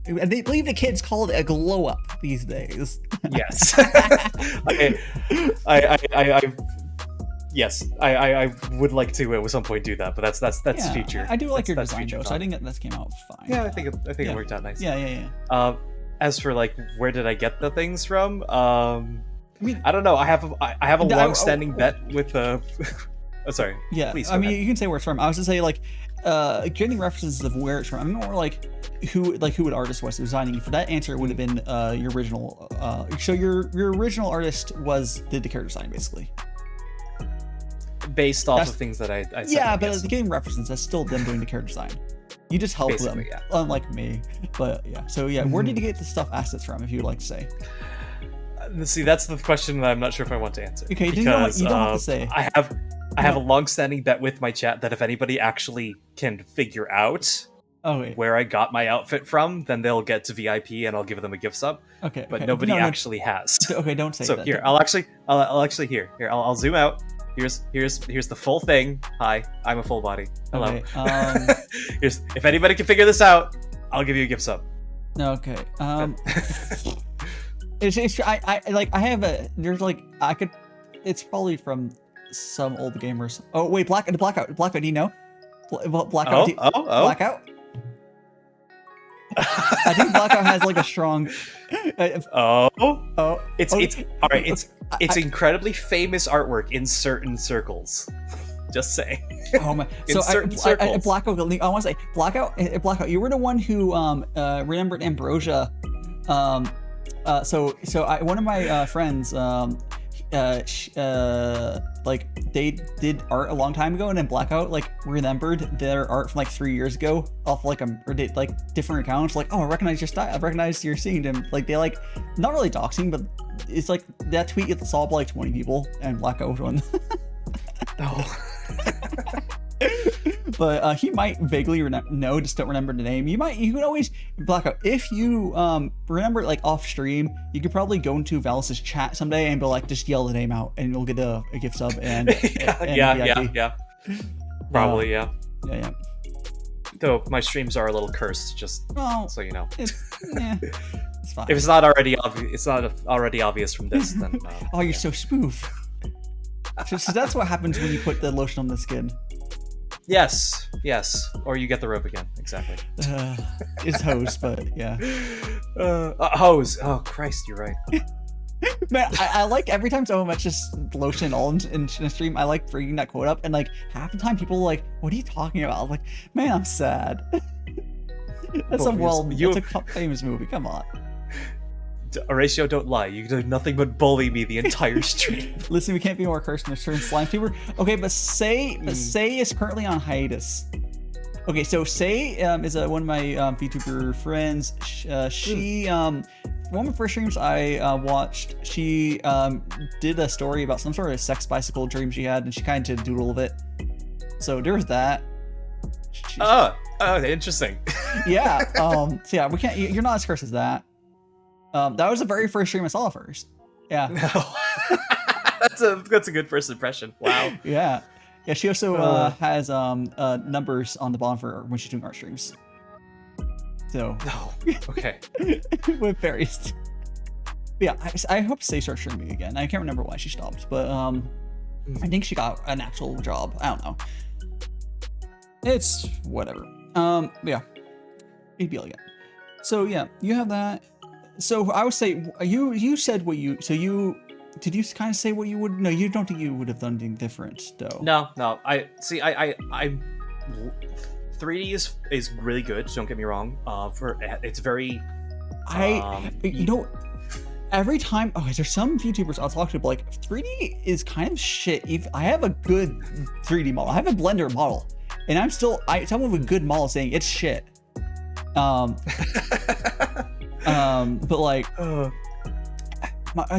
and they believe the kids call it a glow up these days. Yes. Yes, I would like to at some point do that, but that's future. I do like your design though, so I think that came out fine. Yeah, I think it worked out nice. Yeah. As for like where did I get the things from? I don't know. I have a long-standing bet with oh, sorry. Yeah. Please. You can say where it's from. I was to say like getting references of where it's from. I'm more like who would artist was designing. For that answer, it would have been your original. So your original artist did the character design basically. Based off of things that I said. Yeah, but getting references, that's still them doing the character design. You just help them, unlike me. But yeah, so yeah, where did you get the stuff assets from, if you would like to say? See, that's the question that I'm not sure if I want to answer. Okay, you don't have to say. I have a long-standing bet with my chat that if anybody actually can figure out where I got my outfit from, then they'll get to VIP and I'll give them a gift sub. Okay, but nobody actually has. Okay, don't say that. So here, I'll zoom out. Here's the full thing. Hi, I'm a full body. Hello. Okay, if anybody can figure this out, I'll give you a gift sub. Okay. It's probably from some old gamers. Oh wait, Blackout. Do you know? Blackout. Blackout. I think Blackout has like a strong. It's all right. It's incredibly famous artwork in certain circles. Just saying. Oh my! In certain circles. Blackout. I want to say Blackout. You were the one who remembered Ambrosia. One of my friends they did art a long time ago, and then Blackout remembered their art from 3 years ago off different accounts. I recognize your style, I recognize your scene, and they not really doxing, but it's that tweet gets saw by 20 people, and Blackout was one. But he might vaguely know, just don't remember the name. You can always Blackout if you remember off stream. You could probably go into Valis's chat someday and be just yell the name out, and you'll get a gift sub and yeah. Probably yeah. Though my streams are a little cursed, just so you know. It's fine. If it's not already obvious from this, then you're so spoof. So that's what happens when you put the lotion on the skin. Yes, or you get the rope again. Exactly. It's hose, but yeah. Hose. Oh Christ, you're right. Man, I like every time someone mentions lotion all in a stream, I like bringing that quote up, and half the time people are what are you talking about? I'm man, I'm sad. That's a famous movie. Come on. Horatio, don't lie. You do nothing but bully me the entire stream. Listen, we can't be more cursed in this turn. SlimeTuber. Okay, but Say is currently on hiatus. Okay, so Say is one of my VTuber friends. She one of my first streams I watched, she did a story about some sort of sex bicycle dream she had, and she kind of did a doodle of it. So there's that. Oh, interesting. Yeah. So yeah, we can't. You're not as cursed as that. That was the very first stream I saw first. Yeah. No. that's a good first impression. Wow. Yeah. Yeah. She also has numbers on the bottom for when she's doing art streams. So. No. Okay. With various. Yeah, I hope Say starts streaming again. I can't remember why she stopped, but I think she got an actual job. I don't know. It's whatever. Yeah. It'd be like that. So yeah, you have that. So I would say you said what you did you kind of say what you would? No, you don't think you would have done anything different though. No. I 3D is really good. Don't get me wrong. It's very. You know, every time there's some YouTubers I'll talk to, but like 3D is kind of shit. If I have a good 3D model, I have a Blender model, and I'm still someone with a good model saying it's shit. But like, I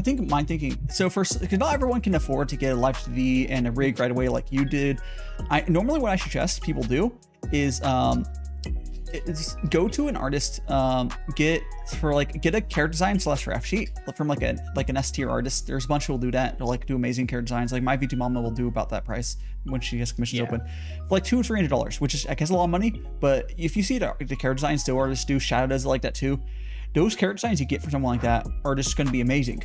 think my thinking. So first, because not everyone can afford to get a live TV and a rig right away like you did. Normally what I suggest people do is go to an artist, get a character design / draft sheet from like an S tier artist. There's a bunch who will do that. They'll like do amazing character designs. Like my V2 Mama will do about that price when she has commissions open for like $200 or $300, which is I guess a lot of money. But if you see the character designs still artists do, Shadow does it like that too. Those character designs you get from someone like that are just going to be amazing,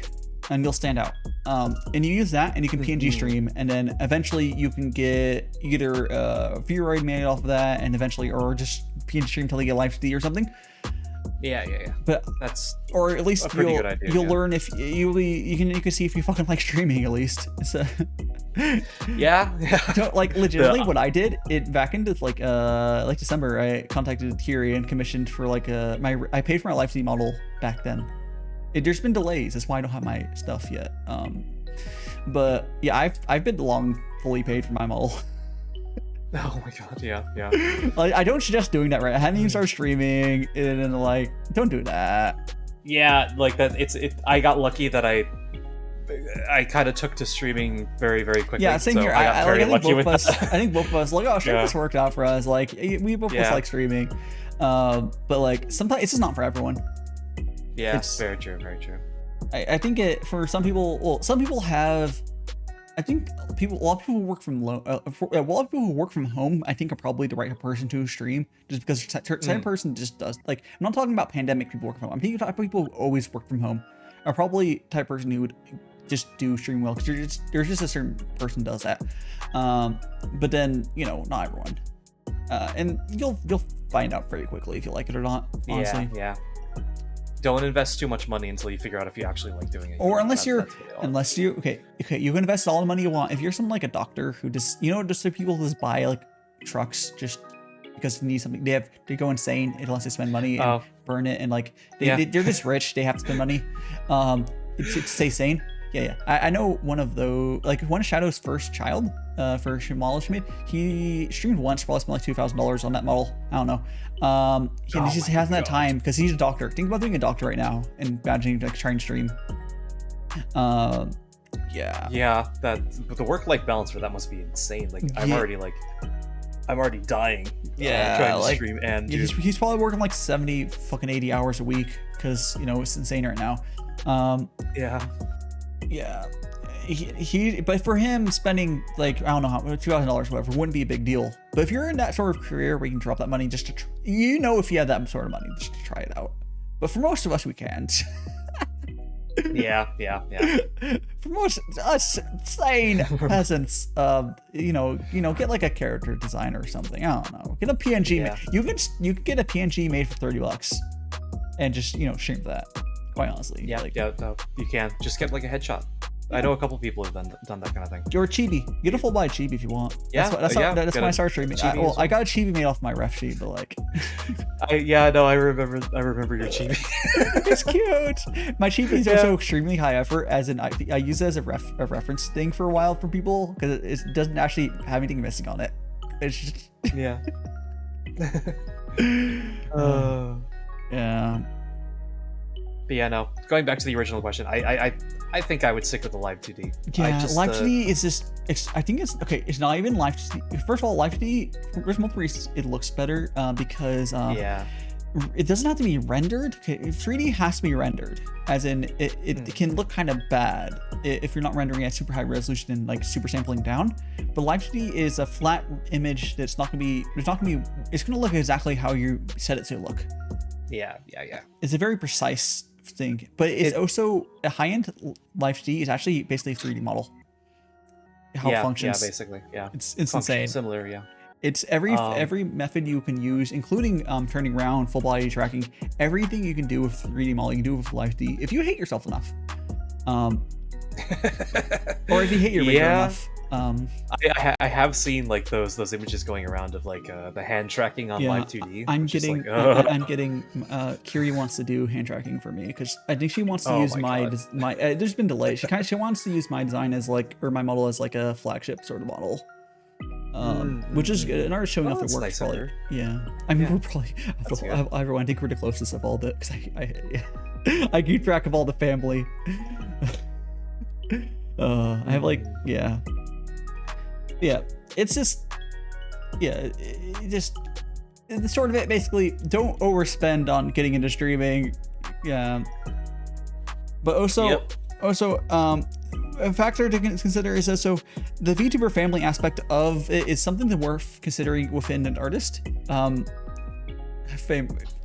and you'll stand out. And you use that, and you can PNG stream, and then eventually you can get either a Vtuber made off of that, and eventually, or just PNG stream until you get live TV or something. Yeah. But that's or at least good idea, you'll learn if you can see if you fucking like streaming at least. So yeah. So, like legitimately, what I did back into like December, I contacted Kiri and commissioned for like I paid for my live TV model back then. There's been delays. That's why I don't have my stuff yet. But yeah, I've been long fully paid for my model. Oh my god, yeah. Like I don't suggest doing that, right? I hadn't even started streaming, and then like, don't do that. Yeah, like that. I got lucky that I kind of took to streaming very, very quickly. Yeah, same here. I think both of us like, streaming just worked out for us. Like we both just like streaming. But like sometimes it's just not for everyone. Yeah, it's very true. I think for some people. Well, some people have. I think a lot of people who work from a lot of people who work from home, I think are probably the right person to stream, just because certain person just does. Like, I'm not talking about pandemic people working from home. I'm thinking about people who always work from home are probably the type of person who would just do stream well, because there's just a certain person does that. But then not everyone, and you'll find out very quickly if you like it or not. Honestly. Yeah. Don't invest too much money until you figure out if you actually like doing it. Or unless you can invest all the money you want. If you're someone like a doctor who just just the people who just buy like trucks just because they need something, they go insane unless they spend money and burn it, and like they're just rich. They have to spend money. To stay sane. Yeah. I know one of those, like one of Shadow's first child, for model she made. He streamed once, probably spent like $2,000 on that model. I don't know. He just hasn't that time because he's a doctor. Think about being a doctor right now and imagining like trying to stream. Yeah, but the work-life balance for that must be insane. Like I'm already dying. Trying to stream and he's probably working like 80 hours a week because it's insane right now. Yeah, but for him spending like I don't know how $2,000 whatever wouldn't be a big deal. But if you're in that sort of career where you can drop that money just to if you had that sort of money just to try it out. But for most of us we can't. Yeah. For most us sane peasants, get like a character designer or something. I don't know. Get a PNG. Yeah. You can get a PNG made for $30 and just stream for that. Quite honestly. Yeah, you can just get like a headshot. I know a couple people have done that kind of thing. Or chibi. Get a full buy chibi if you want. Yeah, that's why I started streaming. I got a chibi made off my ref sheet, but like. I remember your chibi. It's cute. My chibis are so extremely high effort, as in I use it as a reference thing for a while for people because it doesn't actually have anything missing on it. It's just yeah. Yeah. But yeah, no. Going back to the original question, I think I would stick with the Live 2D. Yeah, Live 2D is just. I think it's okay. It's not even Live 2D. First of all, Live 2D. There's multiple reasons it looks better because it doesn't have to be rendered. 3D has to be rendered, as in it can look kind of bad if you're not rendering at super high resolution and like super sampling down. But Live 2D is a flat image that's not gonna be. It's gonna look exactly how you set it to look. Yeah. It's a very precise thing, but it's also a high-end Live 2D is actually basically a 3D model. How it functions. Yeah, basically. Yeah. It's insane. Similar, yeah. It's every method you can use, including turning around, full body tracking, everything you can do with 3D model, you can do with Live 2D if you hate yourself enough. Or if you hate your rigger enough. I have seen like those images going around of like the hand tracking on Live 2D. I'm getting Kiri wants to do hand tracking for me because I think she wants to use my there's been delays. She wants to use my design as like, or my model as like a flagship sort of model. Which is good. And already showing off it works nice probably. Yeah. I mean, we're probably everyone. I think we're the closest of all the because I keep track of all the family. I have like it's just the sort of it basically. Don't overspend on getting into streaming. Yeah. But also a factor to consider is also the VTuber family aspect of it is something that worth considering within an artist.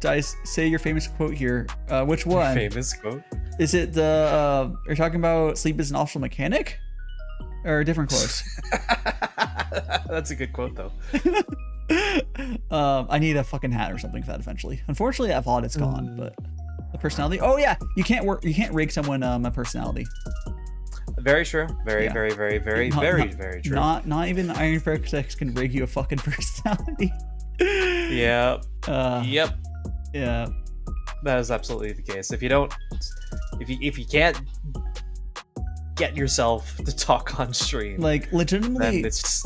Guys, say your famous quote here. Which one? Famous quote? Is it the you're talking about sleep is an optional mechanic? Or different quotes? That's a good quote though. I need a fucking hat or something for that eventually. Unfortunately, that VOD is gone, but the personality. Oh yeah, you can't rig someone a personality. Very true. Very true. Not even Iron Fix can rig you a fucking personality. Yep. Yep. Yeah. That is absolutely the case. If you can't get yourself to talk on stream, like legitimately, then it's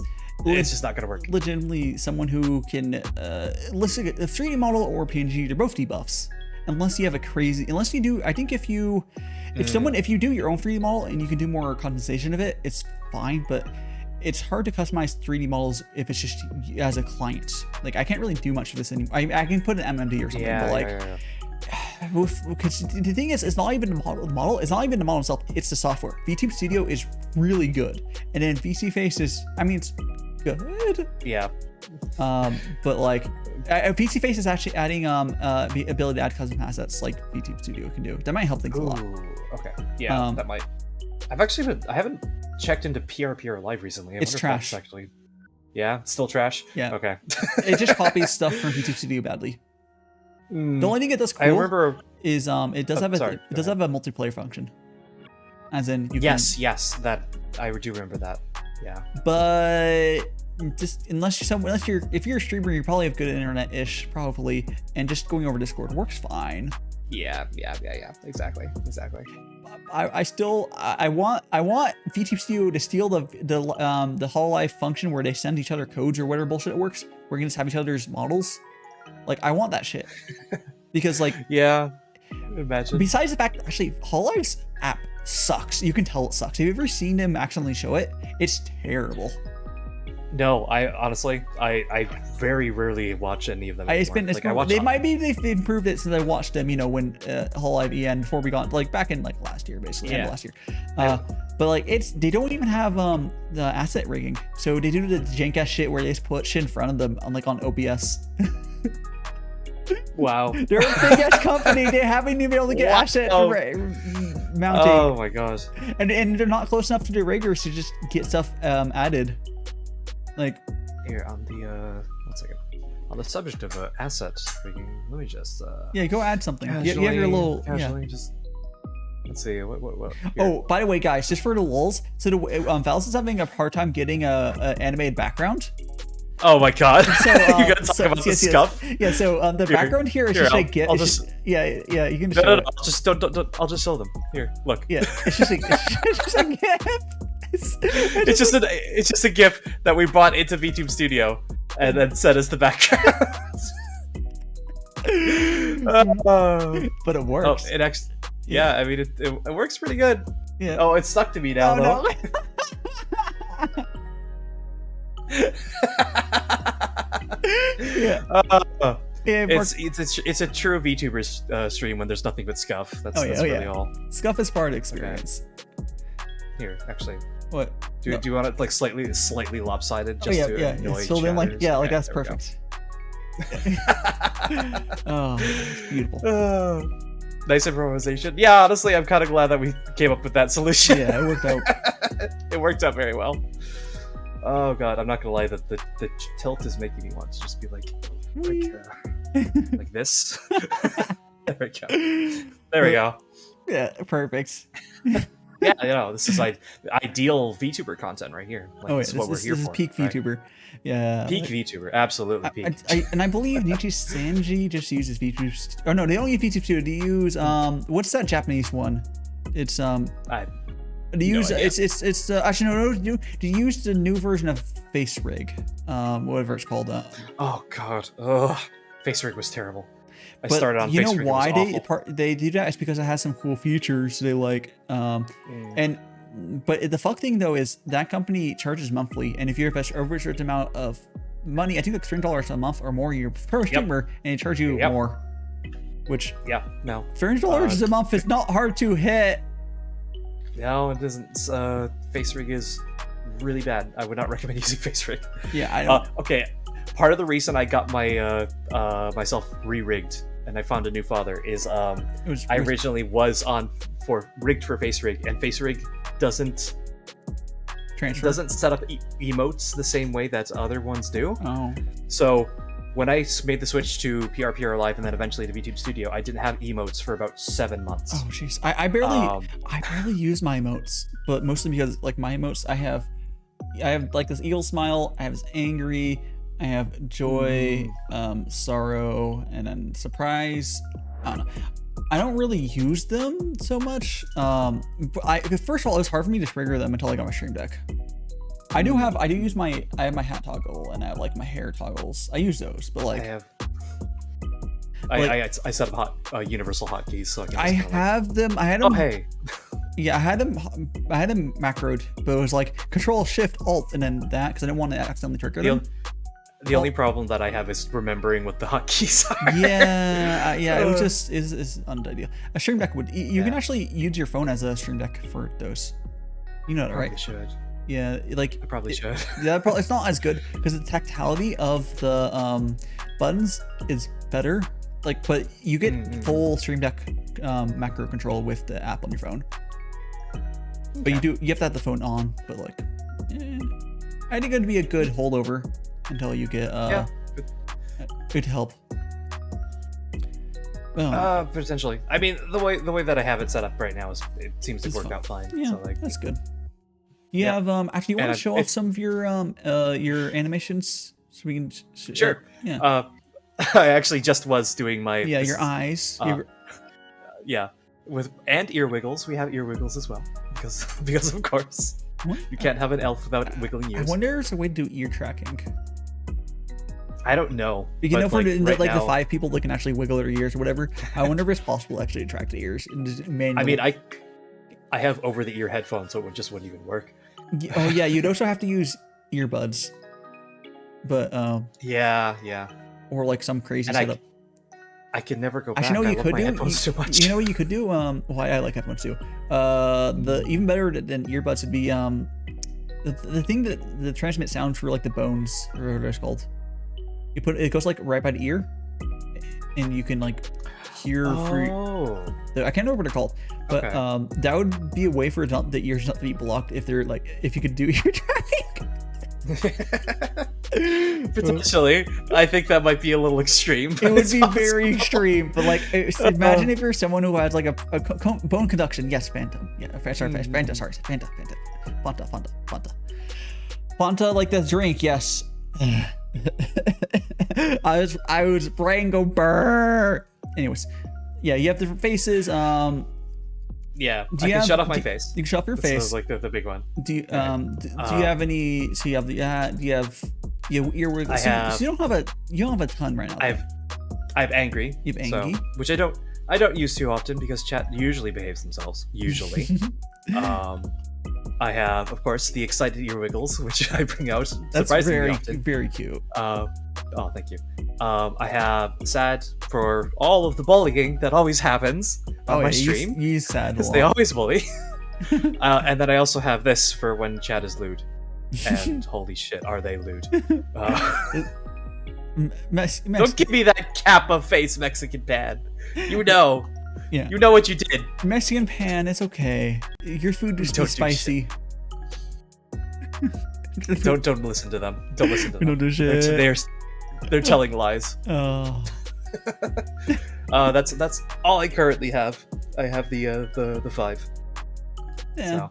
just not gonna work. Legitimately, someone who can listen, a 3D model or PNG, they're both debuffs. Unless you have unless you do, I think if you do your own 3D model and you can do more condensation of it, it's fine. But it's hard to customize 3D models if it's just as a client. Like I can't really do much of this anymore. I can put an MMD or something, but like. Because the thing is, it's not even the model. It's not even the model itself. It's the software. VTube Studio is really good, and then VC Face is, I mean, it's good. Yeah. But like, VC Face is actually adding the ability to add custom assets like VTube Studio can do. That might help things a lot. Okay. Yeah, that might. I haven't checked into PRPR Live recently. It's trash. Actually. Yeah, it's still trash. Yeah. Okay. It just copies stuff from VTube Studio badly. The only thing it does cool is it does have a multiplayer function, as in you yes, that I do remember that. Yeah, but just if you're a streamer, you probably have good internet-ish probably, and just going over Discord works fine. Yeah, exactly. I want VTube Studio to steal the Hololive function where they send each other codes or whatever bullshit it works. We're gonna just have each other's models. Like I want that shit because like yeah, imagine. Besides the fact that actually Hololive's app sucks. You can tell it sucks. Have you ever seen them accidentally show it? It's terrible. No, I honestly very rarely watch any of them anymore. They've improved it since I watched them. You know when Hololive EN before we got like back in like last year basically. End of last year. But like they don't even have the asset rigging. So they do the jank ass shit where they just put shit in front of them on OBS. Wow. They're a big ass company. They haven't even been able to get asset mounting. Oh my gosh. And they're not close enough to the riggers to just get stuff added. Like here on the 1 second. On the subject of assets rigging, let me just go add something. You have your little just Let's see. What? Here. Oh, by the way, guys, just for the lulz, so Valis is having a hard time getting a animated background. Oh my god! So, you gotta talk about the scuff. Yeah. So the background here is just a GIF. Yeah. You can just no. it. I'll just I'll just show them. Here, look. Yeah. It's just a GIF. It's just a GIF that we brought into VTube Studio and then set as the background. But it works. Oh, it actually. Yeah, I mean it works pretty good. Yeah. Oh, it's stuck to me now though. No. Yeah. It's a true VTuber stream when there's nothing but scuff. That's really all. Scuff is part of the experience. Okay. Here, actually. What? Do you want it like slightly lopsided? Just to annoy it's filled in like okay, that's perfect. Oh, it's beautiful. Nice improvisation. Yeah, honestly, I'm kind of glad that we came up with that solution. Yeah, it worked out. It worked out very well. Oh god, I'm not gonna lie. That the tilt is making me want to just be like this. There we go. There we go. Yeah, perfect. Yeah, this is like ideal VTuber content right here. Like, this is what we're here for. This is peak VTuber. Right? Yeah. Peak VTuber, absolutely peak. I believe Nichi Sanji just uses VTube. Oh no, they don't use VTube Studio. They use what's that Japanese one? It's They use it's actually no. Do you use the new version of FaceRig? Whatever it's called. Oh god, FaceRig was terrible. I started on FaceRig. You know why they do that? It's because it has some cool features. They like but the fuck thing though is that company charges monthly, and if you invest over a certain amount of money, I think like $3 a month or more, you're per streamer, and they charge you more. Which $300 a month is not hard to hit. No, it isn't. FaceRig is really bad. I would not recommend using FaceRig. Yeah, I don't. Okay, part of the reason I got my myself re-rigged and I found a new father is I originally was rigged for FaceRig, and FaceRig doesn't set up emotes the same way that other ones do. Oh. So when I made the switch to PRPR Live and then eventually to VTube Studio, I didn't have emotes for about 7 months. Oh jeez, I barely use my emotes, but mostly because like my emotes, I have like this eagle smile, I have this angry, I have joy, sorrow, and then surprise. I don't know. I don't really use them so much. Because first of all, it was hard for me to trigger them until I got my stream deck. I do use I have my hat toggle and I have like my hair toggles. I use those, but like I set up universal hotkeys so I can. I had them. Oh hey. Yeah, I had them macroed, but it was like Control Shift Alt and then that because I didn't want to accidentally trigger them. The only problem that I have is remembering what the hotkeys are. Yeah, it was just is unideal. A stream deck would you can actually use your phone as a stream deck for those. You know that, right? I should. Yeah, like I probably should. Yeah, it's not as good because the tactility of the buttons is better. Like, but you get full stream deck macro control with the app on your phone. But you have to have the phone on. But like, I think it'd be a good holdover until you get good help. Potentially. I mean, the way that I have it set up right now it seems to work out fine. Yeah, so, like, that's good. You have actually you want to show off some of your animations so we can sure. Yeah. I actually just was doing my your eyes. And ear wiggles. We have ear wiggles as well because of course you can't have an elf without wiggling ears. I wonder if there's a way to do ear tracking. I don't know. You can know for the 5 people that can actually wiggle their ears or whatever. I wonder if it's possible to actually track the ears and just manually. I mean, I have over-the-ear headphones, so it just wouldn't even work. Oh yeah, you'd also have to use earbuds. But yeah. Or like some crazy setup. I can never go back. Actually, know what you could do? Headphones too much. You know what you could do? Well, I like headphones too. The even better than earbuds would be the thing that transmit sound through like the bones or whatever it's called. It goes like right by the ear, and you can like hear free. I can't remember what they're called, but that would be a way for the ears not to be blocked if you could do ear tracking. Potentially, I think that might be a little extreme. It would be very extreme, but like, imagine if you're someone who has like a bone conduction. Yes, Phantom. Yeah, Fanta. Sorry, Fanta. Fanta, like the drink. Yes. I was brain go burr. Anyways, yeah, you have different faces. Yeah, I can shut off my face. You can shut off your face. This is like the big one. Do you have any? So you have the do you have earwigs? So you don't have a ton right now. I have angry. You have angry, which I don't use too often because chat usually behaves themselves. Usually. I have, of course, the excited ear wiggles, which I bring out surprisingly often. Very cute. Oh, thank you. I have sad for all of the bullying that always happens on my stream. You sad because they always bully. And then I also have this for when chat is lewd. And holy shit, are they lewd? Don't give me that Kappa face, Mexican Pan. You know. Yeah. You know what you did. Mexican Pan, it's okay. Your food is too spicy. Don't listen to them. Don't listen to them. Don't do shit. They're telling lies. Oh. That's all I currently have. I have the 5. Yeah. So.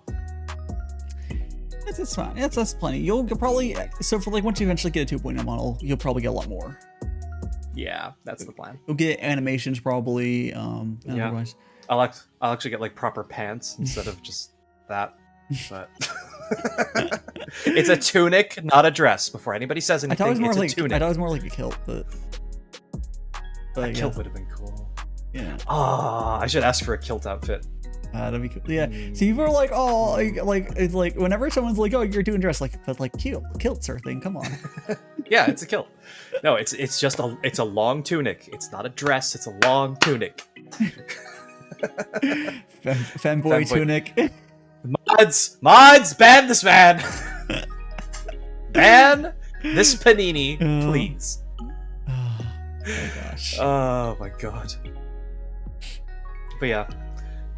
It's fine. That's plenty. You'll probably for like once you eventually get a 2.0 model, you'll probably get a lot more. Yeah, that's the plan. You'll get animations probably. Otherwise, I'll actually get like proper pants instead of just that. But it's a tunic, not a dress. Before anybody says anything, it's a tunic. I thought it was more like a kilt, but a kilt would have been cool. Yeah. I should ask for a kilt outfit. That'd be cool. Yeah. So people are like, oh, it's like whenever someone's like, oh, you're doing dress, but like kilts or thing. Come on. Yeah, it's a kilt. No, it's just a long tunic. It's not a dress. It's a long tunic. Femboy tunic. Mods, ban this man. Ban this panini, please. Oh my gosh. Oh my god. But yeah.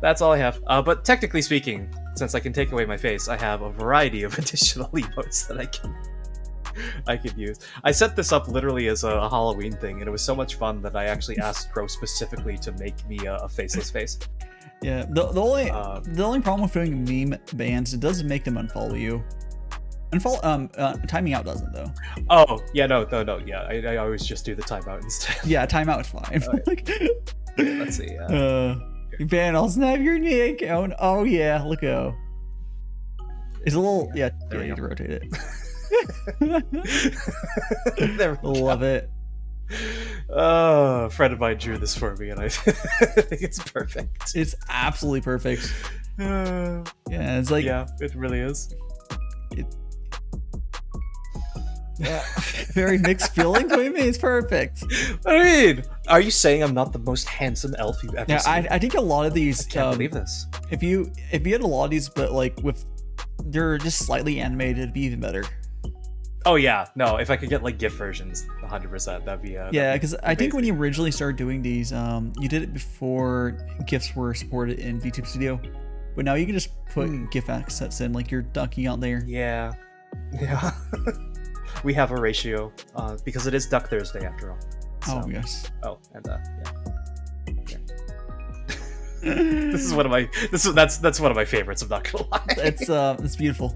That's all I have. But technically speaking, since I can take away my face, I have a variety of additional emotes that I could use. I set this up literally as a Halloween thing, and it was so much fun that I actually asked Crow specifically to make me a faceless face. Yeah, the only problem with doing meme bans, it doesn't make them unfollow you. Timing out doesn't though. Oh yeah, no, yeah. I always just do the timeout instead. Yeah, timeout is fine. Let's see. Ban, I'll snap your neck. Oh yeah, look go. It's a little you need to rotate it. There we Love it. A friend of mine drew this for me, and I think it's perfect. It's absolutely perfect. Yeah, it's like it really is. Yeah, very mixed feelings. What do you mean? It's perfect. What do you mean? Are you saying I'm not the most handsome elf you've ever seen? I think a lot of these. I can't believe this. If you had a lot of these, but like they're just slightly animated, it'd be even better. Oh yeah, no. If I could get like GIF versions, 100%, that'd be. Yeah, because I think when you originally started doing these, you did it before GIFs were supported in VTube Studio, but now you can just put GIF assets in, like you're ducking out there. Yeah. We have a ratio because it is Duck Thursday after all. So. Oh yes. Oh, and yeah. This is one of my that's one of my favorites. I'm not gonna lie. It's beautiful.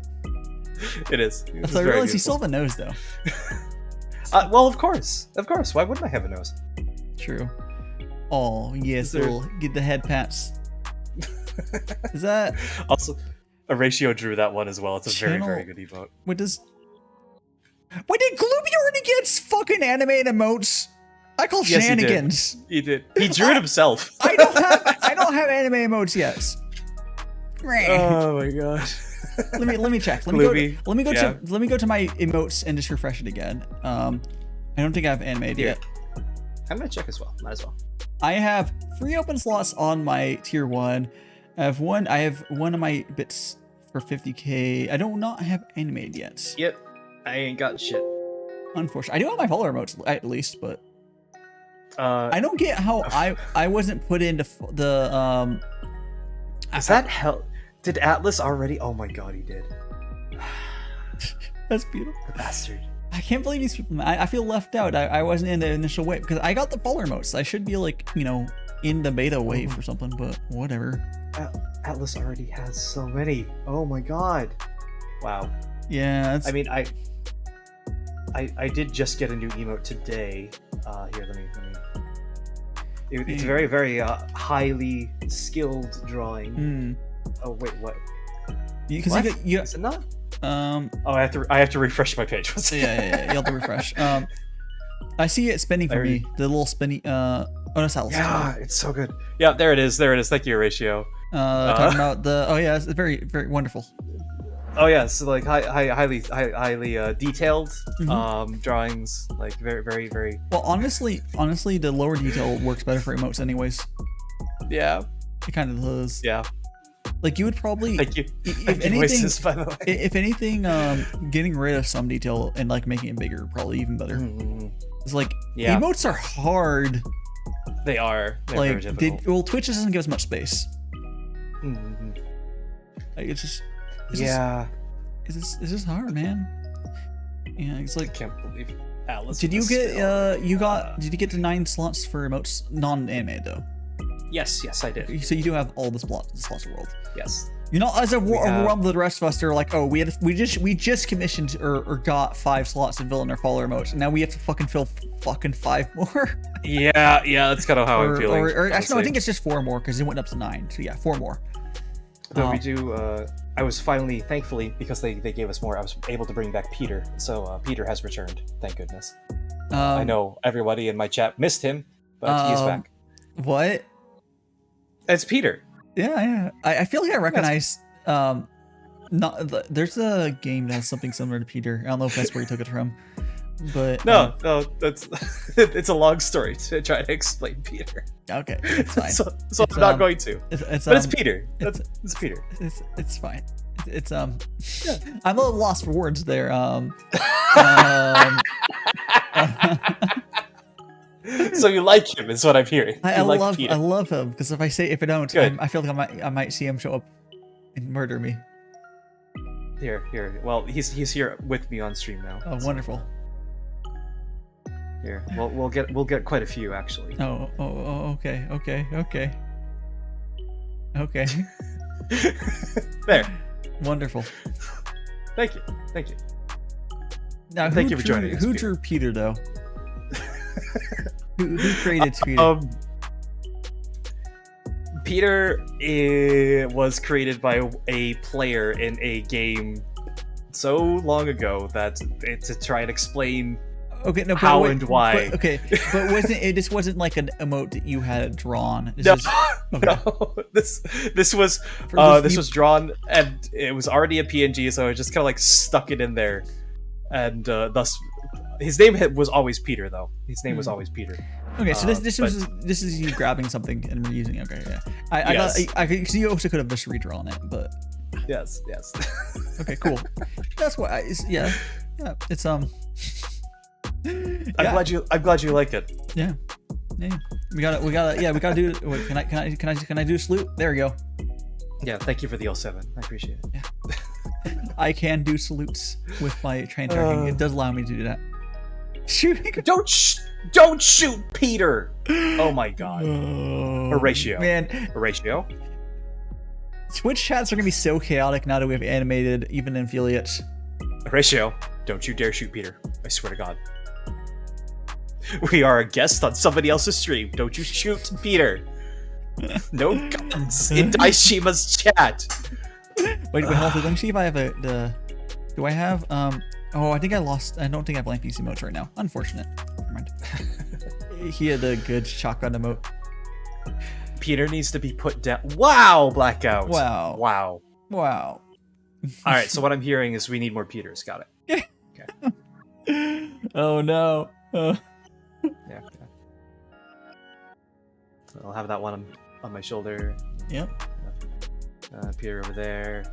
It is. So I realize you still have a nose though. Well, of course. Why wouldn't I have a nose? True. Oh yes, it'll get the head pats. Is that also a ratio drew that one as well? It's a very, very good emote. What did Gloomy already get fucking anime emotes? I call shenanigans. He did. He drew it himself. I don't have anime emotes yet. Oh my god. Let me check. Let me go to my emotes and just refresh it again. I don't think I have animated yet. I'm gonna check as well. Might as well. I have 3 open slots on my tier 1. I have one of my bits for 50k. I do not have animated yet. Yep. I ain't got shit. Unfortunately, I do have my follower emotes at least, but I don't get how I wasn't put into the Is that hell? Did Atlas already? Oh my god, he did. That's beautiful. The bastard. I can't believe these people. I feel left out. I wasn't in the initial wave because I got the follower emotes. I should be like, you know, in the beta wave or something, but whatever. Atlas already has so many. Oh my god. Wow. Yeah. I mean, I did just get a new emote today. Here, let me. It's very, very highly skilled drawing. Oh wait, what? Because What? you Is it not? oh, I have to refresh my page. yeah, you have to refresh. I see it spinning for me. The little spinny. Oh, no, Sal's. Yeah, it's so good. Yeah, there it is. Thank you, Ratio. Talking about the. Oh yeah, it's very, very wonderful. Oh yeah, so like highly detailed drawings, like very, very, very. Well, honestly, the lower detail works better for emotes, anyways. Yeah. It kind of does. Yeah. Like you would probably. Thank you. If anything, voices, by the way. If anything, getting rid of some detail and like making it bigger, probably even better. It's like emotes are hard. They are. They're like very difficult. well, Twitch doesn't give us much space. Like it's just. It's just hard, man. Yeah, it's like. I can't believe Atlas. Did you get Did you get to 9 slots for emotes non-anime though? Yes, I did. So you do have all the slots of the world. Yes. You're not as overwhelmed with the rest of us. They're like, oh, we just commissioned or got 5 slots to fill in our follower emotes, and now we have to fucking fill 5 more. Yeah, that's kind of how I'm feeling. Or actually, no, I think it's just 4 more because it went up to 9. So yeah, 4 more. Though we do. I was finally, thankfully, because they gave us more, I was able to bring back Peter. So Peter has returned. Thank goodness. I know everybody in my chat missed him, but he is back. What? It's Peter. Yeah. I feel like I recognize. There's a game that has something similar to Peter. I don't know if that's where he took it from, but no, that's it's a long story to try to explain Peter. Okay, it's fine. so I'm not going to. But it's Peter. It's Peter. It's fine. It's I'm a little lost for words there. So you like him, is what I'm hearing. I love him because if I don't, I feel like I might see him show up and murder me. Here. Well, he's here with me on stream now. Oh, wonderful. Here, we'll get quite a few actually. Oh, okay. There. Wonderful. Thank you. Now, thank you for joining us. Who drew Peter though? who created Peter? Peter was created by a player in a game so long ago that to try and explain how and why. But this wasn't like an emote that you had drawn. No, this was drawn and it was already a PNG, so I just kind of like stuck it in there, and thus his name was always Peter though. His name was always Peter. Okay, so this is you grabbing something and reusing it. Okay, yeah. I think you also could have just redrawn it, but yes. Okay, cool. That's why. It's I'm glad you like it. Yeah. We gotta do. Wait, can I do a salute? There we go. Yeah, thank you for the L7. I appreciate it. Yeah. I can do salutes with my train tracking. It does allow me to do that. Shooting. Don't shoot Peter. Oh my god. Horatio. Man. Horatio. Twitch chats are gonna be so chaotic now that we have animated even affiliates. Horatio, don't you dare shoot Peter. I swear to God. We are a guest on somebody else's stream. Don't you shoot Peter. No guns in Daishima's chat. Wait, hold on. Let me see if I have do I have oh, I think I don't think I have blank PC emotes right now. Unfortunate. Never mind. He had a good shotgun emote. Peter needs to be put down. Wow, Blackout. Wow. All right, so what I'm hearing is we need more Peters. Got it. Okay. Oh no. Yeah. So I'll have that one on my shoulder. Yep. Peter over there.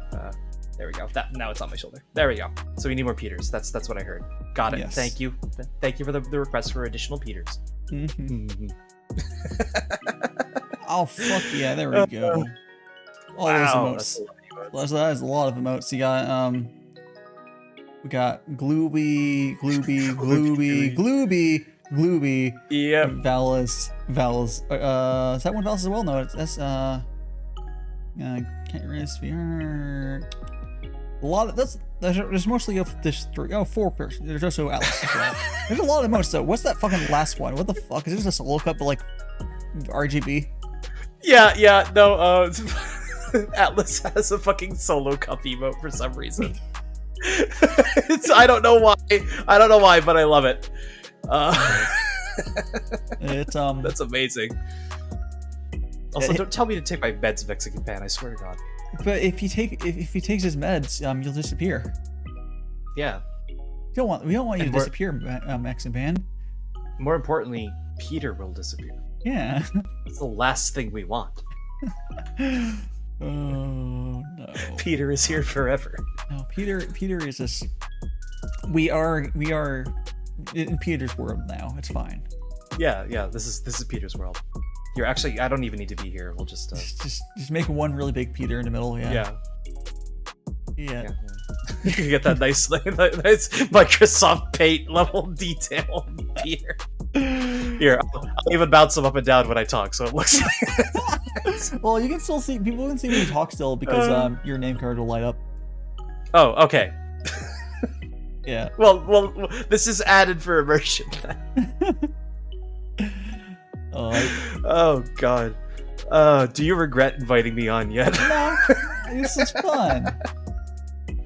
There we go. Now it's on my shoulder. There we go. So we need more Peters. That's what I heard. Got it. Yes. Thank you for the request for additional Peters. Oh fuck yeah! There we go. All those emotes. That is a lot of emotes. You got We got Glooby. Yep. Valis. Is that one Valis as well? No, that's can't really spear. A lot of there's mostly of this 4 person. There's also Alice as well. There's a lot of most though. What's that fucking last one? What the fuck? Is it just a solo cup like RGB? Yeah, no, Atlas has a fucking solo cup emote for some reason. I don't know why, but I love it. It's That's amazing. Also, don't tell me to take my meds, Mexican Pan. I swear to God. But if he takes his meds, you'll disappear. Yeah. We don't want you to disappear, Mexican Pan. More importantly, Peter will disappear. Yeah. That's the last thing we want. Oh no. Peter is here forever. No, Peter is just. We are in Peter's world now. It's fine. Yeah. This is Peter's world. You're actually. I don't even need to be here. We'll just make one really big Peter in the middle. Yeah. Yeah. You can get that nice Microsoft Paint level detail on Peter. Here, I'll even bounce him up and down when I talk, so it looks like. Well, you can still see people can see when you talk still because your name card will light up. Oh, okay. Yeah. Well, this is added for immersion. Oh God. Do you regret inviting me on yet? No, this is fun.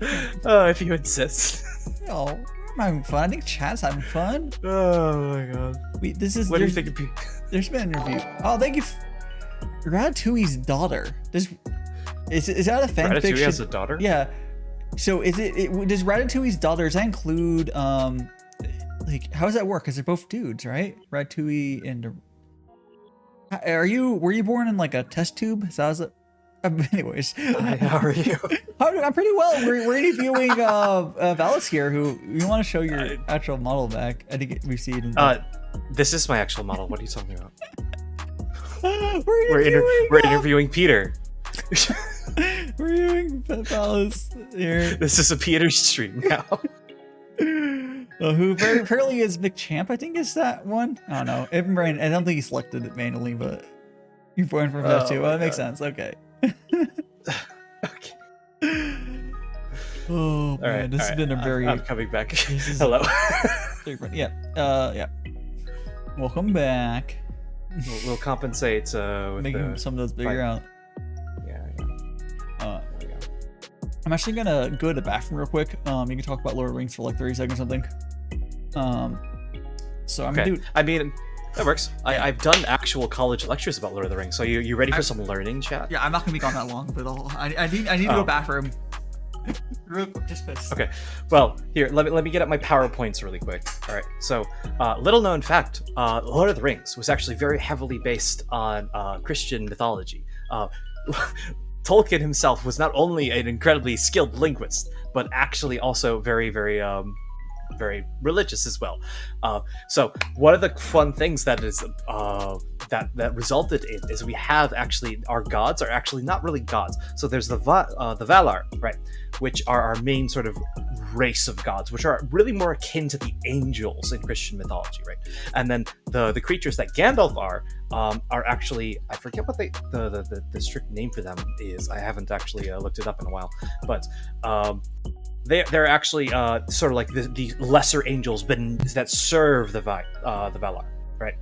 If you insist. No, I'm having fun. I think chat's having fun. Oh my God. What do you think of Pete? There's been an interview. Oh, thank you. Ratatouille's daughter. Is that a fan Ratatouille fiction? has a daughter? Yeah. So does Ratatouille's daughter, does that include like how does that work? Because they're both dudes, right? Ratatouille and were you born in like a test tube? Anyways. Hi, how are you? I'm pretty well. We're interviewing Valis here, who you want to show your actual model back. I think we've seen. This is my actual model. What are you talking about? We're interviewing Peter. We're interviewing Valis here. This is a Peter stream now. Who very apparently is McChamp, I think is that one. I don't know. I don't think he selected it manually, but you're born from that too. Well, that makes sense. Okay. Okay. Oh man, this has been a very. I'm coming back. Hello. Yeah. Welcome back. We'll compensate with making some of those bigger out. Yeah. There we go. I'm actually gonna go to the bathroom real quick. You can talk about Lord of the Rings for like 30 seconds or something. So I'm gonna do. I mean, that works. I've done actual college lectures about Lord of the Rings. So you ready for some learning, chat? Yeah, I'm not gonna be gone that long, but I need to go bathroom. Just piss. Okay. Well, here, let me get up my PowerPoints really quick. All right. So, little known fact: Lord of the Rings was actually very heavily based on Christian mythology. Tolkien himself was not only an incredibly skilled linguist, but actually also very, very very religious as well. So one of the fun things that is that resulted in is we have actually our gods are actually not really gods. So there's the Valar, right, which are our main sort of race of gods, which are really more akin to the angels in Christian mythology, right? And then the creatures that Gandalf are actually, I forget what the strict name for them is. I haven't actually looked it up in a while, but they're actually sort of like the lesser angels that serve the Valar, right?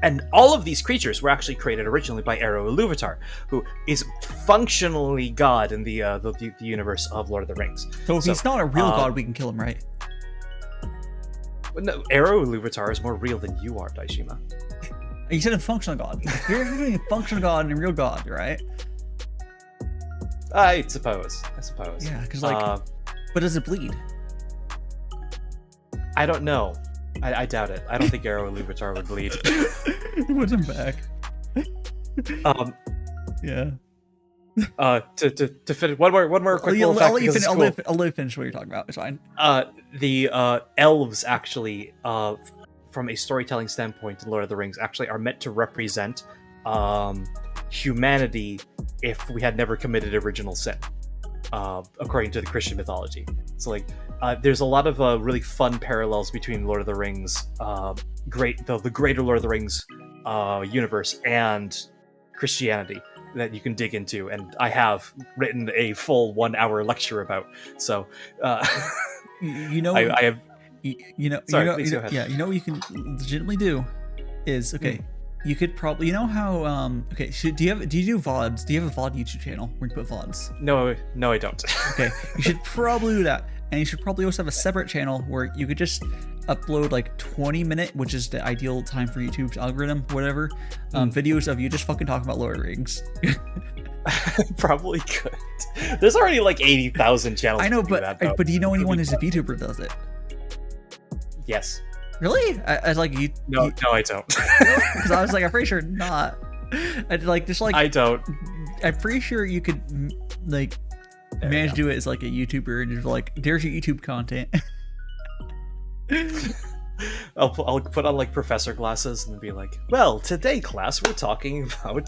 And all of these creatures were actually created originally by Eru Ilúvatar, who is functionally God in the universe of Lord of the Rings. So if he's not a real god, we can kill him, right? No, Eru Ilúvatar is more real than you are, Daishima. You said a functional god. You're doing a functional god and a real god, right? I suppose. Yeah, because but does it bleed? I don't know. I doubt it. I don't think Eru Ilúvatar would bleed. He wasn't back. Yeah. To finish one more quick little fact. I'll let you finish what you're talking about. It's fine. The elves actually, from a storytelling standpoint in Lord of the Rings, actually are meant to represent humanity if we had never committed original sin, according to the Christian mythology. So like there's a lot of really fun parallels between Lord of the Rings, the greater Lord of the Rings universe and Christianity that you can dig into, and I have written a full 1-hour lecture about. So, you know, I have. Sorry, please go ahead. Yeah, you know what you can legitimately do is you could probably, you know how do you do VODs? Do you have a VOD YouTube channel where you put VODs? No, I don't. Okay, you should probably do that, and you should probably also have a separate channel where you could just upload like 20-minute, which is the ideal time for YouTube's algorithm, whatever, videos of you just fucking talking about Lord of the Rings. Probably could. There's already like 80,000 channels. I know, but do you know anyone who's a VTuber does it? Yes. Really? I was like, No, I don't. Because I was like, I'm pretty sure not. I don't. I'm pretty sure you could like manage to do it as like a YouTuber and just like, there's your YouTube content. I'll put on like professor glasses and be like, well, today class we're talking about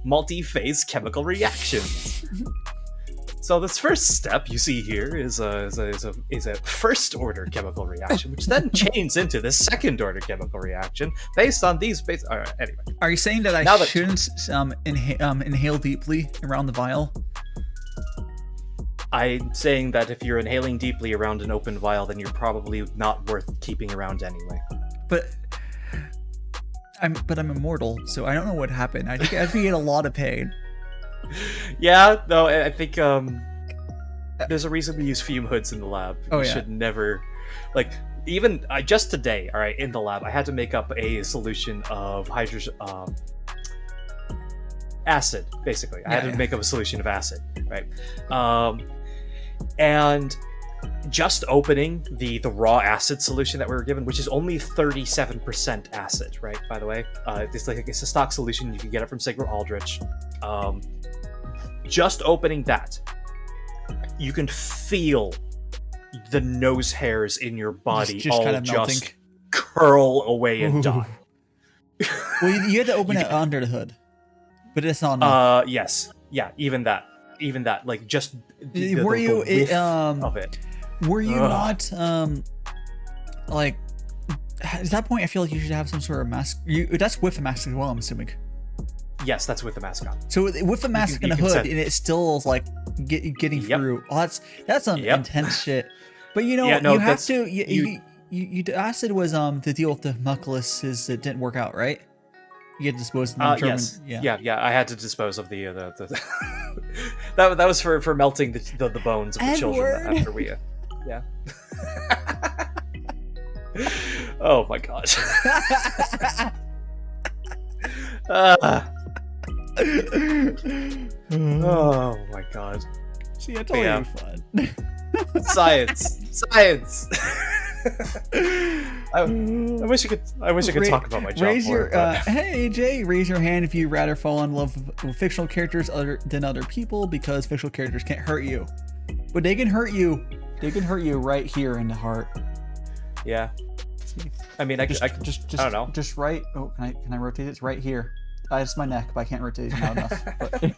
multi-phase chemical reactions. So this first step you see here is a first order chemical reaction, which then chains into the second order chemical reaction based on these base. All right, anyway. Are you saying that I shouldn't inhale deeply around the vial? I'm saying that if you're inhaling deeply around an open vial, then you're probably not worth keeping around anyway. But I'm immortal, so I don't know what happened. I think I'd be in a lot of pain. Yeah, no, I think there's a reason we use fume hoods in the lab. Oh, you yeah. should never, like, even just today, all right, in the lab, I had to make up a solution of acid, basically. I had to make up a solution of acid, right? And just opening the raw acid solution that we were given, which is only 37% acid, right? By the way, it's a stock solution. You can get it from Sigma Aldrich. Just opening that, you can feel the nose hairs in your body just all kind of just curl away and die. Well, you had to open it under the hood, but it's not enough. Yes, yeah, even that, like just were you of it. Were you not like at that point? I feel like you should have some sort of mask. That's with the mask as well, I'm assuming. Yes, that's with the mask on. So with the mask and the hood, and it still is like getting through. Oh, that's some intense shit. But you know, you have to. You acid was to deal with the mucluses that didn't work out, right? You had to dispose of them. Yes. Yeah. I had to dispose of the that was for melting the bones of the children after we. Yeah. Oh my gosh. Oh my god. See, I told you it was fun. Science. I wish I could talk about my job. Hey AJ, raise your hand if you'd rather fall in love with fictional characters other than other people, because fictional characters can't hurt you, but they can hurt you. They can hurt you right here in the heart. Yeah. I mean, I don't know. Just right. Oh, can I rotate it? It's right here. It's my neck, but I can't rotate it not enough. But.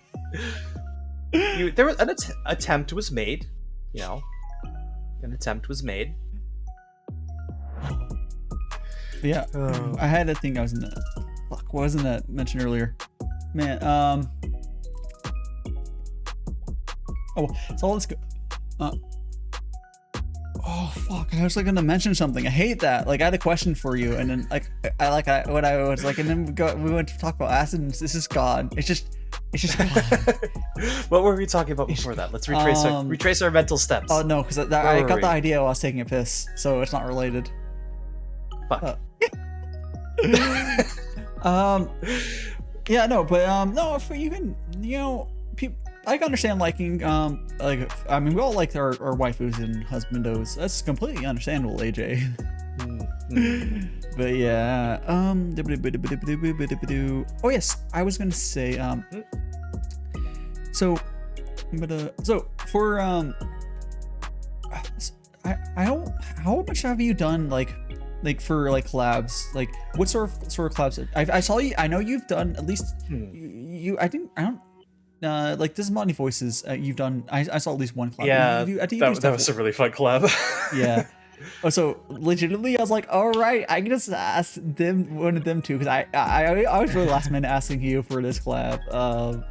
There was an attempt was made. You know, an attempt was made. Yeah, I had a thing I was in. Fuck, wasn't that mentioned earlier? Man, oh, so let's go. Oh fuck! I was like gonna mention something. I hate that. Like I had a question for you, and then I was like, and then we went to talk about acid, and this is gone. It's just gone. What were we talking about before that? Let's retrace our mental steps. Oh no, because I got the idea while I was taking a piss, so it's not related. Fuck. Yeah, no, but no, if you can, you know, I can understand liking, like, I mean, we all like our waifus and husbandos. That's completely understandable, AJ. But yeah, oh yes, I was gonna say, so for, how much have you done, like for like collabs? Like what sort of collabs? I saw you. I know you've done at least. like this is Monty Voices. You've done. I saw at least one collab. Yeah, I think that was a really fun collab. Yeah. Oh, so legitimately, I was like, all right, I can just ask them, one of them too, because I was really last minute asking you for this collab.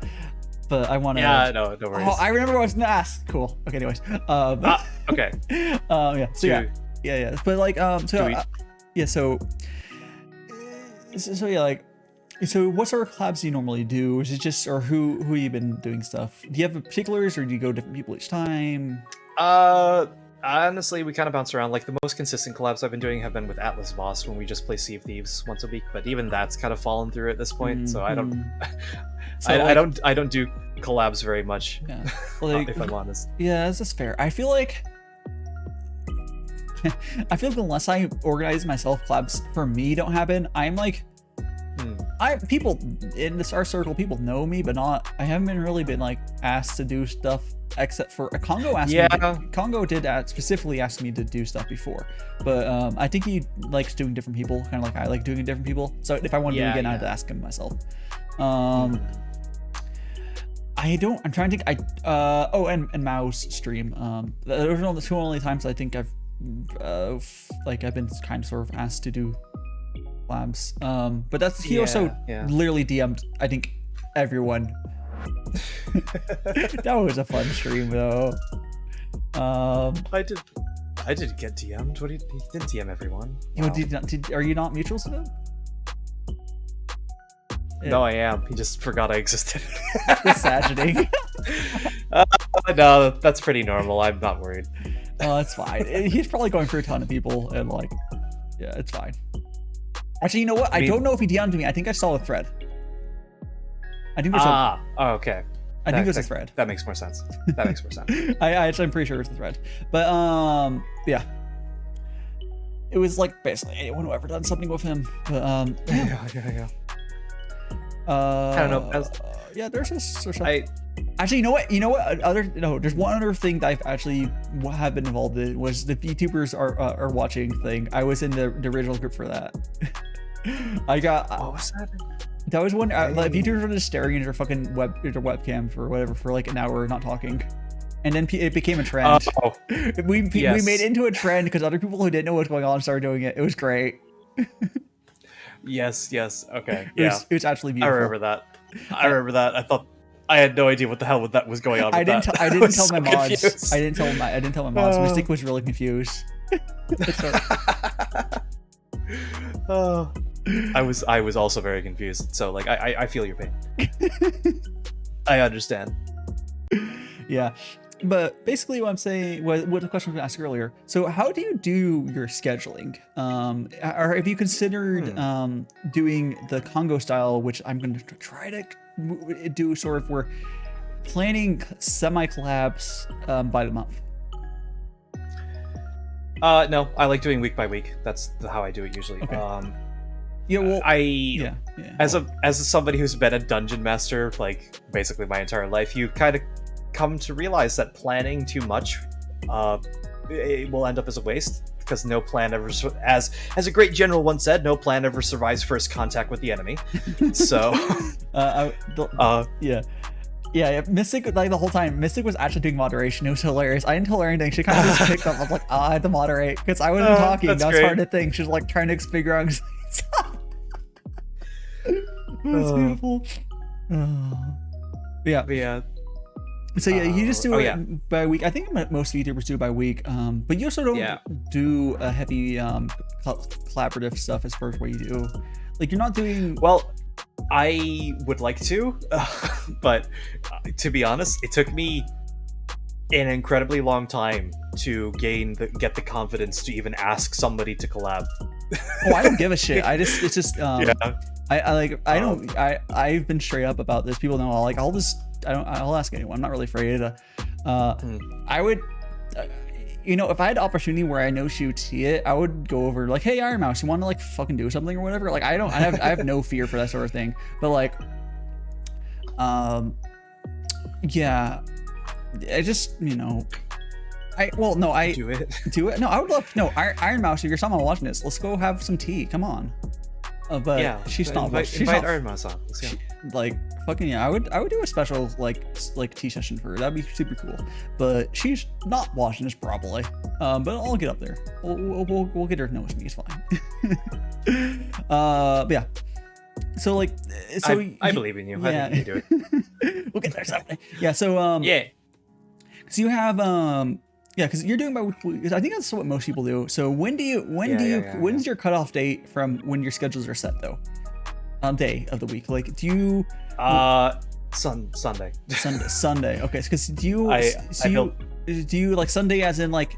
But I want to. Yeah, no worries. Oh, I remember what I was gonna ask. Cool. Okay. Anyways. Okay. Yeah. So yeah. But like, yeah. So yeah, like. So what sort of collabs do you normally do? Is it just, or who you been doing stuff? Do you have particulars, or do you go different people each time? Honestly, we kind of bounce around. Like the most consistent collabs I've been doing have been with Atlas Voss when we just play Sea of Thieves once a week. But even that's kind of fallen through at this point. So I don't, I don't do collabs very much. Yeah, like, if I'm honest. Yeah, that's just fair. I feel like unless I organize myself, collabs for me don't happen. I'm like. People in our circle, people know me, but not. I haven't really been like asked to do stuff, except for Congo asked me. Congo did specifically ask me to do stuff before, but I think he likes doing different people, kind of like I like doing different people. So if I wanted to do it again, I had to ask him myself. I don't. I'm trying to think. And Mao's stream. Those are the two only times I think I've been kind of sort of asked to do labs. But that's he also literally DM'd I think everyone. That was a fun stream though. I did get DM'd. What he didn't DM everyone. Wow. Are you not mutuals with him? No, I am. He just forgot I existed. It's saddening. No, that's pretty normal. I'm not worried. Oh, that's fine. He's probably going for a ton of people, and like, yeah, it's fine. Actually, you know what? I don't know if he DM'd me. I think I saw a thread. I think there's okay. I think there's a thread. That makes more sense. That makes more sense. I'm pretty sure it's the thread. But yeah. It was like basically anyone who ever done something with him. But yeah. I don't know. Yeah, there's just actually, you know what? There's one other thing that I've actually have been involved in was the VTubers are watching thing. I was in the original group for that. I got. What was that? That was one. Like VTubers were just staring at their fucking webcam for whatever for like an hour, not talking, and then it became a trend. Oh, we made it into a trend because other people who didn't know what was going on started doing it. It was great. Yes. Okay. It was actually beautiful. I remember that. I thought I had no idea what the hell that was going on. I didn't tell my mods. I didn't tell my mods. Mystic was really confused. I was also very confused. So like I feel your pain. I understand. Yeah. But basically what I'm saying, what the question was asked earlier. So how do you do your scheduling? Or have you considered doing the Congo style, which I'm going to try to do sort of, we're planning semi-collabs by the month? No, I like doing week by week. That's how I do it usually. Okay. As somebody who's been a dungeon master like basically my entire life, you kind of come to realize that planning too much it will end up as a waste, because no plan ever, as a great general once said, no plan ever survives first contact with the enemy. So yeah, Mystic, like the whole time, Mystic was actually doing moderation. It was hilarious. I didn't tell her anything. She kind of just picked up. I was like, I had to moderate because I wasn't talking. That was part of the thing. She was like trying to figure out. It's beautiful. Yeah. So yeah, you just do it by week. I think most VTubers do it by week. But you also don't do a heavy collaborative stuff as far as what you do. Like you're not doing well. I would like to, but to be honest, it took me an incredibly long time to get the confidence to even ask somebody to collab. Oh, I don't give a shit. It's just I've been straight up about this. People know I'll ask anyone. I'm not really afraid. I would, if I had the opportunity where I know she would see it, I would go over like, hey, Iron Mouse, you want to like fucking do something or whatever? Like I have no fear for that sort of thing. But like, yeah, I just do it. No, I would love Iron Mouse. If you're someone watching this, let's go have some tea. Come on. But she's not. Invite Iron Mouse on. Let's go. Like fucking yeah. I would do a special like tea session for her. That'd be super cool. But she's not watching this probably. But I'll get up there. We'll get her to notice me. It's fine. But yeah. So like, so I believe in you. Yeah. I think you can do it. We'll get there someday. Yeah. So yeah. So you have yeah, because you're doing because I think that's what most people do. So when's your cutoff date from when your schedules are set though? Day of the week. Like, do you? Sunday. Sunday. Okay, because do you like Sunday as in like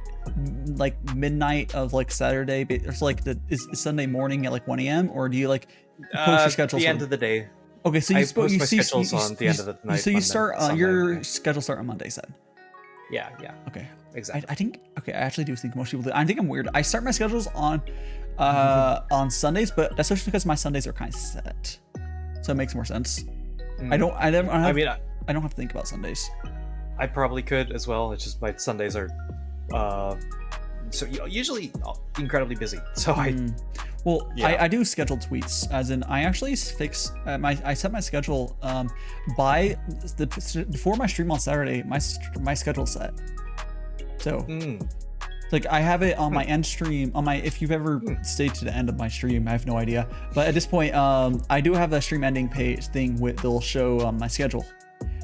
midnight of like Saturday, or so like is Sunday morning at like 1 a.m. or do you like post your schedule? The end of the day. Okay, so I post my schedules on the end of the night. So you start your schedule start on Monday, said. Yeah. Okay. Exactly. I think. Okay, I actually do think most people do. I think I'm weird. I start my schedules on Sundays, but that's just because my Sundays are kind of set, so it makes more sense. I don't have to think about Sundays. I probably could as well. It's just my Sundays are so usually incredibly busy. So I do scheduled tweets, as in I actually fix I set my schedule before my stream on Saturday. My schedule's set. So like I have it on my end stream on my, if you've ever stayed to the end of my stream, I have no idea, but at this point I do have a stream ending page thing with that'll show my schedule.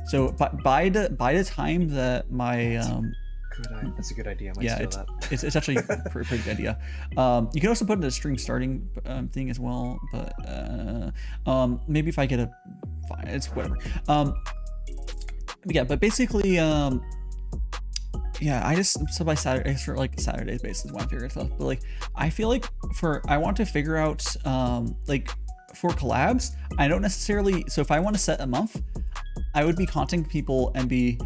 So by the time that my that's a good idea. I might steal that. It's actually a pretty good idea. You can also put in the stream starting thing as well, but maybe if I get it's whatever. Yeah, but basically yeah, I just set by Saturday for like Saturdays basically when I figure stuff. But like I feel like I want to figure out like for collabs, I don't necessarily, so if I want to set a month, I would be contacting people and be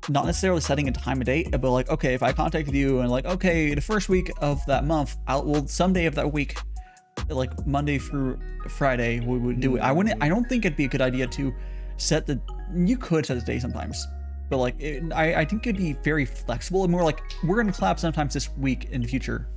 not necessarily setting a time and date, but like, okay, if I contacted you and like, okay, the first week of that month, someday of that week, like Monday through Friday, we would do it. I don't think it'd be a good idea to you could set the day sometimes, but like, I think it'd be very flexible and more like, we're going to collab sometimes this week in the future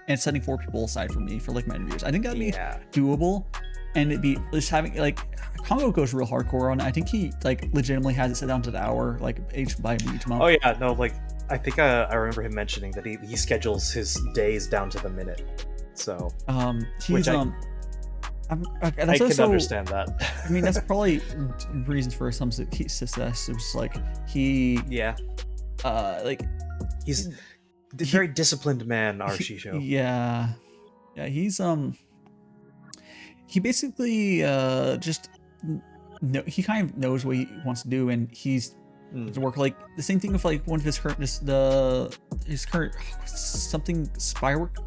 and setting 4 people aside for me for like my interviews. I think that'd be doable. And it'd be just having like, Congo goes real hardcore on it. I think he like legitimately has it set down to the hour, like each month. Oh yeah, no, like I think I remember him mentioning that he schedules his days down to the minute. So he's I can understand that. I mean, that's probably reasons for some success. It was like like he's a very disciplined man, Arshisho. Yeah, he's he basically he kind of knows what he wants to do, and he's to work like the same thing with like one of his current something spywork.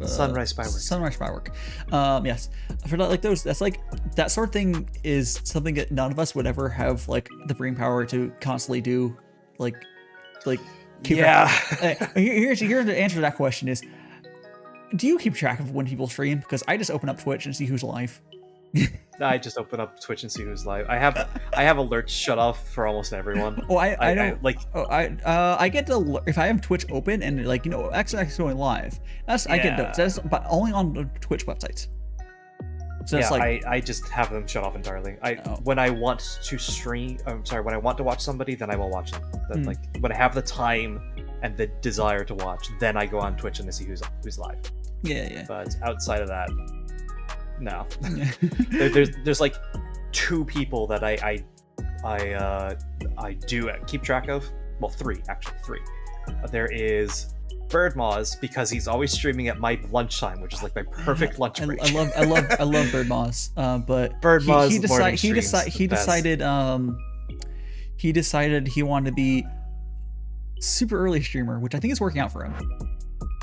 Sunrise Spywork. Yes, for that, like those, that's like that sort of thing is something that none of us would ever have like the brain power to constantly do. Like keep here's the answer to that question is, do you keep track of when people stream? Because I just open up Twitch and see who's live. I just open up Twitch and see who's live. I have alerts shut off for almost everyone. Oh, I don't like. I get the if I have Twitch open and like X is going live. I get those. That's but only on the Twitch websites. So it's like I just have them shut off entirely. When I want to stream, when I want to watch somebody, then I will watch them. Then like when I have the time and the desire to watch, then I go on Twitch and I see who's live. Yeah. But outside of that, no. there's like 2 people that I do keep track of. Well, 3 actually. 3. There is Birdmoz, because he's always streaming at my lunchtime, which is like my perfect lunch break. I love Birdmoz. But Birdmoz he decided he wanted to be super early streamer, which I think is working out for him.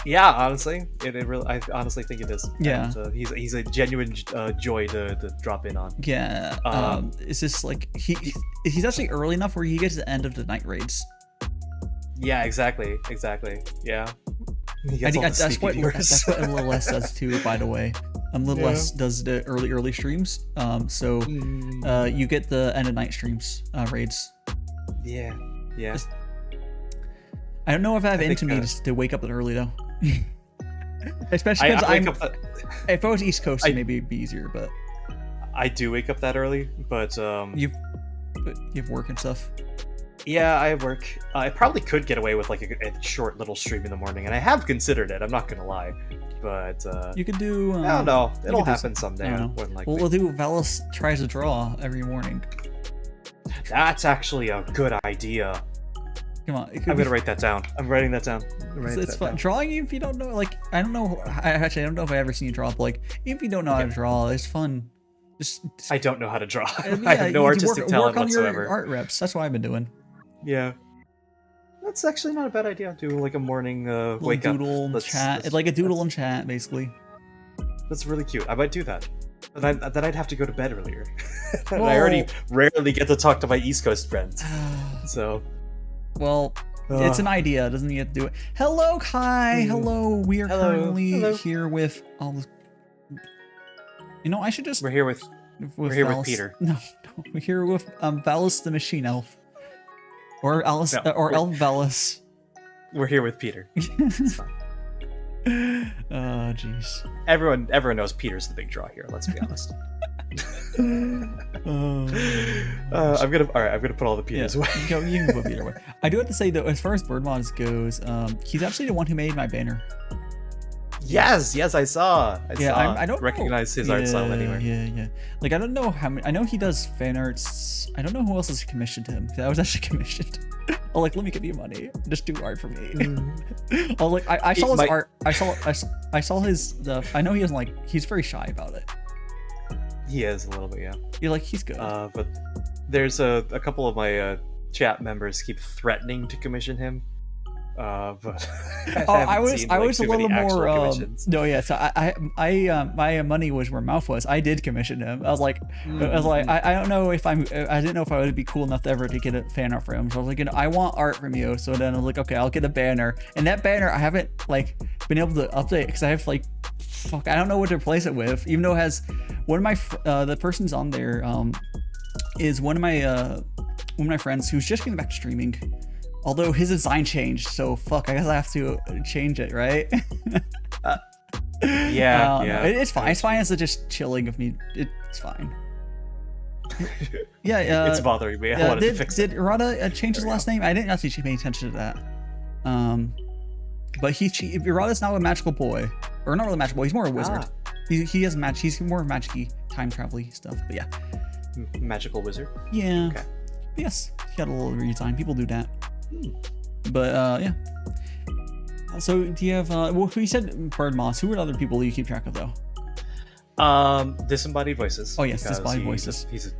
Yeah, honestly, I honestly think it is. Yeah, and, he's a genuine joy to drop in on. Yeah, it's just like he's actually early enough where he gets to the end of the night raids. Yeah, exactly. Yeah, I think that's what Little S does too. By the way, Little S does the early streams. So you get the end of night streams raids. Yeah. I don't know if I have into me to wake up that early though. Especially because if I was East Coast, maybe it'd be easier. But I do wake up that early, but You have work and stuff. yeah, I work. I probably could get away with like a short little stream in the morning, and I have considered it. I'm not gonna lie, but You could do. I don't know. It'll could do happen some- someday. I don't know. When, like, We'll do Valis tries to draw every morning. that's actually a good idea. Come on, it could I'm be gonna write that down. I'm writing that down. It's fun. Drawing, if you don't know, like, I don't know. I don't know if I ever seen you draw, but like, even if you don't know how to draw, it's fun. Just I don't know how to draw. yeah, I have no you artistic talent work on whatsoever. your art reps. That's what I've been doing. Yeah. That's actually not a bad idea. Do like a morning wake doodle up. and chat. It's like a doodle and chat, basically. That's really cute. I might do that. But then I'd have to go to bed earlier. And Well- I already rarely get to talk to my East Coast friends. So. Well, it's an idea. It doesn't need to do it. Hello, Kai. Hello. We are currently here with all the. You know, I should just. We're here with Valis. Peter. No, we're here with ValisTheMachineElf, or Alice, No, or Elf Valis. We're here with Peter. It's fine. Oh, jeez. Everyone knows Peter's the big draw here. Let's be honest. Oh. I'm gonna put all the Peters away. You can put Peter away. I do have to say though, as far as bird mods goes, he's actually the one who made my banner. Yes, I saw. I don't recognize know. his art style anywhere. Yeah. Like I don't know how many. I know he does fan arts. I don't know who else has commissioned him. I was actually commissioned. Oh, like let me give you money. Just do art for me. Oh, like I saw his art. I saw his stuff. I know he doesn't like. He's very shy about it. He is a little bit, yeah. You're like he's good. But there's a couple of my chat members keep threatening to commission him. But I was a little more no, yeah. So my money was where mouth was. I did commission him. I don't know if I didn't know if I would be cool enough to ever to get a fan art for him. So I was like, you know, I want art from you. So then I was like, okay, I'll get a banner. And that banner I haven't like been able to update because I have like I don't know what to replace it with. Even though it has one of my the person's on there is one of my friends who's just getting back to streaming. Although his design changed, so fuck, I guess I have to change it, right? Yeah. It's fine. It's fine as a just chilling of me. It's fine. Yeah. It's bothering me. I wanted to fix it. Did Rada change his last name? I didn't actually pay attention to that. But Rada's now a magical boy, or not really a magical boy. He's more a wizard. He has He's more magic-y, time travel-y stuff. But yeah. Magical wizard. Yeah. Okay. Yes. He got a little redesign. People do that. But yeah. So do you have well, you said Bird Moss. Who are other people you keep track of though? Disembodied Voices. Oh yes, Disembodied Voices. He's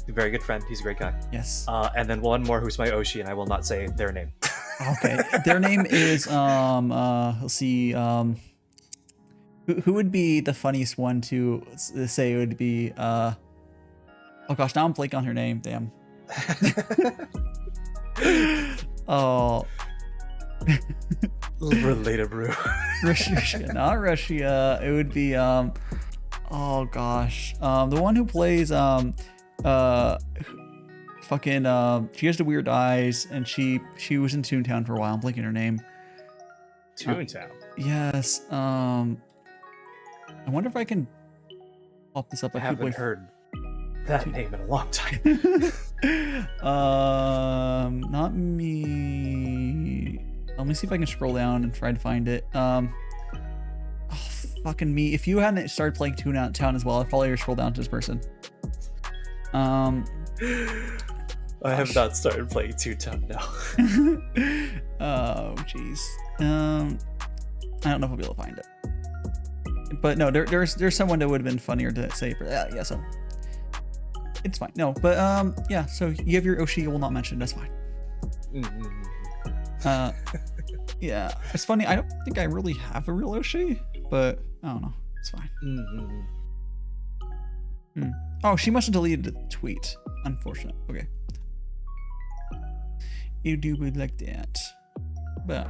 a very good friend. He's a great guy. Yes. And then one more who's my Oshi, and I will not say their name. Okay. Their name is let's see, who would be the funniest one to say? It would be oh gosh, now I'm blanking on her name. Damn. Oh. Relatable. Russia, not Russia. It would be oh gosh, the one who plays fucking she has the weird eyes and she was in Toontown for a while. I'm blanking her name. Toontown. Yes. I wonder if I can pop this up. I haven't heard that name in a long time. Not me. Let me see if I can scroll down and try to find it. Oh, fucking me. If you hadn't started playing Toontown as well, I'd probably scroll down to this person. I have not started playing Toontown now. Oh, jeez. I don't know if I'll be able to find it. But no, there's someone that would have been funnier to say. But yeah, so it's fine. No, but yeah. So you have your Oshi. You will not mention. That's fine. Yeah, it's funny. I don't think I really have a real Oshi, but I don't know. It's fine. Oh, she must have deleted the tweet. Unfortunate. Okay. You do it like that. But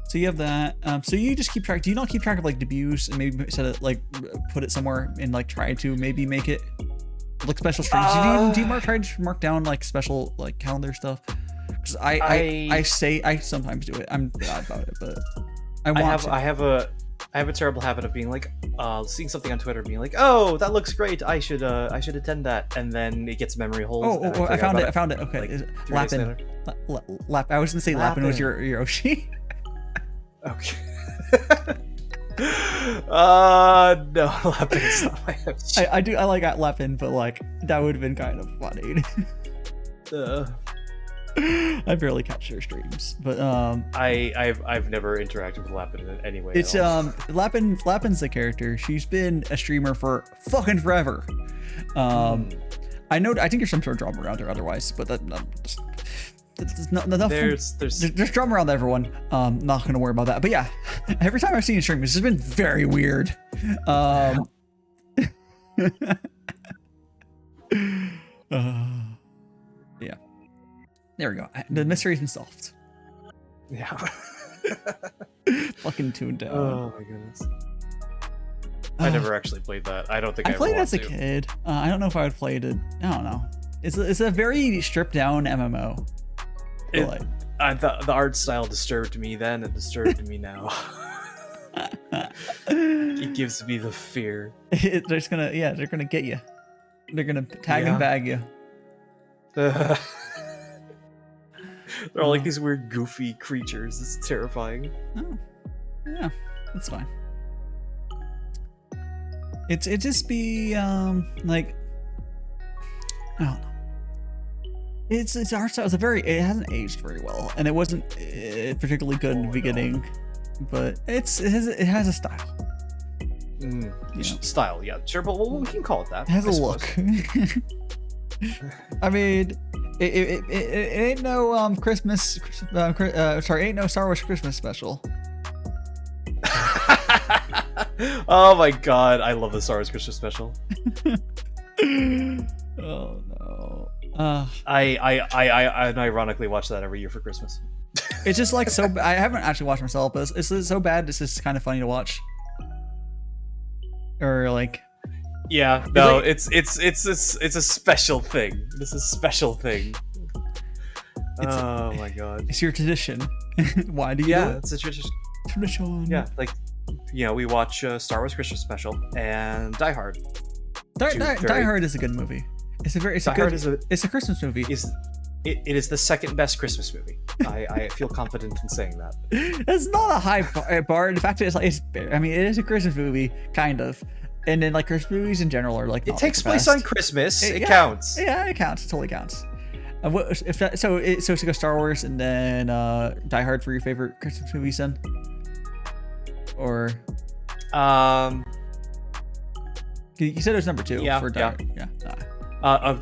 so you have that. So you just keep track. Do you not keep track of like debuts and maybe set it like put it somewhere and like try to maybe make it like special streams? Do you try to mark down like special like calendar stuff? Because I sometimes do it. I'm bad about it, but I I have a terrible habit of being like, seeing something on Twitter, being like, "Oh, that looks great. I should attend that," and then it gets memory holes. Oh, I found it. I found it. Okay, Like, Lappin. I was gonna say Lappin was your Yoshi. Okay. No, Lappin's not my Yoshi. I like Lappin, but like that would have been kind of funny. I barely catch their streams, but I've never interacted with Lappin in any way. it's Lappin's the character. She's been a streamer for fucking forever. I think there's some sort of drama around her otherwise, but that's not enough. There's drama around everyone. Not gonna worry about that. But yeah, every time I've seen a stream, it's just been very weird. Yeah. There we go. The mystery's been solved. Yeah. Fucking tuned down. Oh my goodness. I never actually played that. I don't think I played ever as a kid. I don't know if I would play it. I don't know. It's a very stripped down MMO. The art style disturbed me then and disturbed me now. It gives me the fear. They're gonna get you. They're gonna tag and bag you. They're all like these weird, goofy creatures. It's terrifying. Oh, yeah, that's fine. It just be like, I don't know. Its art style is it hasn't aged very well, and it wasn't particularly good in the beginning, but it has a style. Style, yeah, sure, but we can call it that. It has a look. I mean, it ain't no Christmas. Ain't no Star Wars Christmas special. Oh my god, I love the Star Wars Christmas special. Oh no. I ironically watch that every year for Christmas. It's just like so. I haven't actually watched myself, but it's so bad. It's just kind of funny to watch. Or like. Yeah, no, it's a special thing. This is a special thing. Oh my god. It's your tradition. Why do you do it? It's a tradition. Tradition. Yeah, like, we watch Star Wars Christmas special and Die Hard. Die Hard is a good movie. It's a Christmas movie. It is the second best Christmas movie. I feel confident in saying that. It's not a high bar. In fact, it is a Christmas movie, kind of. And then like Christmas movies in general are like. It takes place on Christmas. It counts. Yeah, it counts. It totally counts. So it's go Star Wars and then Die Hard for your favorite Christmas movies then, or you said it was number 2 for Die Hard.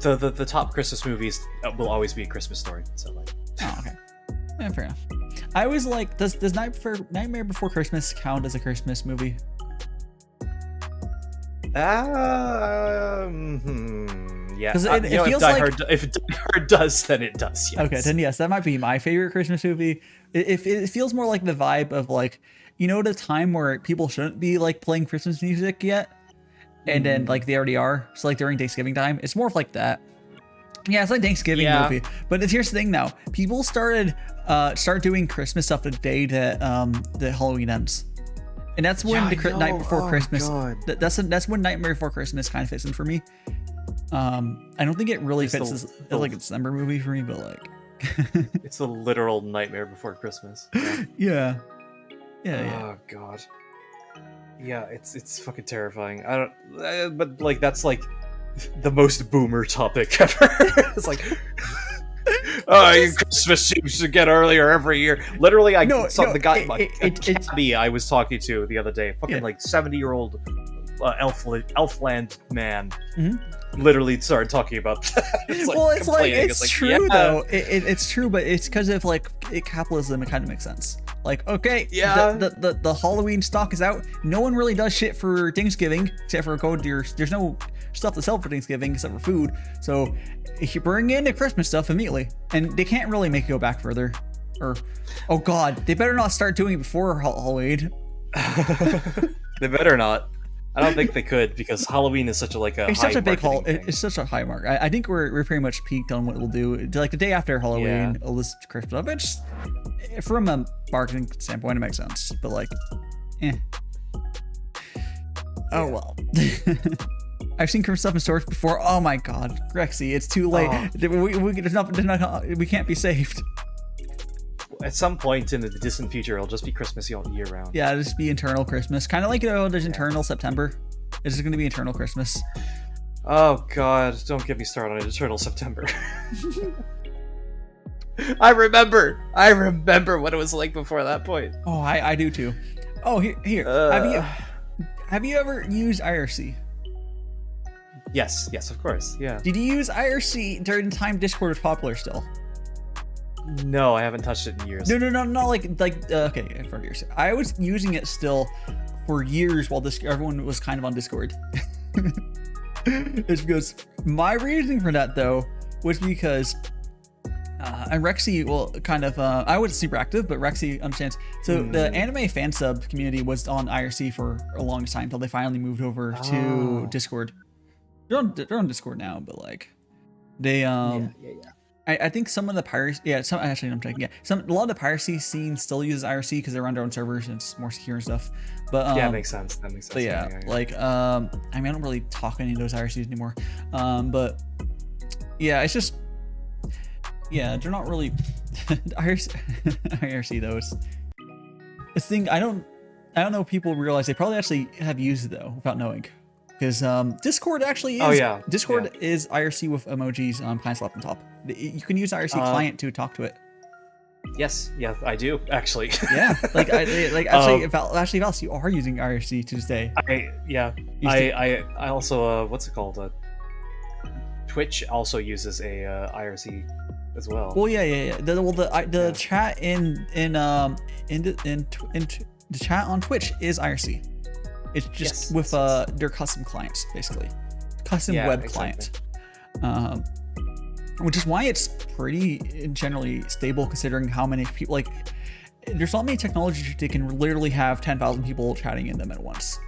The top Christmas movies will always be A Christmas Story. So like. Oh, okay. Yeah, fair enough. I always like does Nightmare Before Christmas count as a Christmas movie? Yeah. If Die Hard does, then it does. Yes. Okay, then yes, that might be my favorite Christmas movie. It feels more like the vibe of like, the time where people shouldn't be like playing Christmas music yet, and then like they already are. So like during Thanksgiving time, it's more of like that. Yeah, it's like Thanksgiving movie. But here's the thing now: people start doing Christmas stuff the day that Halloween ends. And that's when Night Before Christmas. That's when Nightmare Before Christmas kind of fits in for me. I don't think it really fits as like a December movie for me, but like. It's the literal Nightmare Before Christmas. Yeah. Oh god. Yeah, it's fucking terrifying. But like that's like the most boomer topic ever. It's like. Christmas seems to get earlier every year. Literally, the guy Cabby I was talking to the other day, fucking like 70-year-old Elfland man, literally started talking about that. It's true though. It's true, but it's because of like capitalism. It kind of makes sense. Like, okay, the Halloween stock is out. No one really does shit for Thanksgiving except for there's no stuff to sell for Thanksgiving except for food. So if you bring in the Christmas stuff immediately, and they can't really make it go back further, or oh god, they better not start doing it before Halloween. They better not. I don't think they could, because Halloween is such a it's such a big it's such a high mark. I think we're pretty much peaked on what we'll do. Like the day after Halloween, it'll list Christmas stuff. It's from a marketing standpoint, it makes sense, but like, Oh well. I've seen Christmas stuff in stores before. Oh my god, Rexy, it's too late. We can't be saved. At some point in the distant future, it'll just be Christmas all year round. Yeah, it'll just be eternal Christmas. Kind of like there's eternal September. It's just going to be eternal Christmas. Oh god, don't get me started on eternal September. I remember what it was like before that point. Oh, I do too. Oh, here. Have you ever used IRC? Yes, of course, yeah. Did you use IRC during the time Discord was popular still? No, I haven't touched it in years. No, not like okay, for years. I was using it still for years while everyone was kind of on Discord. It's because my reasoning for that though was because and Rexy, well, kind of, I wasn't super active, but Rexy understands. So the anime fan sub community was on IRC for a long time until they finally moved over to Discord. They're on Discord now, but like they I think some of the piracy, a lot of the piracy scene still uses IRC because they're on their own servers and it's more secure and stuff. But yeah, makes sense. That makes sense. But yeah, like I mean, I don't really talk any of those IRCs anymore. But yeah, it's just they're not really IRC those. This thing I don't know if people realize they probably actually have used it though without knowing. Because Discord actually is Discord is IRC with emojis client slap on top. You can use IRC client to talk to it. Yes, yeah, I do actually. Yeah, actually, Valis, you are using IRC to say. I also what's it called? Twitch also uses a IRC as well. Well, yeah. The chat in the chat on Twitch is IRC. It's just with their custom clients, basically. Custom web client. Which is why it's pretty generally stable considering how many people, like, there's not many technologies that can literally have 10,000 people chatting in them at once.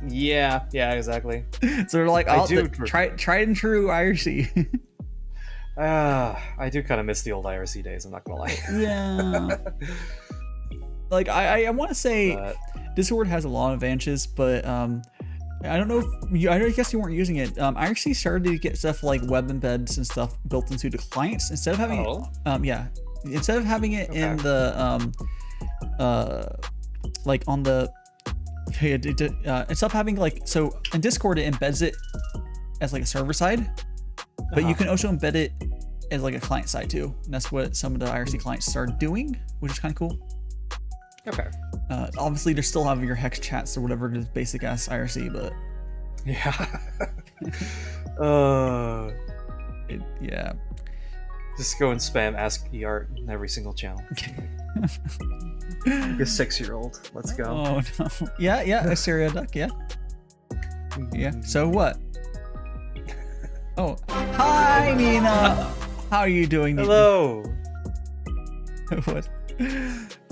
yeah, exactly. So they're like, try and true IRC. I do kind of miss the old IRC days, I'm not gonna lie. Yeah. Like, I want to say Discord has a lot of advantages, but I don't know if I guess you weren't using it. IRC started to get stuff like web embeds and stuff built into the clients instead of having instead of having it in the like on the instead of having like, so in Discord it embeds it as like a server side, but you can also embed it as like a client side too. And that's what some of the IRC clients started doing, which is kind of cool. Okay. Obviously, they still have your hex chats or whatever it is, basic ass IRC, but yeah. Yeah. Just go and spam Ask ER in every single channel. Like a 6-year-old. Let's go. Oh no. Yeah. Assyria duck. Yeah. Yeah. So what? Oh, hi Nina. How are you doing? Hello. What?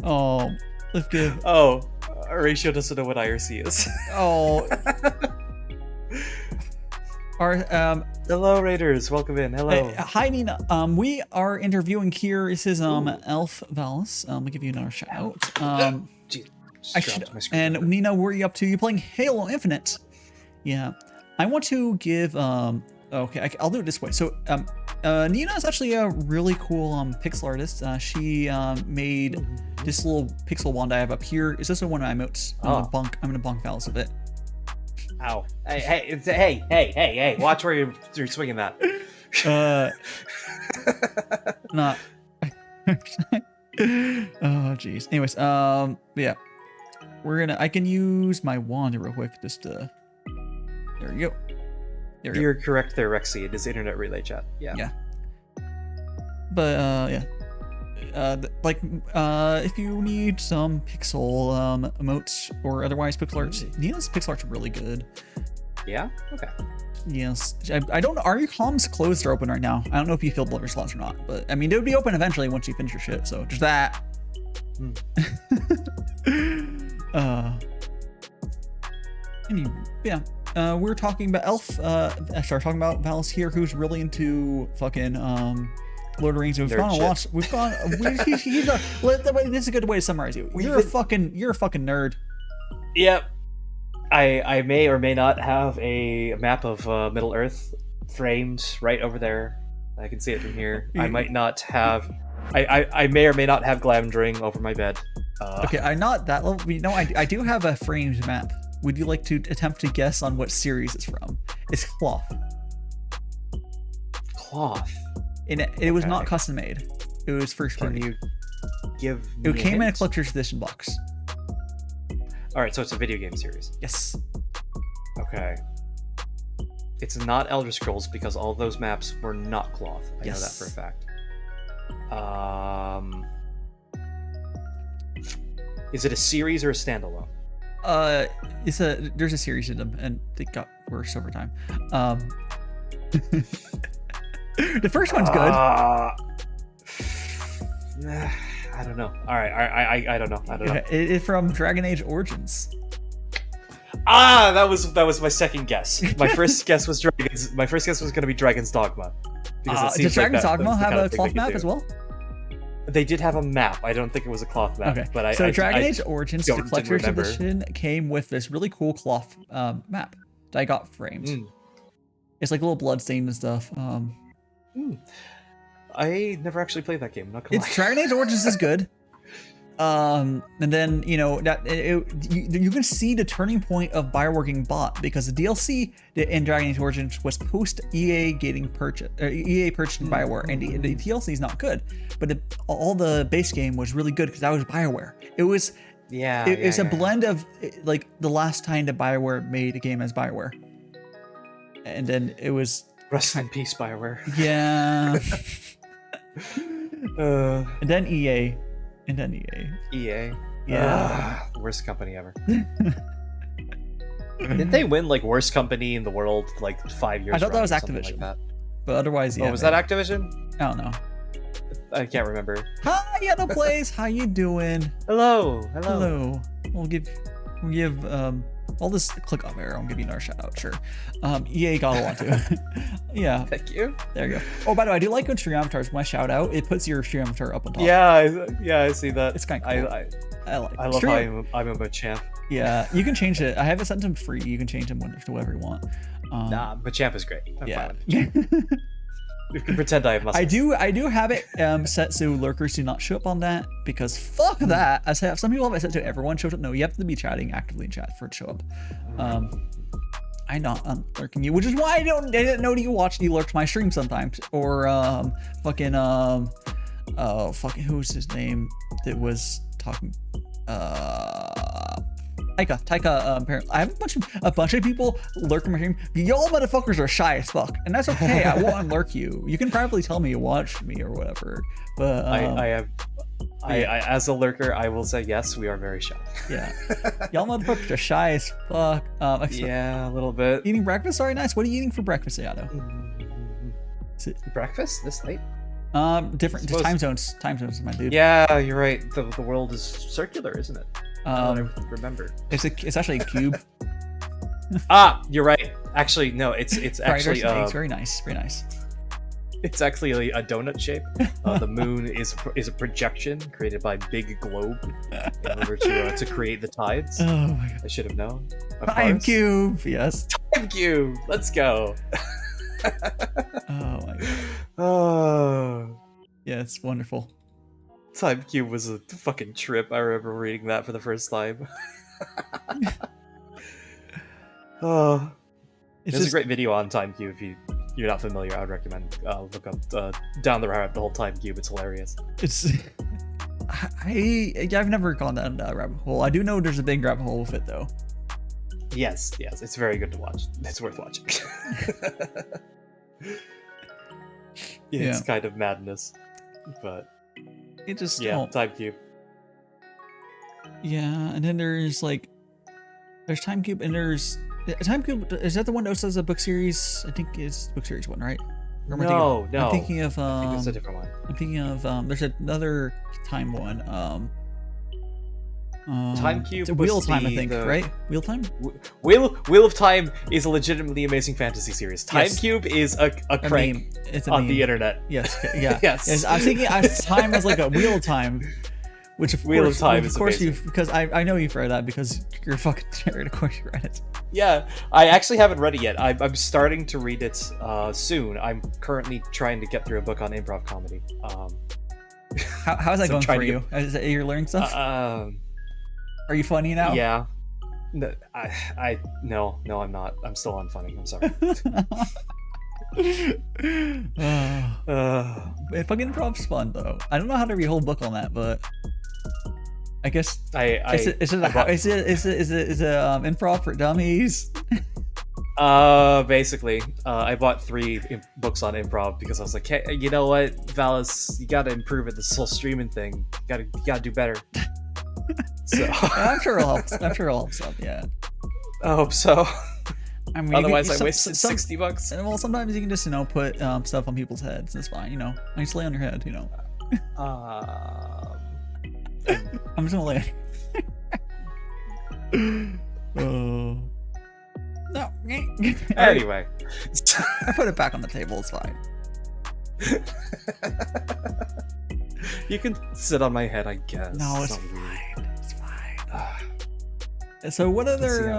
Oh. Let's give. Oh, Horatio doesn't know what IRC is. Oh. Our hello Raiders, welcome in. Hello. Hi Nina. We are interviewing here. This is Elf Valis. I'll give you another shout out. And Nina, what are you up to? You playing Halo Infinite? Yeah. I want to give okay, I'll do it this way. So Nina is actually a really cool pixel artist. She made this little pixel wand I have up here. Is this one of my emotes? I'm gonna bonk Valis with it. Ow. Hey. Watch where you're swinging that. Not. Oh, jeez. Anyways, yeah. I can use my wand real quick just to, there we go. You're correct there, Rexy. It is internet relay chat. Yeah. But yeah. If you need some pixel emotes or otherwise pixel arts, Nina's pixel art's really good. Yeah. Okay. Yes. I don't know. Are your comms closed or open right now? I don't know if you filled all your slots or not, but I mean, they would be open eventually once you finish your shit. So just that. Yeah. We're talking about Elf. Talking about Valis here, who's really into fucking Lord of the Rings. We've gone a lot. We've gone. This is a good way to summarize you. You're a fucking nerd. Yep. I may or may not have a map of Middle Earth framed right over there. I can see it from here. I might not have. I may or may not have Glamdring over my bed. Okay, I'm not that level. You know, I do have a framed map. Would you like to attempt to guess on what series it's from? It's cloth. Cloth. And it was not custom made. It was first party. Can you give me It came in a hint? collector's edition box. All right, so it's a video game series. Yes. Okay. It's not Elder Scrolls because all those maps were not cloth. I know that Yes. for a fact. Is it a series or a standalone? There's a series of them, and they got worse over time. The first one's good. I don't know. All right, I don't know. I don't know. It's from Dragon Age Origins. That was my second guess. My first guess was Dragons. My first guess was going to be Dragon's Dogma. Does Dragon's Dogma have a cloth map as well? They did have a map. I don't think it was a cloth map. Okay. But Dragon Age Origins, the collector's remember. edition, came with this really cool cloth map that I got framed. It's like a little bloodstained and stuff. I never actually played that game. I'm not gonna lie. Dragon Age Origins is good. And then you can see the turning point of Bioware getting bought because the DLC in Dragon Age Origins was post EA getting purchased, EA purchasing Bioware, and the DLC is not good, but all the base game was really good because that was Bioware. It was it's a blend of like the last time that Bioware made a game as Bioware, and then it was Rest in peace, Bioware. Yeah. And then EA. EA. Yeah. Worst company ever. Didn't they win like worst company in the world like 5 years? I thought that was running or Activision. something like that? But otherwise, yeah. Oh, was that Activision? I don't know. I can't remember. Hi, Yellow Plays. How you doing? Hello. We'll give I'll just click on there. I'll give you another shout out. Sure. EA got a lot to. Yeah. Thank you. There you go. Oh, by the way, I do like when stream avatars. When I shout out, it puts your stream avatar up on top. Yeah, I see that. It's kind of cool. I like. I love how I'm a Machamp. Yeah, you can change it. I have it set to free. You can change them to whatever you want. Nah, Machamp is great. I'm yeah. fine. You can pretend I have muscles. I do have it set so lurkers do not show up on that because fuck that. I say some people have it set to everyone shows up. No, you have to be chatting actively in chat for it to show up. I'm not lurking you, which is why I didn't know that you lurked my stream sometimes. Or fucking who's his name that was talking Taika, apparently. I have a bunch of people lurking my stream. Y'all motherfuckers are shy as fuck, and that's okay. I won't unlurk you. You can probably tell me you watched me or whatever. But I as a lurker, I will say yes. We are very shy. Yeah, y'all motherfuckers are shy as fuck. Yeah, a little bit. Eating breakfast? Sorry, nice. What are you eating for breakfast, Yato? Breakfast this late? Different time zones. Time zones, my dude. Yeah, you're right. The world is circular, isn't it? I remember. It's actually a cube. You're right. Actually, no. It's actually it's very nice. Very nice. It's actually a donut shape. The moon is a projection created by Big Globe in order to create the tides. Oh my god! I should have known. Time cube. Yes. Time cube. Let's go. Oh my god. Oh. Yeah, it's wonderful. Time cube was a fucking trip. I remember reading that for the first time. Oh, there's a great video on Time Cube. If you're not familiar, I would recommend look up Down the Rabbit Hole Time Cube. It's hilarious. I've never gone down that rabbit hole. I do know there's a big rabbit hole with it though. Yes, it's very good to watch. It's worth watching. It's kind of madness, but it just Time Cube. Yeah, and then there's Time Cube, and there's Time Cube. Is that the one that says a book series? I think it's book series one, right? No. I'm thinking of I think it's a different one. I'm thinking of there's another time one. Time Cube. It's a Wheel of Time, I think, right? Wheel of Time. Wheel of Time is a legitimately amazing fantasy series. Time Cube is a crank it's on the internet. Yes. Yeah. Yes. I was thinking time as like a Wheel of Time, Which of Wheel course, of Time of is course amazing. you, because I know you've read that because you're a fucking nerd. Of course you read it. Yeah, I actually haven't read it yet. I'm starting to read it soon. I'm currently trying to get through a book on improv comedy. How's that So I'm going trying for to you? Is it, you're learning stuff? Are you funny now? Yeah. No, no, I'm not. I'm still unfunny. I'm sorry. Fucking improv's fun though. I don't know how to read a whole book on that, but I guess is it improv for dummies? Basically, I bought 3 books on improv because I was like, hey, you know what, Valis, you gotta improve at this whole streaming thing. You gotta do better. So I'm sure it'll help. I'm sure it'll help some. Yeah. I hope so. I mean, Otherwise, I wasted $60. Well, sometimes you can just put stuff on people's heads. That's fine. I just lay on your head. I'm just gonna lay. Oh. No. Anyway, I put it back on the table. It's fine. You can sit on my head, I guess. No, it's fine. It's fine. So, what other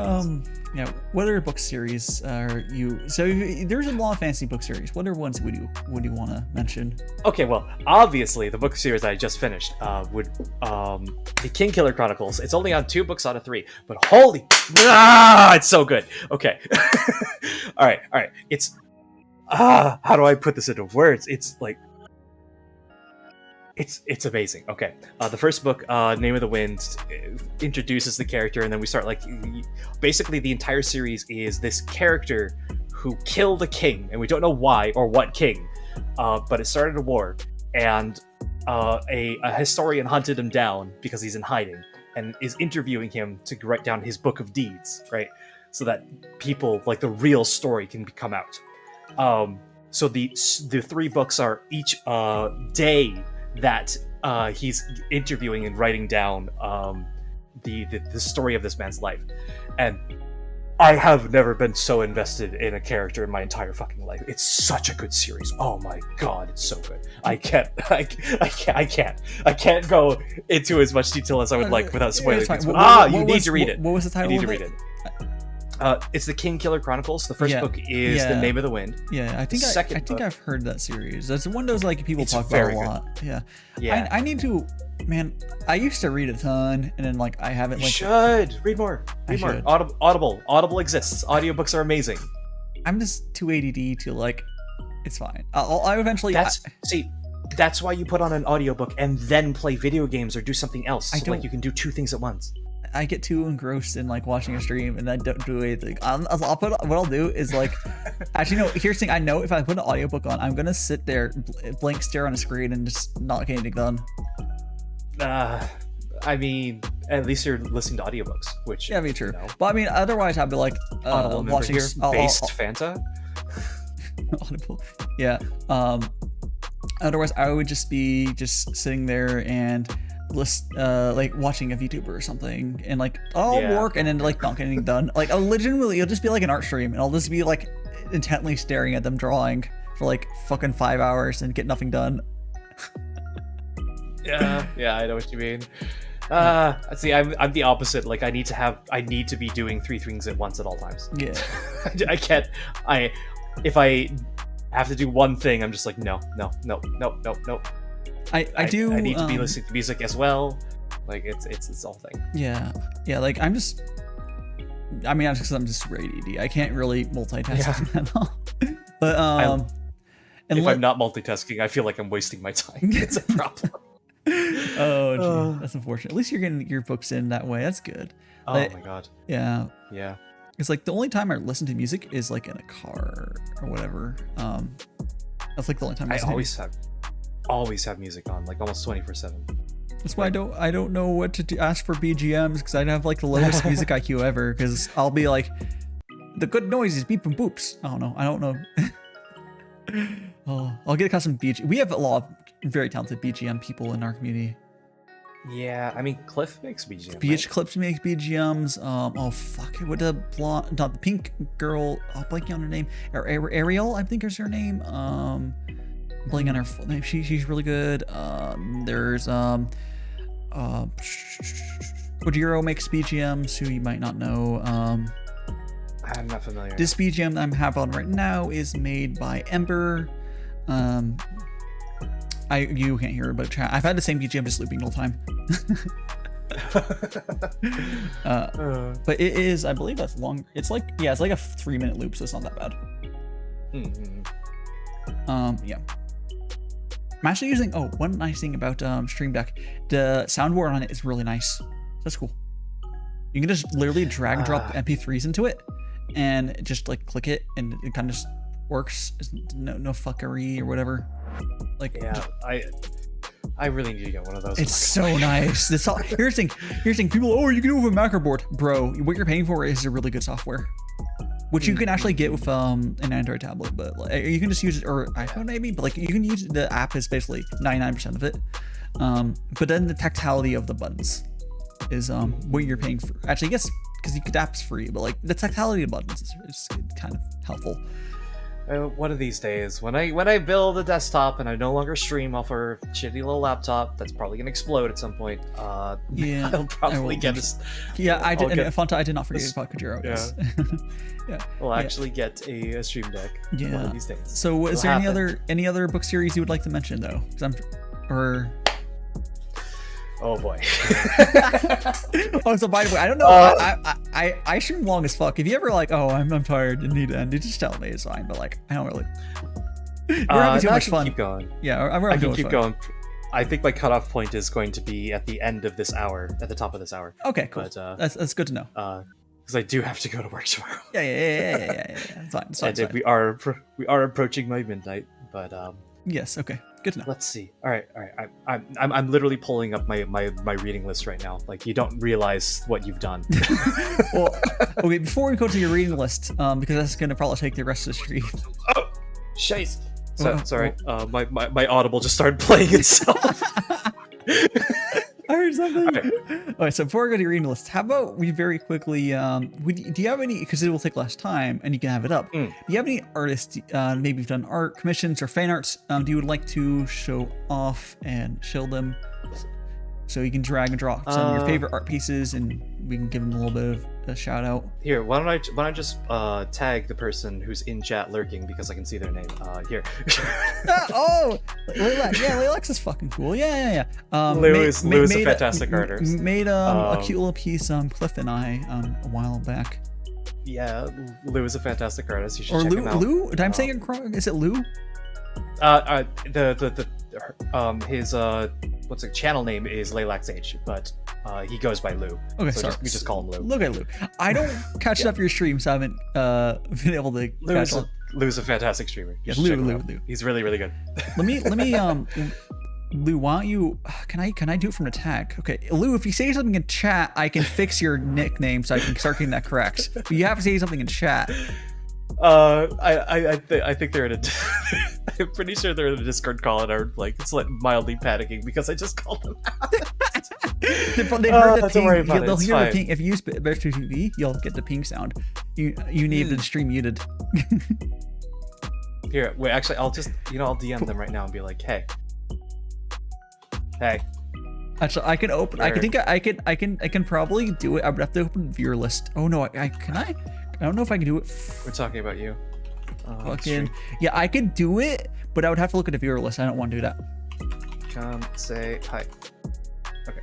what other book series are you? So, there's a lot of fantasy book series. What other ones would you want to mention? Okay, well, obviously, the book series I just finished would the King Killer Chronicles. It's only on 2 books out of 3, but holy, it's so good. Okay, all right. It's how do I put this into words? It's like. It's amazing. Okay, the first book, Name of the Wind, introduces the character, and then we start basically the entire series is this character who killed a king, and we don't know why or what king, but it started a war, and a historian hunted him down because he's in hiding, and is interviewing him to write down his book of deeds, right? So that people the real story can come out. So the 3 books are each day that he's interviewing and writing down the story of this man's life. And I have never been so invested in a character in my entire fucking life. It's such a good series. Oh my god, it's so good. I can't go into as much detail as I would like without spoiling things. You need to read it. What was the title? You need to read it. It's the King Killer Chronicles. The first book is The Name of the Wind. Yeah, I think I've heard that series. That's one of those people talk about a lot. Good. Yeah. I need to. Man, I used to read a ton, and then I haven't. You should read more. Read more. Audible exists. Audiobooks are amazing. I'm just too ADD to It's fine. I eventually. That's why you put on an audiobook and then play video games or do something else. You can do 2 things at once. I get too engrossed in watching a stream and I don't do anything. What I'll do is actually no. Here's the thing. I know if I put an audiobook on, I'm gonna sit there, blank stare on a screen and just not get anything done. I mean, at least you're listening to audiobooks, which be true. But I mean, otherwise I'd be watching here, based Fanta. Audible. Yeah. Otherwise I would just be sitting there and. Watching a Vtuber or something, and I'll work and then not get anything done. Legitimately, it'll just be an art stream, and I'll just be intently staring at them drawing for fucking 5 hours and get nothing done. Yeah, I know what you mean. See, I'm the opposite. I need to be doing 3 things at once at all times. Yeah, I can't. If I have to do one thing, I'm just no. I do. I need to be listening to music as well. It's this whole thing. Yeah. I'm just super ADD. I can't really multitask at all. But if I'm not multitasking, I feel like I'm wasting my time. It's a problem. Oh, gee. That's unfortunate. At least you're getting your books in that way. That's good. Oh my god. Yeah. Yeah. It's the only time I listen to music is in a car or whatever. That's the only time I always have music on, almost 24/7. That's why I don't know what to ask for BGMs, because I'd have the lowest music IQ ever, because I'll be the good noise is beep and boops. Oh no, I don't know. I'll get a custom BGM. We have a lot of very talented BGM people in our community. Yeah, I mean, Cliff makes BGM. Cliff makes BGMs. Oh fuck it, what the blonde, not the pink girl. I'll blank on her name. Ariel, I think is her name. Blanking on her full name. She's really good. There's Kojiro makes BGMs, who you might not know. I'm not familiar. This BGM I'm have on right now is made by Ember. You can't hear it, but I've had the same BGM just looping the whole time. But it is, I believe that's long. It's like, yeah, it's like a 3-minute loop, so it's not that bad. Yeah. I'm actually using, one nice thing about Stream Deck, the soundboard on it is really nice. That's cool. You can just literally drag and drop MP3s into it and just like click it and it kind of just works. No fuckery or whatever. Like, yeah, I really need to get one of those. It's so nice. Here's the thing. People, you can do it with a macro board. Bro, what you're paying for is a really good software, which you can actually get with an Android tablet, but like, you can just use it, or iPhone maybe, but like you can use the app is basically 99% of it. But then the tactility of the buttons is what you're paying for. Actually, I guess because the app's free, but like the tactility of buttons is kind of helpful. One of these days, when I build a desktop and I no longer stream off our shitty little laptop, that's probably gonna explode at some point. Yeah, I'll probably get a. Yeah, I did. Fonta, I did not forget about Kojiro. Yeah. Yeah. We'll actually get a stream deck. Yeah. One of these days. So, is there any other book series you would like to mention though? Oh boy. Oh, so by the way, I don't know. I stream long as fuck. If you ever like, I'm tired and need to end, you just tell me. It's fine. But like, I don't really. We're having too much fun. Keep going. Yeah, I can keep going. I think my cutoff point is going to be at the end of this hour, at the top of this hour. Okay, cool. But, that's good to know. Because I do have to go to work tomorrow. Yeah. It's fine. It's fine. We are approaching my midnight, but yes. Okay. Good to know. Let's see. All right. I'm literally pulling up my reading list right now. Like, you don't realize what you've done. Well, okay. Before we go to your reading list, because that's gonna probably take the rest of the stream. Oh, shite. Sorry. My Audible just started playing itself. I heard something. All right. So before we go to your reading list, how about we very quickly, do you have any, because it will take less time and you can have it up. Do you have any artists, maybe you've done art commissions or fan arts, do you would like to show off and show them? So you can drag and drop some of your favorite art pieces and we can give them a little bit of a shout out. Here, why don't I just tag the person who's in chat lurking because I can see their name. Here. Laylax. Yeah, Laylax is fucking cool. Yeah. Lou is a fantastic artist. Made a cute little piece, Cliff and I, a while back. Yeah, Lou is a fantastic artist. You should check him out. Lou? Did I say it wrong? Is it Lou? His channel name is LaylaxH, but he goes by Lou. Okay, so sorry. We just call him Lou. Look at Lou. I don't catch it up your stream, so I haven't been able to. Lou's a fantastic streamer. Yeah, Lou. He's really, really good. Let me Lou, why don't you? Can I do it from the tag? Okay, Lou, if you say something in chat, I can fix your nickname so I can start getting that correct. But you have to say something in chat. I think they're in a. I'm pretty sure they're in a Discord call and are like mildly panicking because I just called them out. They heard the ping. They'll hear fine. the ping. If you use Beartooth TV, you'll get the ping sound. You need the stream muted. Here, wait. Actually, I'll just I'll DM them right now and be like, hey. Actually, I can open. I can probably do it. I would have to open viewer list. Oh no, can I? I don't know if I can do it. We're talking about you. Yeah, I could do it, but I would have to look at the viewer list. I don't want to do that. Come say hi. Okay.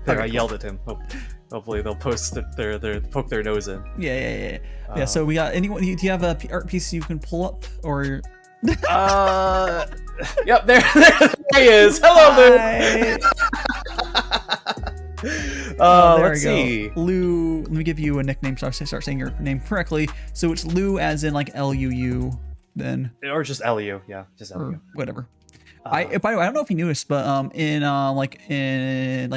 There, I yelled at him. Hopefully they'll post their poke their nose in. Yeah. Yeah. So we got anyone? Do you have a art piece you can pull up or? Yep. There he is. Hello, Lou. Let's see. Lou, let me give you a nickname so I start saying your name correctly. So it's Lou as in like Luu, then. Or just Lu, yeah, just Lu. Whatever. By the way, I don't know if you knew this, but in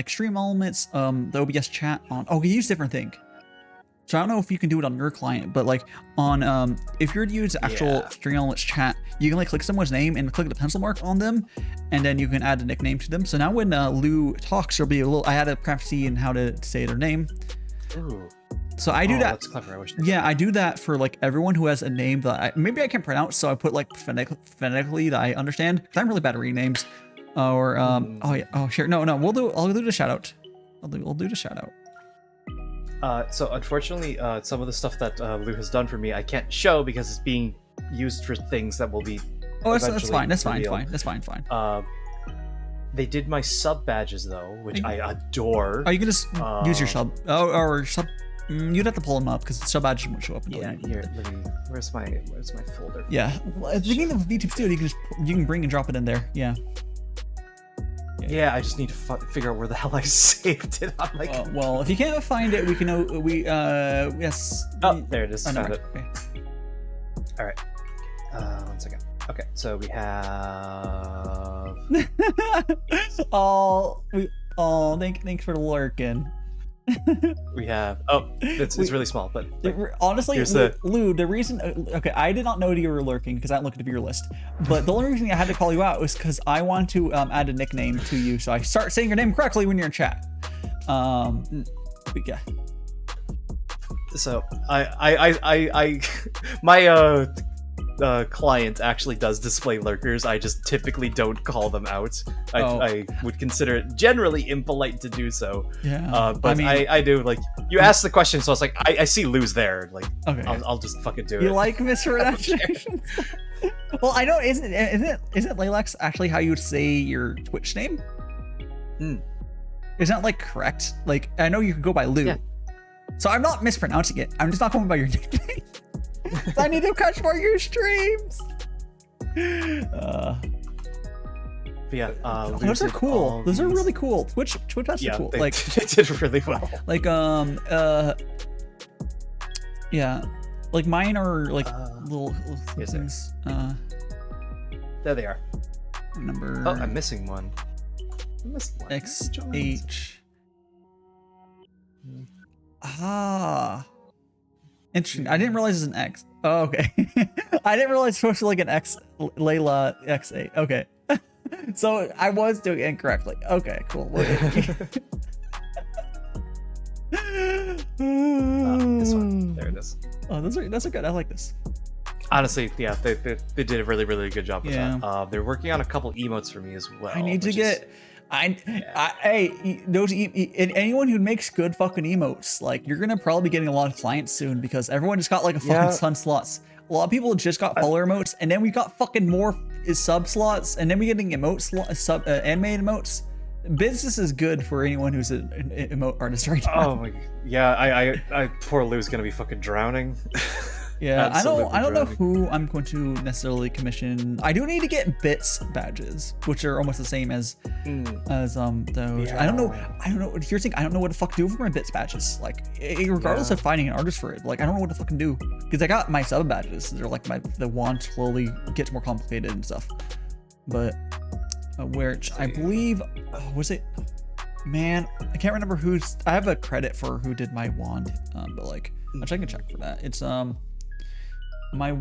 Stream Elements, the OBS chat we use different thing. So I don't know if you can do it on your client, but like on if you're to use actual Stream Elements chat, you can like click someone's name and click the pencil mark on them, and then you can add a nickname to them. So now when Lou talks, there'll be a little. I had a crafty in how to say their name. Ooh. So I do that. That's clever. I wish. I do that for like everyone who has a name that maybe I can't pronounce. So I put like phonetically that I understand. Because I'm really bad at reading names. Or oh yeah, oh sure, no, I'll do the shout out. We'll do the shout out. So unfortunately, some of the stuff that Lou has done for me, I can't show because it's being used for things that will be. Oh, that's fine. That's fine. revealed. That's fine. They did my sub badges though, which I adore. Oh, you can just use your sub. Oh, or sub. You'd have to pull them up because sub badges won't show up until Here, let me. Where's my folder? Yeah, at the beginning of VTube Studio, you can bring and drop it in there. Yeah. Yeah, I just need to figure out where the hell I saved it on my computer. Well, if you can't find it, we can yes. Oh, there it is. Oh, Found no, it. okay. All right. 1 second. Okay, so we have. Thanks for lurking. We have. Oh, it's really small, but honestly, Lou, the reason. Okay, I did not know that you were lurking because I didn't look at the viewer list. But the only reason I had to call you out was because I want to add a nickname to you, so I start saying your name correctly when you're in chat. But yeah. So my client actually does display lurkers. I just typically don't call them out. I would consider it generally impolite to do so. Yeah. But I mean, I do, like, you asked the question, so I was like, I see Lou's there. Like, okay. I'll just fucking do it. You like mispronunciation? Well, I know. Isn't Laylax actually how you would say your Twitch name? Isn't that like correct? Like, I know you could go by Lou. Yeah. So I'm not mispronouncing it. I'm just not going by your nickname. I need to catch more of your streams. Yeah, those are cool. Those are really cool. Twitch patches are cool. They, like they did really well. Like yeah, like mine are like little things. There they are. Number. Oh, I'm missing one. XH. Interesting. I didn't realize it's an X. Oh, okay. I didn't realize it's supposed to be like an X, Layla X8. Okay. So I was doing it incorrectly. Okay, cool. This one. There it is. Oh, those are good. I like this. Honestly, yeah, they did a really, really good job with that. They're working on a couple emotes for me as well. I need to get... hey, those anyone who makes good fucking emotes, like, you're gonna probably be getting a lot of clients soon because everyone just got like a fucking sun slots. A lot of people just got follower emotes, and then we got fucking more sub slots, and then we getting emote animated emotes. Business is good for anyone who's an emote artist right now. Oh my, yeah, I poor Lou's gonna be fucking drowning. Yeah, I don't know who I'm going to necessarily commission. I do need to get bits badges, which are almost the same as those. Yeah. I don't know. Here's the thing, I don't know what to fuck do for my bits badges. Like, regardless of finding an artist for it, like, I don't know what to fucking do because I got my sub badges. They're like the wand slowly gets more complicated and stuff. But which I believe was it? Man, I can't remember who's. I have a credit for who did my wand, but like, which I can check for that. It's my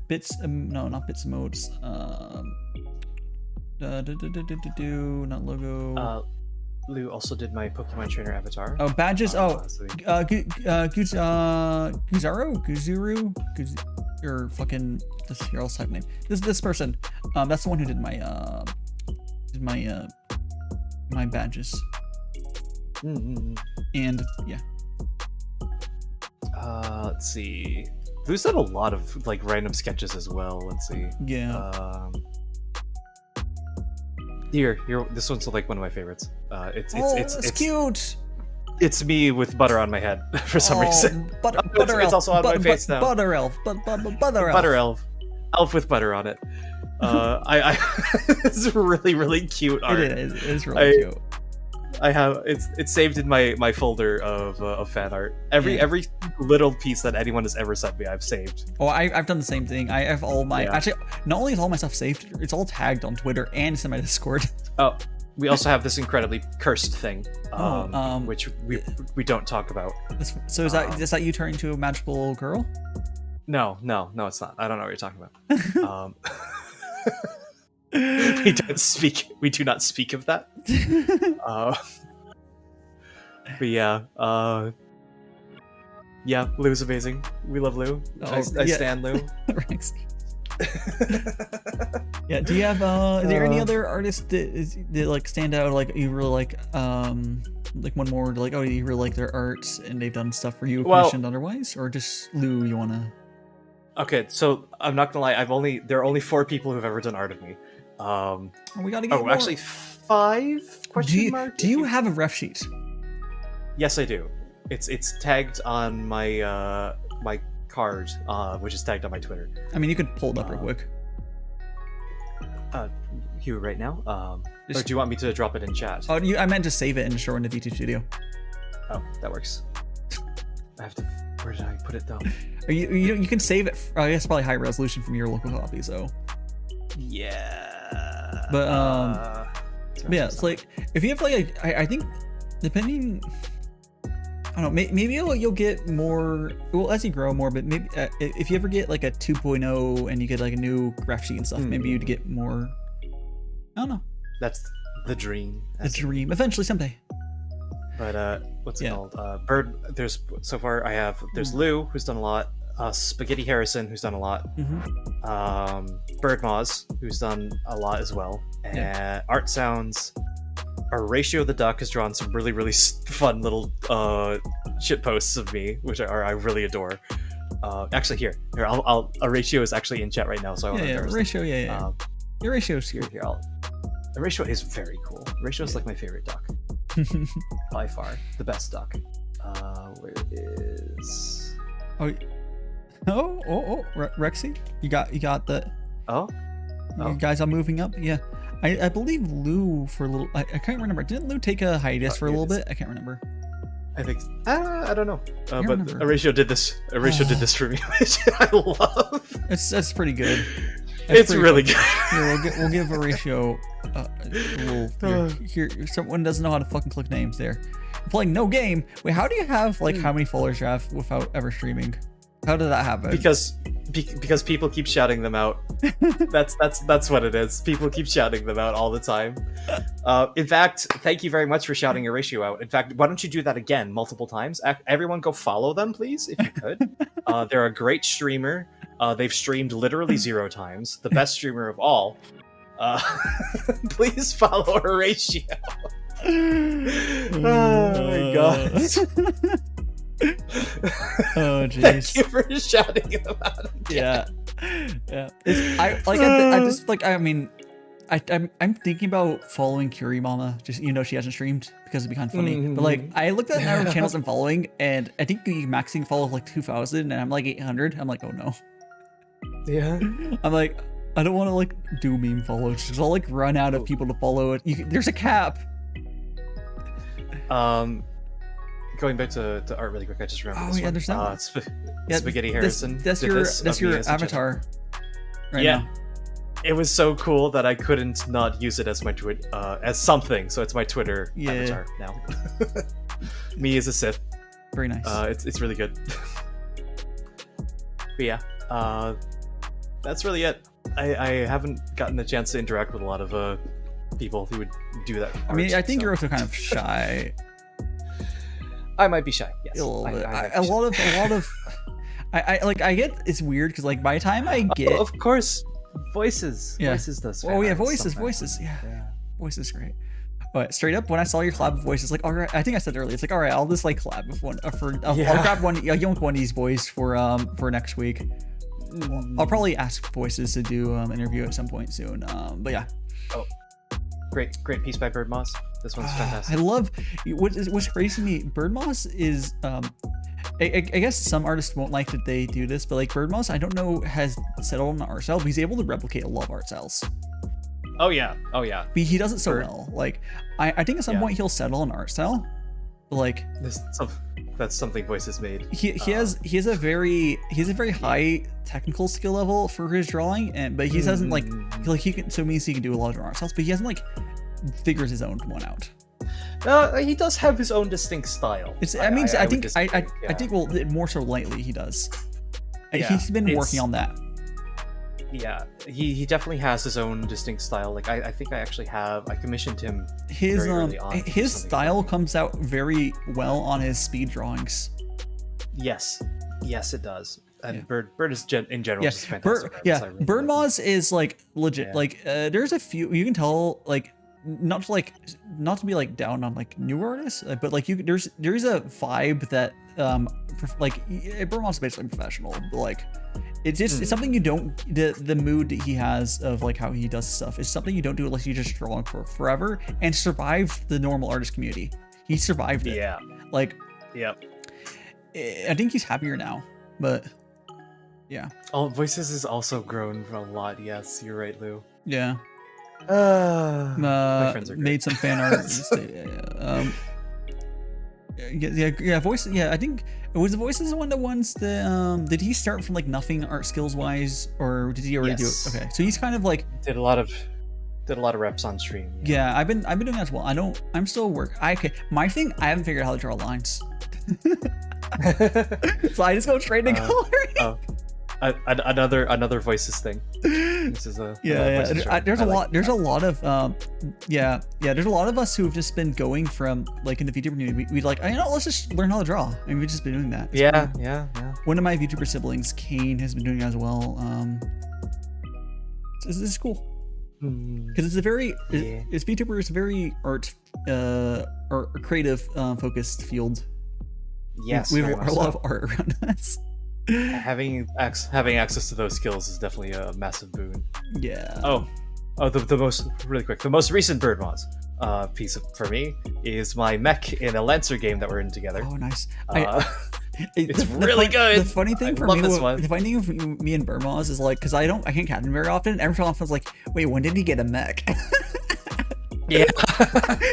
bits, no, not bits modes. Not logo. Lou also did my Pokemon trainer avatar. Oh, badges. Guzuru, your fucking this here else type name. This person. That's the one who did my my badges. And yeah. Let's see. Lou's done a lot of like random sketches as well. Let's see. Yeah. Here. This one's like one of my favorites. It's cute. It's me with butter on my head for some reason. Butter elf. It's also on my face now. Butter elf. Butter elf. Butter elf. Elf with butter on it. It's really, really cute art. It is really cute. I have it's saved in my folder of fan art. Every little piece that anyone has ever sent me, I've saved. Oh, I've done the same thing. I have all my actually not only is all my stuff saved, it's all tagged on Twitter and it's in my Discord. Oh, we also have this incredibly cursed thing, which we don't talk about. So is that you turning into a magical girl? No, it's not. I don't know what you're talking about. We do not speak of that. But yeah, Lou's amazing. We love Lou. I stand Lou. Yeah. Do you have is there any other artists that like stand out, like you really like one more, like, oh, you really like their art and they've done stuff for you commissioned otherwise, or just Lou you wanna? Okay, so I'm not gonna lie, there are only 4 people who've ever done art of me. We gotta get more. Actually 5 question mark. Do you have a ref sheet? Yes, I do. It's tagged on my my card, which is tagged on my Twitter. I mean, you could pull it up real quick. Hugh, right now? Or do you want me to drop it in chat? Oh, I meant to save it and show it in the VT Studio. Oh, that works. I have to. Where did I put it though? You can save it. I guess probably high resolution from your local copy. So. Yeah. But yeah, it's like if you have like I think depending. I don't know, maybe you'll get more, well, as you grow more, but maybe if you ever get like a 2.0 and you get like a new graph sheet and stuff, maybe you'd get more, I don't know. That's the dream. The dream, eventually, someday. But what's it called? Bird, there's Lou, who's done a lot, Spaghetti Harrison, who's done a lot, Birdmoz, who's done a lot as well, and Art Sounds. Our Ratio the Duck has drawn some really, really fun little shit posts of me, which I really adore. Actually, here, Ratio is actually in chat right now, so I want to Ratio, Your Ratio's here. The Ratio is very cool. Ratio is like my favorite duck, by far the best duck. Where is? Rexy, you got the. You guys are moving up, yeah. I believe Lou for a little. I can't remember. Didn't Lou take a hiatus for a little bit? I can't remember. I think. I don't know. But Horatio did this. Horatio did this for me, which I love. That's pretty good. It's really good. Here, we'll give Horatio a little. Here, someone doesn't know how to fucking click names. There, I'm playing no game. Wait, how do you have like how many followers you have without ever streaming? How did that happen? Because people keep shouting them out. That's what it is. People keep shouting them out all the time. In fact, thank you very much for shouting your Ratio out. In fact, why don't you do that again multiple times? Everyone go follow them, please, if you could. They're a great streamer. They've streamed literally 0 times. The best streamer of all. Please follow Horatio. Oh my god. Oh jeez. Thank you for shouting them out again. I'm thinking about following Curie Mama, just she hasn't streamed because it'd be kind of funny. But like I looked at our channels I'm following, and I think you maxing follow like 2,000, and I'm like 800. I'm like, oh no. Yeah. I'm like, I don't want to like do meme follows because I'll like run out of people to follow it. There's a cap. Going back to art really quick, I just remember this one. There's that Spaghetti Harrison. That's your avatar. Right now. It was so cool that I couldn't not use it as my as something. So it's my Twitter avatar now. Me as a Sith. Very nice. It's really good. But yeah, that's really it. I haven't gotten a chance to interact with a lot of people who would do that. I mean, I think you're also kind of shy. I might be shy. Yes. A little bit. A lot of. I get it's weird because like by the time I get. Of course, voices. Yeah. Voices does. Oh yeah, voices. Yeah. Voices great. But straight up, when I saw your collab with voices, like, all right, I think I said earlier, it's like, all right, I'll just like collab with one I'll grab one, young one of these boys for next week. I'll probably ask voices to do an interview at some point soon. But yeah. Oh, great piece by Birdmoz. This one's fantastic. I love what's crazy to me. Birdmoz is I guess some artists won't like that they do this, but like Birdmoz, I don't know, has settled on an art style, but he's able to replicate a lot of art styles. Oh yeah. But he does it so well. Like I think at some point he'll settle on art style. But like that's something Voices made. He has a very high technical skill level for his drawing, but he doesn't like he can he can do a lot of art styles, but he hasn't like figured his own one out. He does have his own distinct style. I think more so lightly he does. He's been working on that. Yeah, he definitely has his own distinct style. Like I think I commissioned him his very early on his style comes out very well on his speed drawings. Yes it does. And Yeah. Bird is in general Yeah, just fantastic. yeah. I really Bird like him. Moz is like legit. Yeah. Like, there's a few you can tell like not to be like down on like newer artists, but like there's a vibe that like Bird Moz is basically professional. But, like, it's just it's something you don't the mood that he has of like how he does stuff is something you don't do unless you just drawing for forever and survived the normal artist community. He survived it. Yeah. Like, Yep. I think he's happier now, but yeah. Oh, Voices has also grown a lot. Yes, you're right, Lou. Yeah. My friends are great. Made some fan art. Yeah, Voice. Yeah, I think was the Voices one of the ones that did he start from like nothing art skills wise, or did he already do it? Okay, so he's kind of like did a lot of reps on stream. Yeah, I've been doing that as well. I'm still work. My thing, I haven't figured out how to draw lines. So I just go straight to coloring. Oh. Another Voices thing. This is a there's a lot of there's a lot of us who've just been going from like in the VTuber community. We like, let's just learn how to draw, and we've just been doing that. Yeah. One of my VTuber siblings, Kane, has been doing that as well. This is cool because it's a very it's VTuber is a very art or creative focused field. Yes, we have a lot of art around us. Having access to those skills is definitely a massive boon. Yeah. The most recent Bird Moz piece for me is my mech in a Lancer game that we're in together. Oh, nice. It's really good. The funny thing for me, the funny thing for me and Bird Moz is like, because I can't captain very often. Every so often I was like, wait, when did he get a mech? Yeah.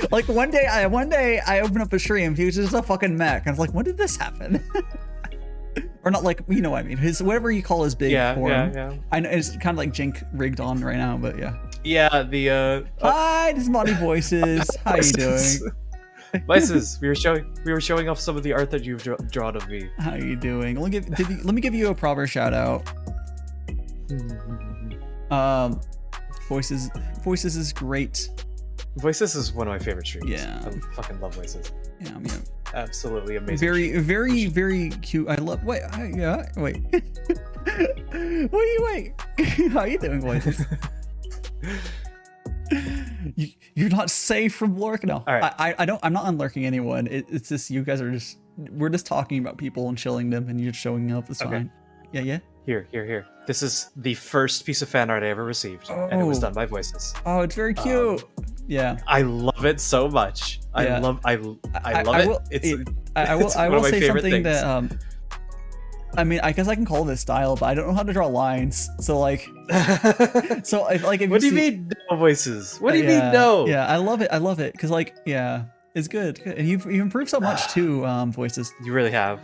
Like one day I opened up a stream, he was just a fucking mech. And I was like, when did this happen? Or not, like, you know what I mean, his whatever you call his big form. Yeah. I know it's kind of like Jink rigged on right now, but yeah. Yeah, the Hi, this is Monty Voices. How you doing? Voices, we were showing off some of the art that you've drawn of me. How you doing? Let me give you a proper shout out. Voices is great. Voices is one of my favorite streams. Yeah. I fucking love Voices. Yeah, I mean, absolutely amazing. Very cute. I love. Wait. Wait. Wait. How you doing, Voices? You're not safe from lurk. No, all right. I'm not unlurking anyone. It's just you guys are we're just talking about people and chilling them, and you're showing up. It's fine. Yeah. Here. This is the first piece of fan art I ever received, and it was done by Voices. Oh, it's very cute. Yeah, I love it so much. Yeah. I love it. I will say something that I mean, I guess I can call this style, but I don't know how to draw lines. So like, if what do you mean no, Voices? What do you mean no? Yeah, I love it because like, yeah, it's good. And you've improved so much too, Voices. You really have.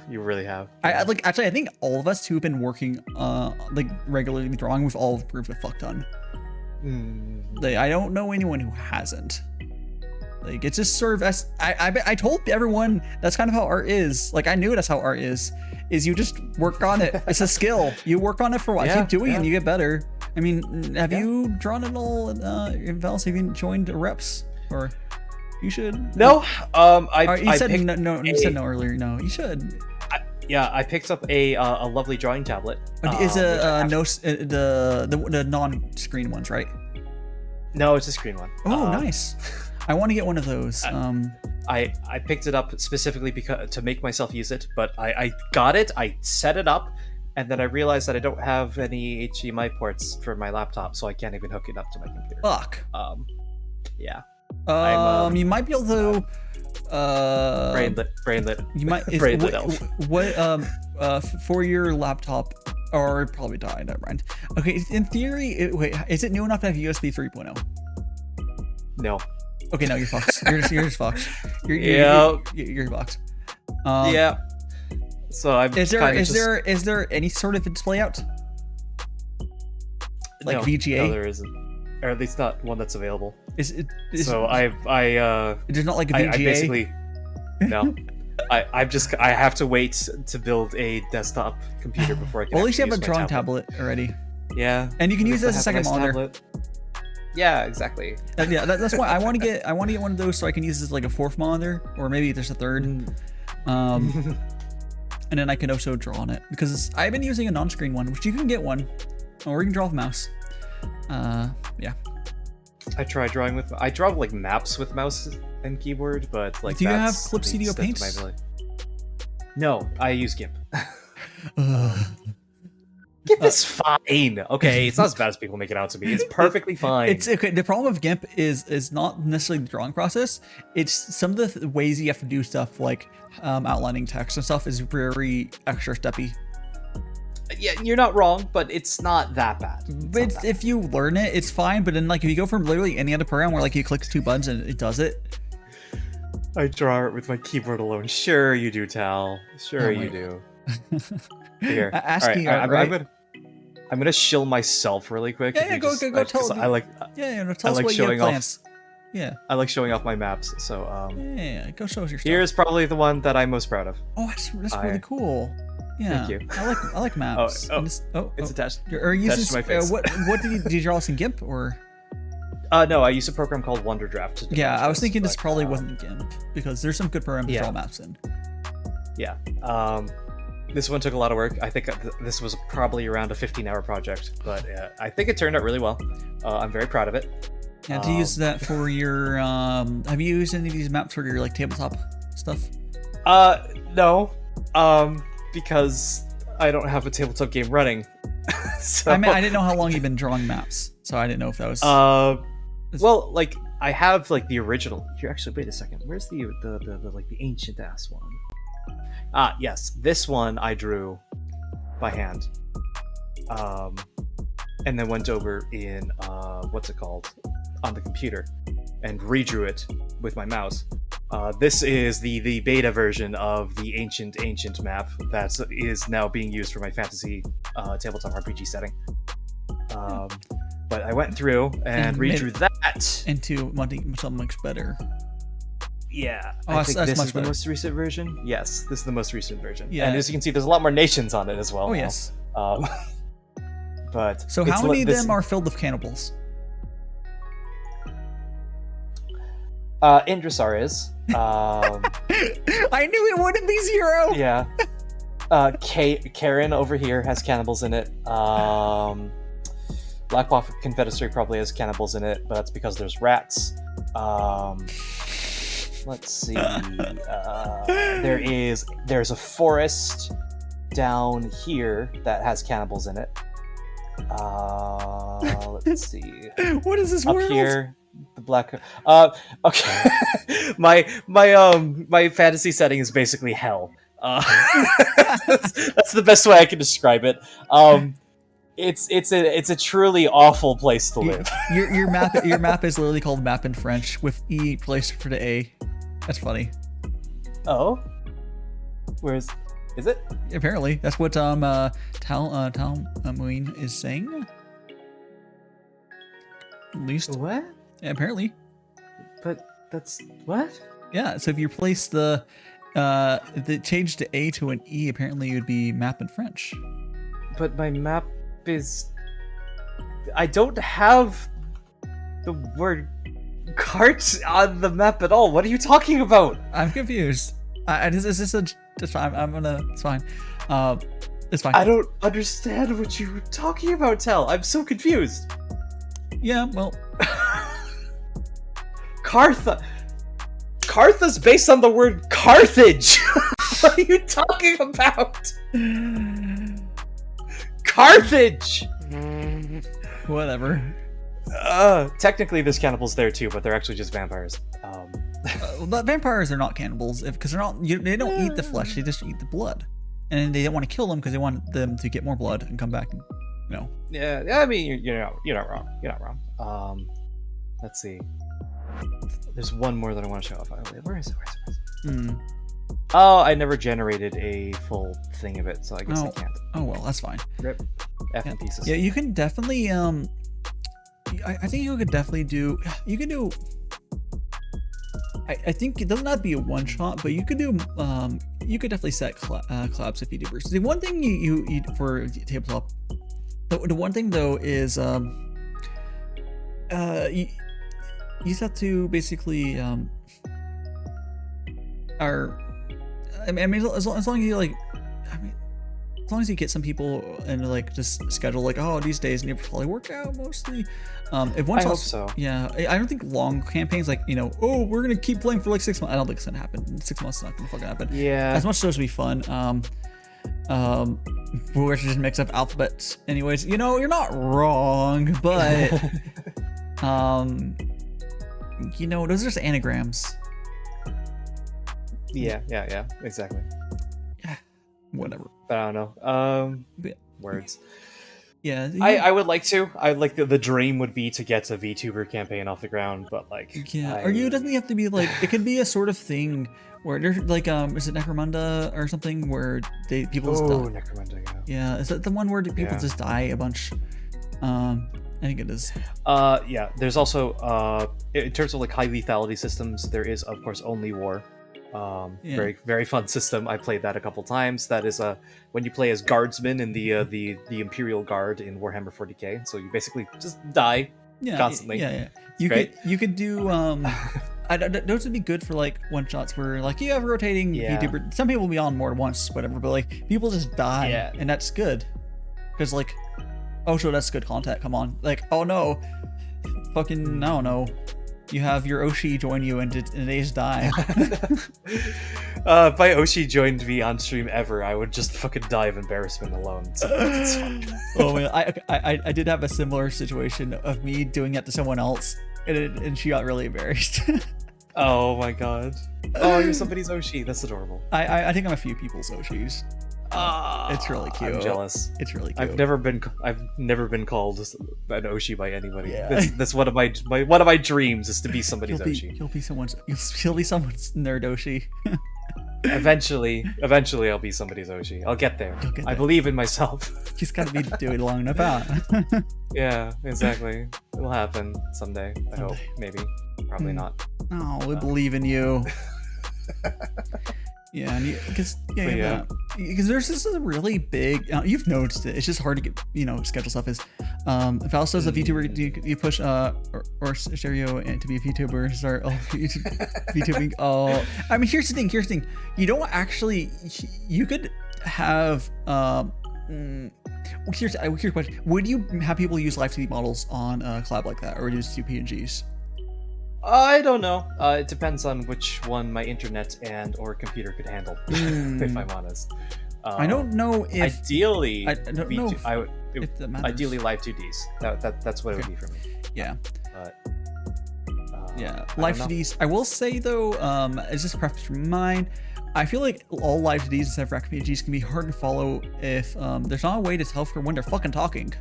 I think all of us who've been working like regularly drawing, we've all improved a fuck ton. Like, I don't know anyone who hasn't. Like, it's just sort of as I told everyone that's kind of how art is. Like, I knew that's how art is you just work on it. It's a skill. You work on it for a while, keep doing it, and you get better. I mean, have you drawn at all in Valis? Have you joined reps? Or you should. No. You said no. You said no earlier. No, you should. I picked up a lovely drawing tablet. Is the non-screen ones, right? No, it's a screen one. Oh, nice. I want to get one of those. I picked it up specifically to make myself use it, but I got it, I set it up, and then I realized that I don't have any HDMI ports for my laptop, so I can't even hook it up to my computer. Fuck. Yeah. You might be able to. Brainlit. You might. Brainlit elf. What? For your laptop, or probably die. Never mind. Okay. In theory, wait. Is it new enough to have USB 3.0? No. Okay, no, you're fucked. You're just fucked. You're fucked. Yeah. So I'm. Is there any sort of display out? Like no, VGA? No, there isn't. Or at least not one that's available. There's not like a VGA. I basically no. I have to wait to build a desktop computer before I can. Well, at least you have a drawing tablet already. Yeah. And you can use it as a second monitor. Tablet. Yeah, exactly. That's why I want to get one of those so I can use this as like a fourth monitor, or maybe there's a third. and then I can also draw on it because I've been using a non-screen one, which you can get one, or you can draw with mouse. Yeah. I try drawing with. I draw like maps with mouse and keyboard, but like. Do you have that's Clip the CDO extent of Paints? my ability. No, I use GIMP. GIMP is fine. Okay, it's not as bad as people make it out to be. It's perfectly fine. It's okay. The problem with GIMP is not necessarily the drawing process. It's some of the ways you have to do stuff like outlining text and stuff is very extra steppy. Yeah, you're not wrong, but it's not that bad. But if you learn it, it's fine. But then like if you go from literally any other program where like you click 2 buttons and it does it. I draw it with my keyboard alone. Sure you do, Tal. Sure you do. Here. ASCII All right, right? I'm gonna shill myself really quick. Yeah, go tell I like. tell us what you have plans. Yeah. I like showing off my maps. So yeah, go show us your stuff. here's probably the one that I'm most proud of. Oh, that's really cool. Yeah. Thank you. I like maps. It's attached. Are you attached to my face. what did you draw this in GIMP or? No, I use a program called Wonderdraft. Yeah, I was thinking this probably wasn't GIMP because there's some good programs to draw maps in. Yeah. This one took a lot of work. I think this was probably around a 15-hour project, but I think it turned out really well. I'm very proud of it. Yeah, to use that for your have you used any of these maps for your like tabletop stuff? No. Because I don't have a tabletop game running. So, I mean, I didn't know how long you've been drawing maps, so I didn't know if that was. Well, like I have like the original. Here, actually, wait a second. Where's the like the ancient ass one? Ah, yes, this one I drew by hand. And then went over in what's it called on the computer and redrew it with my mouse. This is the beta version of the ancient map that is now being used for my fantasy tabletop RPG setting. But I went through and redrew that into something much better. Yeah, oh, I think that's this much is better. the most recent version. Yes, this is the most recent version. Yeah, and as you can see, there's a lot more nations on it as well. Oh now. yes. But so how many of them are filled with cannibals? Indrisar is. I knew it wouldn't be 0. Yeah. Karen over here has cannibals in it. Blackwater Confederacy probably has cannibals in it, but that's because there's rats. Let's see. There's a forest down here that has cannibals in it. Let's see. What is this Up world? here, the black. Okay. my fantasy setting is basically hell. That's the best way I can describe it. It's a truly awful place to live. Your map is literally called Map in French with E placed for the A. That's funny. Oh, is it? Apparently, that's what Tal Muin is saying. At least. What? Yeah, apparently. But that's what? Yeah. So if you place the change to A to an E, apparently it would be Map in French. But my map is. I don't have the word cart on the map at all. What are you talking about? I'm confused. It's fine. It's fine. It's fine. I don't understand what you were talking about, Tel. I'm so confused. Yeah, well. Cartha's based on the word Carthage. What are you talking about? Carthage! Whatever. Technically there's cannibals there too, but they're actually just vampires. Vampires are not cannibals because they're not. They don't eat the flesh; they just eat the blood, and they don't want to kill them because they want them to get more blood and come back. And, you know. Yeah, I mean you're not wrong. You're not wrong. Let's see. There's one more that I want to show off. Where is it? Oh, I never generated a full thing of it, so I guess I can't. Oh well, that's fine. Rip. F in pieces. Yeah, you can definitely. I think you could definitely do. You can do. I think it doesn't have to be a one shot, but you could do. You could definitely set collabs if you do versus. The one thing you for tabletop. The one thing though is you just have to basically I mean as long as you like I mean, as long as you get some people and like just schedule like, oh, these days, and you probably work out mostly. If one I hope shot's, so. yeah, I don't think long campaigns like, you know, oh, we're gonna keep playing for like 6 months. I don't think it's gonna happen. 6 months is not gonna fucking happen. Yeah. As much as those would be fun. We should just mix up alphabets. Anyways, you know, you're not wrong, but you know, those are just anagrams. Yeah, exactly. Yeah, whatever. But I don't know. Yeah. Words. Yeah, I would like to. I like the dream would be to get a VTuber campaign off the ground, but like yeah. Or you doesn't have to be like, it could be a sort of thing where there's like is it Necromunda or something where people just die. Necromunda, yeah. Yeah, is that the one where people just die a bunch? I think it is. Yeah. There's also in terms of like high lethality systems, there is of course Only War. Very, very fun system. I played that a couple times. That is when you play as guardsmen in the Imperial Guard in Warhammer 40k. So you basically just die constantly. Yeah. You could do those would be good for like one shots where like you have rotating VTuber. Some people will be on more than once, whatever. But like people just die, and that's good because like, oh, sure, that's good content. Come on, like, oh no, fucking, I don't know. You have your Oshi join you and they just die. If my Oshi joined me on stream ever, I would just fucking die of embarrassment alone. So it's fine. Oh man, I did have a similar situation of me doing that to someone else, and she got really embarrassed. Oh my god. Oh, you're somebody's Oshi. That's adorable. I think I'm a few people's Oshis. It's really cute. I'm jealous. It's really cute. I've never been called an Oshi by anybody. Yeah. That's one of my dreams is to be somebody's Oshi. You'll be someone's nerd Oshi. Eventually I'll be somebody's Oshi. I'll get there. I believe in myself. You just gotta be doing it long enough, huh? Yeah, exactly. It'll happen someday. I hope. Maybe. Probably not. Oh, we believe in you. Yeah, because there's this really big. You've noticed it. It's just hard to get schedule stuff. Is if Alice does a VTuber, you push or Stereo to be a VTuber, start VTubing. Oh, I mean, here's the thing. You don't actually. You could have. Here's a question. Would you have people use live 2D models on a collab like that, or would you just do PNGs? I don't know. It depends on which one my internet or computer could handle. If I'm honest, I don't know if ideally I don't know if that matters. Ideally live 2Ds. That's what it would be for me. Yeah. But live 2Ds. I will say though, it's just a preference from mine. I feel like all live 2Ds instead of rec PNGs can be hard to follow if there's not a way to tell for when they're fucking talking.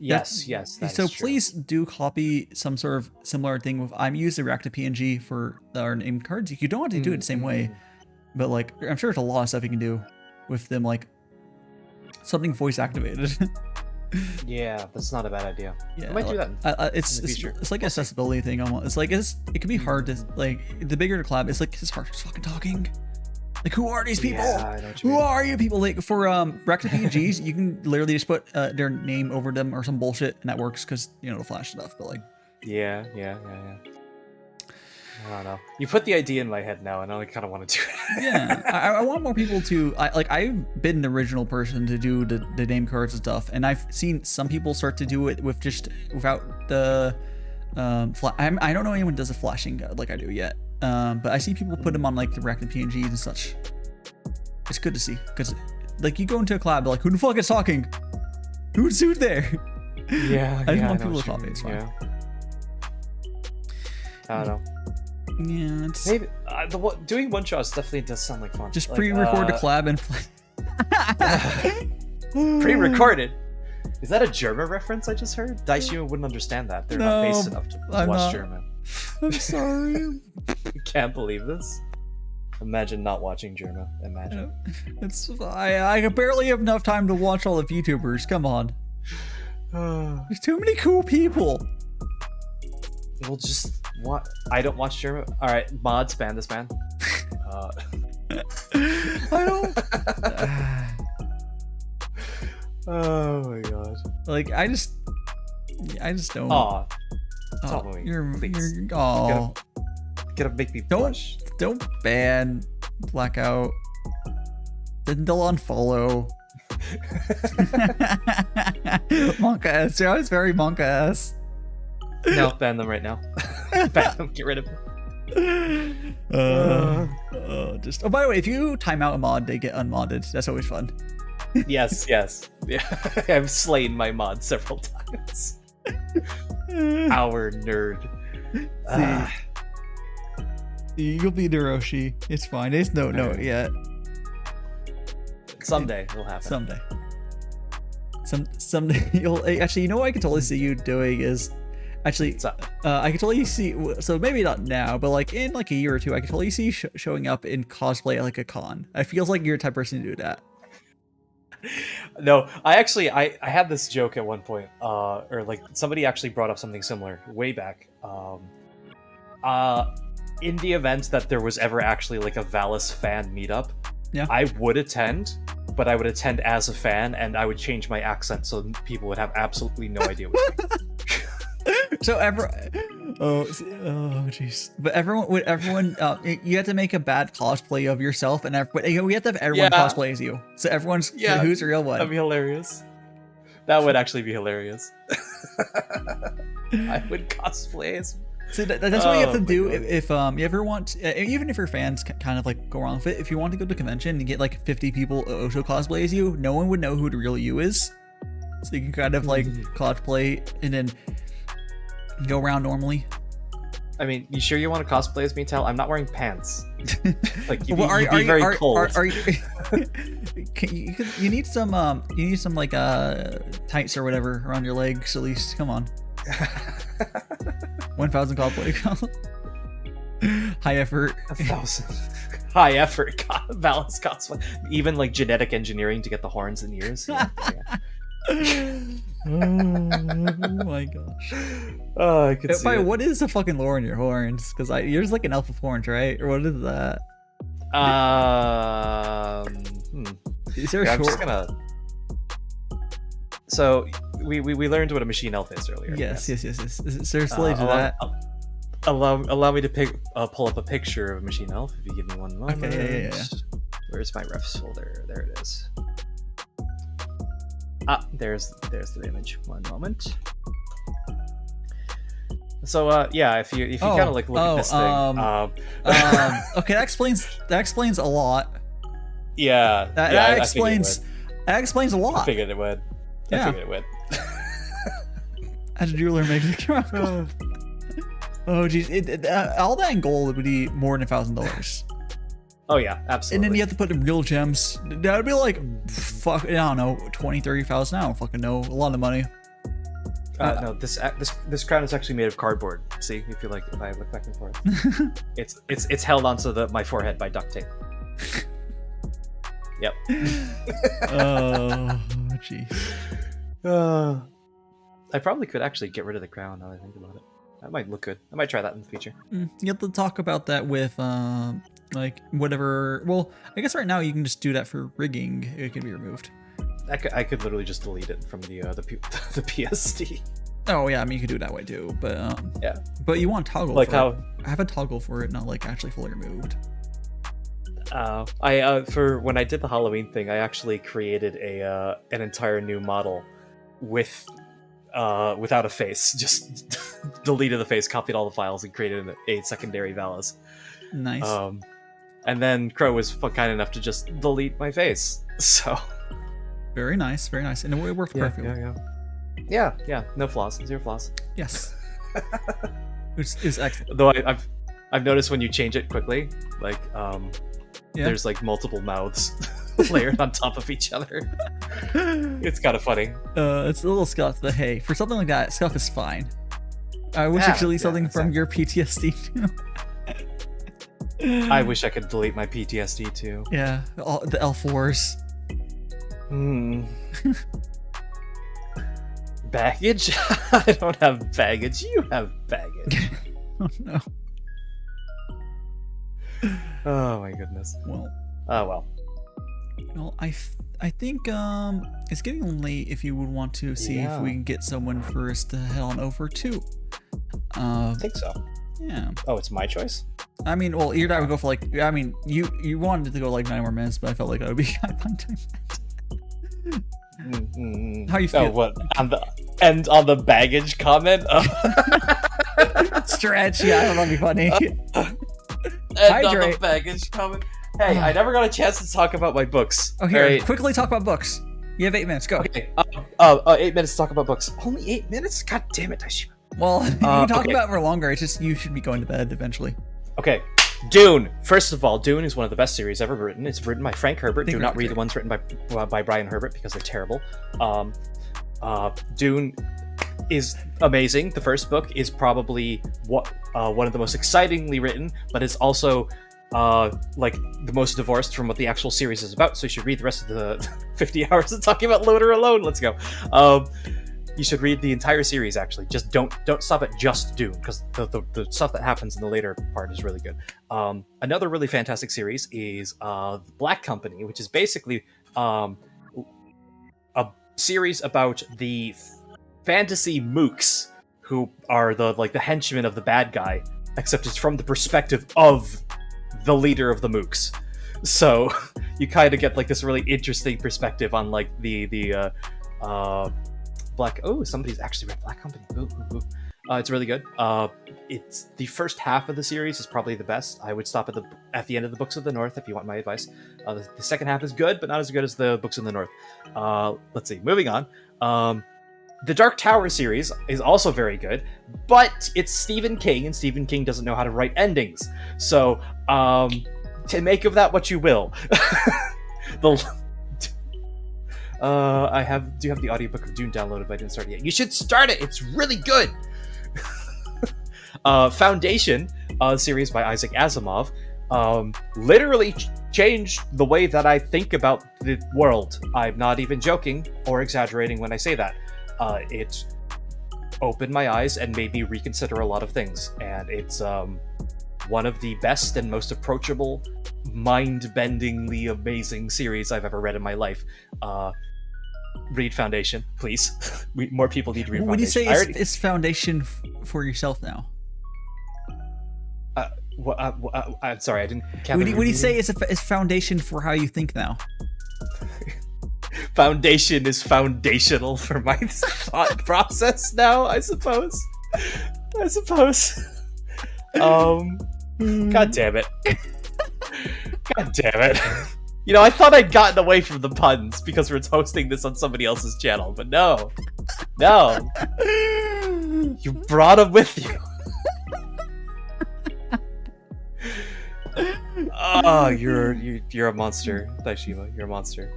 Yes. So please do copy some sort of similar thing with I'm using React to PNG for our name cards. You don't have to do it the same way, but like I'm sure there's a lot of stuff you can do with them, like something voice activated. Yeah, that's not a bad idea. Yeah, I might do that. It's like an accessibility thing almost. It's like it can be hard to like the bigger the collab. It's like it's hard just fucking talking. Like, who are these people? Yeah, I know what you mean. Who are you people? Like, for React to PNGs, you can literally just put their name over them or some bullshit, and that works because, it'll flash stuff, but like... Yeah. I don't know. You put the idea in my head now, and I kind of want to do it. Yeah, I want more people to... I've been the original person to do the name cards and stuff, and I've seen some people start to do it with without the... I don't know anyone does a flashing like I do yet. But I see people put them on like the React and PNGs and such. It's good to see because like you go into a collab, like who the fuck is talking? Who's there? Yeah, I just want people to copy. It's fine. Yeah. I don't know. Yeah, it's... Maybe doing one shots definitely does sound like fun. Just pre-record a collab and play. Pre-recorded. Is that a German reference I just heard? DaiShima wouldn't understand that. They're not based enough to watch German. I'm sorry. Can't believe this. Imagine not watching German. Imagine. I barely have enough time to watch all the VTubers. Come on. There's too many cool people. Well, just what? I don't watch German. All right, mods ban this man. I don't. Oh my god. Like I just don't. Aw. You're gonna make me blush. Don't ban Blackout. Then they'll unfollow. Monka-S. You're always very Monka-S. No, ban them right now. Ban them. Get rid of them. By the way, if you time out a mod, they get unmodded. That's always fun. Yes. Yeah, I've slain my mod several times. Our nerd. You'll be Naroshi. It's fine. It's no note yet. Someday it'll happen. Someday you'll actually. You know what I can totally see you doing is actually. I can totally see. So maybe not now, but like in like a year or two, I can totally see showing up in cosplay at like a con. I feels like you're the type of person to do that. No, I had this joke at one point, or like somebody actually brought up something similar way back. In the event that there was ever actually like a Valis fan meetup, yeah, I would attend, but I would attend as a fan, and I would change my accent so people would have absolutely no idea what it was. So jeez. But everyone, you have to make a bad cosplay of yourself, and we have to have everyone cosplay as you. So everyone's who's the real one. That'd be hilarious. That would actually be hilarious. I would cosplay as. So that's what you have to do if you ever want, even if your fans kind of like go wrong with it. If you want to go to a convention and get like 50 people also cosplay as you, no one would know who the real you is. So you can kind of like cosplay and then go around normally. I mean, you sure you want to cosplay as me, Tal? I'm not wearing pants. Like you'd be very cold. You need some like tights or whatever around your legs at least. Come on. 1,000 cosplay. High effort. 1,000. High effort. Valis cosplay. Even like genetic engineering to get the horns and ears. Yeah. Oh my gosh. Oh, I could see it. What is the fucking lore in your horns? Because you're just like an elf with horns, right? Or what is that? Is there a short... I'm just gonna... So we learned what a machine elf is earlier. Yes. Is there a slate to that? Allow me to pull up a picture of a machine elf if you give me one moment. Okay, yeah. Where's my refs folder? There it is. There's the image. One moment. So if you kind of like look at this thing. Okay, that explains a lot. Yeah, that explains a lot. I figured it would. As a jeweler makes it come. Oh geez, all that in gold would be more than $1,000. Oh yeah, absolutely. And then you have to put in real gems. That would be like, fuck, I don't know, 20,000, 30,000. I don't fucking know. A lot of money. No, this crown is actually made of cardboard. See, if I look back and forth, it's held onto my forehead by duct tape. Yep. Oh jeez. I probably could actually get rid of the crown now that I think about it. That might look good. I might try that in the future. You have to talk about that with like whatever. Well, I guess right now you can just do that for rigging. It can be removed. I could literally just delete it from the PSD. Oh yeah, I mean you could do it that way too. But yeah. But you want toggle? Like how I have a toggle for it, not like actually fully removed. For when I did the Halloween thing, I actually created an entire new model without a face. Just deleted the face, copied all the files, and created a secondary Valis. Nice. And then Crow was kind enough to just delete my face. So very nice, and it worked perfectly. Yeah. No flaws, 0 flaws. Yes. It's excellent. Though I've noticed when you change it quickly, like there's like multiple mouths layered on top of each other. It's kind of funny. It's a little scuff, but hey, for something like that, scuff is fine. I wish I could delete something from your PTSD too. I wish I could delete my PTSD too. Yeah, the L4s. Baggage? I don't have baggage. You have baggage. Oh no. Oh my goodness. Well. Well. Well, I think it's getting late. If you would want to see if we can get someone for us to head on over to. I think so. Yeah. Oh, it's my choice? I mean, well, either I would go for like, I mean, you wanted to go like 9 more minutes, but I felt like that would be kind of fun doing that. How you feel? Oh, what? On the baggage comment? Stretch, yeah, that'd be funny. And on the baggage comment. Hey, I never got a chance to talk about my books. Oh, here, quickly talk about books. You have 8 minutes, go. Okay, 8 minutes to talk about books. Only 8 minutes? God damn it, Daishima. Well, you can talk about it for longer, it's just you should be going to bed eventually. Okay, Dune. First of all, Dune is one of the best series ever written. It's written by Frank Herbert. Do not read the ones written by Brian Herbert because they're terrible. Dune is amazing. The first book is probably one of the most excitingly written, but it's also like the most divorced from what the actual series is about. So you should read the rest of the 50 hours of talking about Loader alone. Let's go. You should read the entire series. Actually, just don't stop at just Dune, because the stuff that happens in the later part is really good. Another really fantastic series is Black Company, which is basically a series about the fantasy mooks who are the henchmen of the bad guy, except it's from the perspective of the leader of the mooks. So you kind of get like this really interesting perspective on like the Black. Oh, somebody's actually read Black Company. Ooh. It's really good. It's the first half of the series is probably the best. I would stop at the end of the Books of the North if you want my advice. The second half is good, but not as good as the Books of the North. Let's see. Moving on. The Dark Tower series is also very good, but it's Stephen King, and Stephen King doesn't know how to write endings. So, to make of that what you will. I do have the audiobook of Dune downloaded, but I didn't start it yet. You should start it! It's really good! Foundation, series by Isaac Asimov, literally changed the way that I think about the world. I'm not even joking or exaggerating when I say that. It opened my eyes and made me reconsider a lot of things, and it's one of the best and most approachable, mind-bendingly amazing series I've ever read in my life. Read Foundation, please. More people need to read Foundation. When you say it's Foundation for yourself now? I'm sorry, I didn't. When you say it's Foundation for how you think now? Foundation is foundational for my thought process now, I suppose. God damn it. God damn it. You know, I thought I'd gotten away from the puns because we're hosting this on somebody else's channel, but no. You brought them with you. Oh, you're a monster, Daishima. You're a monster.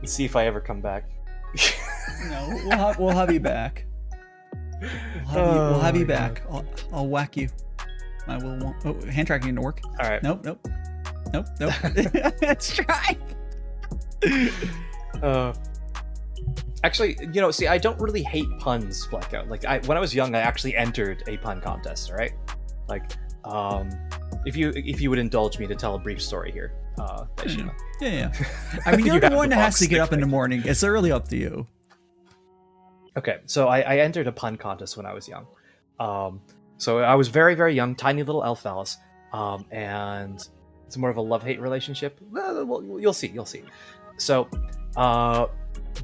Let's see if I ever come back. No, we'll have you back. We'll have you back. I'll whack you. I will. Hand tracking didn't work. All right. Nope. Let's try. Actually, see, I don't really hate puns, Blackout. Like, when I was young, I actually entered a pun contest. All right. Like, if you would indulge me to tell a brief story here, Daishima. Yeah. I mean, you're the one that has to get up in the morning. It's really up to you. Okay, so I entered a pun contest when I was young. So I was very, very young, tiny little elf Valis, and it's more of a love-hate relationship. Well, you'll see. So,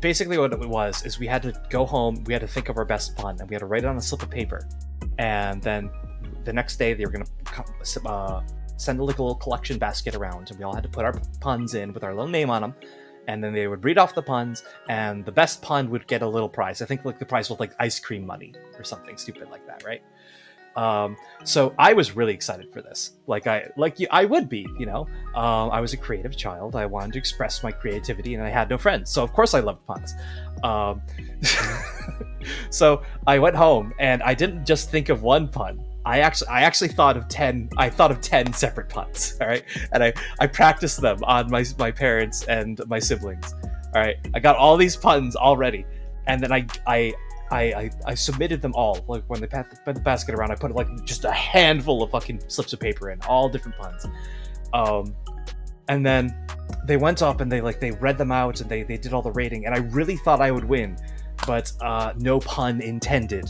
basically what it was is we had to go home, we had to think of our best pun, and we had to write it on a slip of paper. And then the next day they were going to send a little collection basket around, and we all had to put our puns in with our little name on them. And then they would read off the puns, and the best pun would get a little prize. I think like the prize was like ice cream money or something stupid like that, right? So I was really excited for this. I would be, I was a creative child. I wanted to express my creativity, and I had no friends, so of course I loved puns. So I went home, and I didn't just think of one pun. I actually thought of 10. I thought of 10 separate puns. All right, and I practiced them on my parents and my siblings. All right, I got all these puns already, and then I submitted them all. Like when they put the basket around, I put like just a handful of fucking slips of paper in, all different puns. And then they went up and they read them out and they did all the rating, and I really thought I would win, but no pun intended.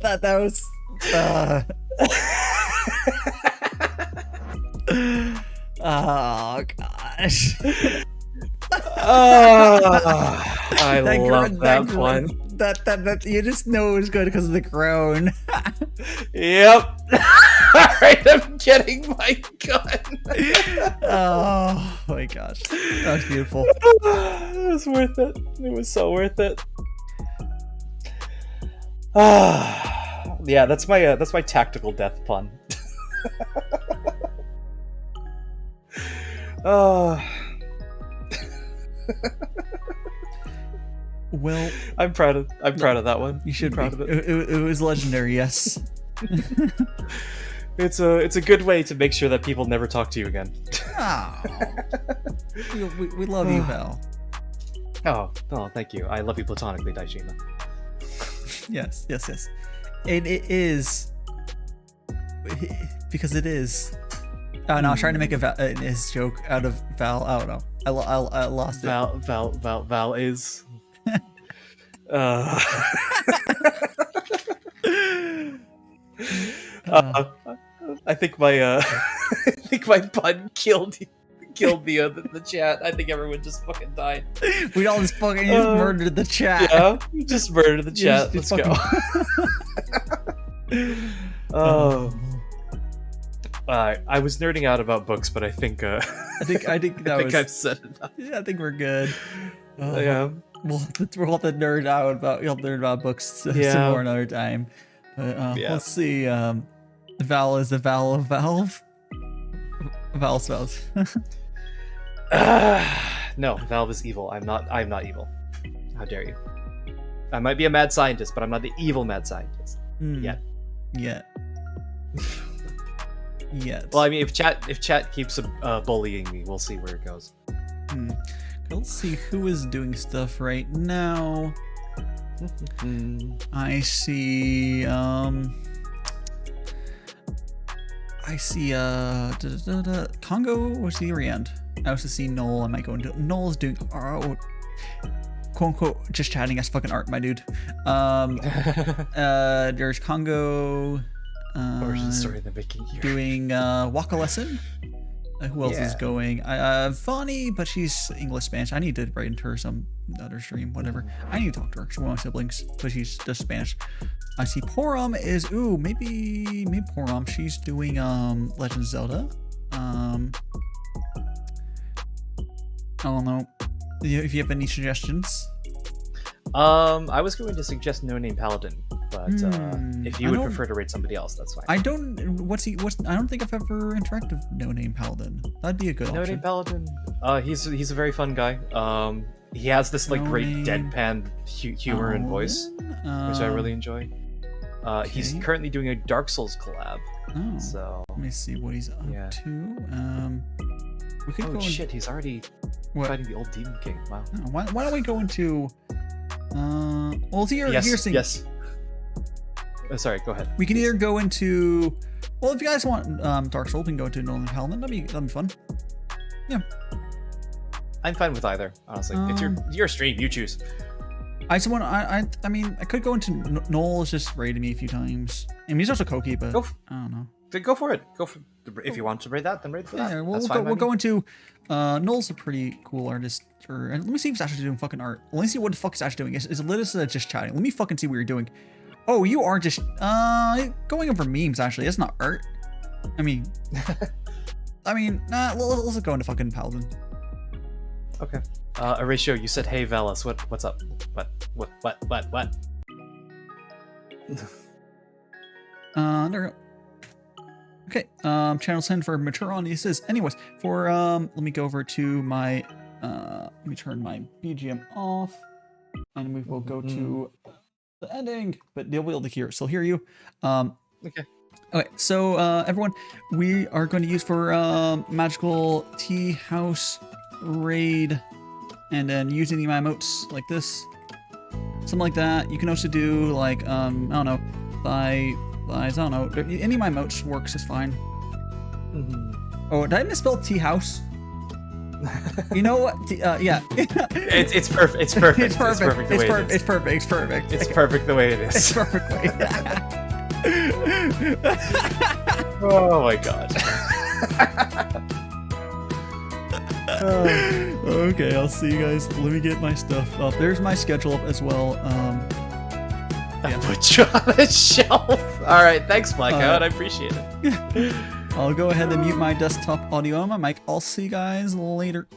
that was. Oh gosh. I love that one. That you just know it was good because of the groan. Yep. Alright, I'm getting my gun. Oh my gosh. That was beautiful. It was worth it. It was so worth it. Yeah, that's my tactical death pun. Well, I'm proud of that one. You should be proud of it. It was legendary, yes. It's a good way to make sure that people never talk to you again. Oh. we love you, Val. Oh, thank you. I love you platonically, Daishima. Yes. And it is because it is. Oh no, I was trying to make his joke out of Val. I don't know. I lost it. Val is. I think my pun killed the chat. I think everyone just fucking died. We all just fucking murdered the chat. Yeah, we just murdered the chat. Let's go. I was nerding out about books, but I think I've said enough. Yeah, I think we're good. Yeah. We'll have to nerd out about books some more another time. But let's see. Val is the Val of Valve. Val spells. No, Valve is evil. I'm not evil. How dare you? I might be a mad scientist, but I'm not the evil mad scientist. Yet. Well, I mean, if chat keeps bullying me, we'll see where it goes. Let's see who is doing stuff right now. I see Congo or Syrian. I also see Noel. I might go into Noel's doing quote unquote just chatting as fucking art, my dude. There's Congo origin story the making here. Doing Waka lesson. Who else is going? Vonnie, but she's English Spanish. I need to write into her some other stream, whatever. I need to talk to her. She's one of my siblings, but she's just Spanish. I see Porum is maybe Porum. She's doing Legend of Zelda. I don't know. If you have any suggestions. I was going to suggest No Name Paladin, but if you would prefer to rate somebody else, that's fine. I don't. I don't think I've ever interacted with No Name Paladin. That'd be a good option. No Name Paladin. He's a very fun guy. He has this great deadpan humor and voice, which I really enjoy. Okay. He's currently doing a Dark Souls collab. Oh. So let me see what he's up to. We could shit! He's already fighting the old Demon King. Wow. Oh, why don't we go into? Well, here's thing. Yes. Sorry, go ahead. We can either go into. Well, if you guys want Dark Souls, we can go into Nolan Paladin. That'd be fun. Yeah. I'm fine with either, honestly. It's your stream. You choose. I just want. I mean, I could go into Noel. Has just raided me a few times. I mean, he's also Koki, but I don't know. Go for it. If you want to raid that, then raid for that. Yeah, we'll go into. Noel's a pretty cool artist. Let me see if he's actually doing fucking art. Let me see what the fuck he's actually doing. Is Lytis just chatting? Let me fucking see what you're doing. Oh, you are just going over memes. Actually, that's not art. I mean, nah. Let's go into fucking Paladin. Okay. Horatio, you said, "Hey, Valis, what's up? What? There we go. Okay, channel 10 for mature audiences. Anyways, let me go over to my, let me turn my BGM off, and we will go to the ending, but they'll be able to still hear you. Okay. Okay, so, everyone, we are going to use for, magical tea house raid, and then using the emotes like this, something like that. You can also do, I don't know, I don't know. Any of my emotes works is fine. Oh, did I misspell tea house? You know what? Yeah. It's perfect. It's perfect. It's perfect. It's perfect. It's perfect. It's perfect. It's perfect the way it is. It's perfect. Oh my god. Okay, I'll see you guys. Let me get my stuff up. There's my schedule up as well. I put you on a shelf. All right, thanks, Blackout. I appreciate it. I'll go ahead and mute my desktop audio on my mic. I'll see you guys later.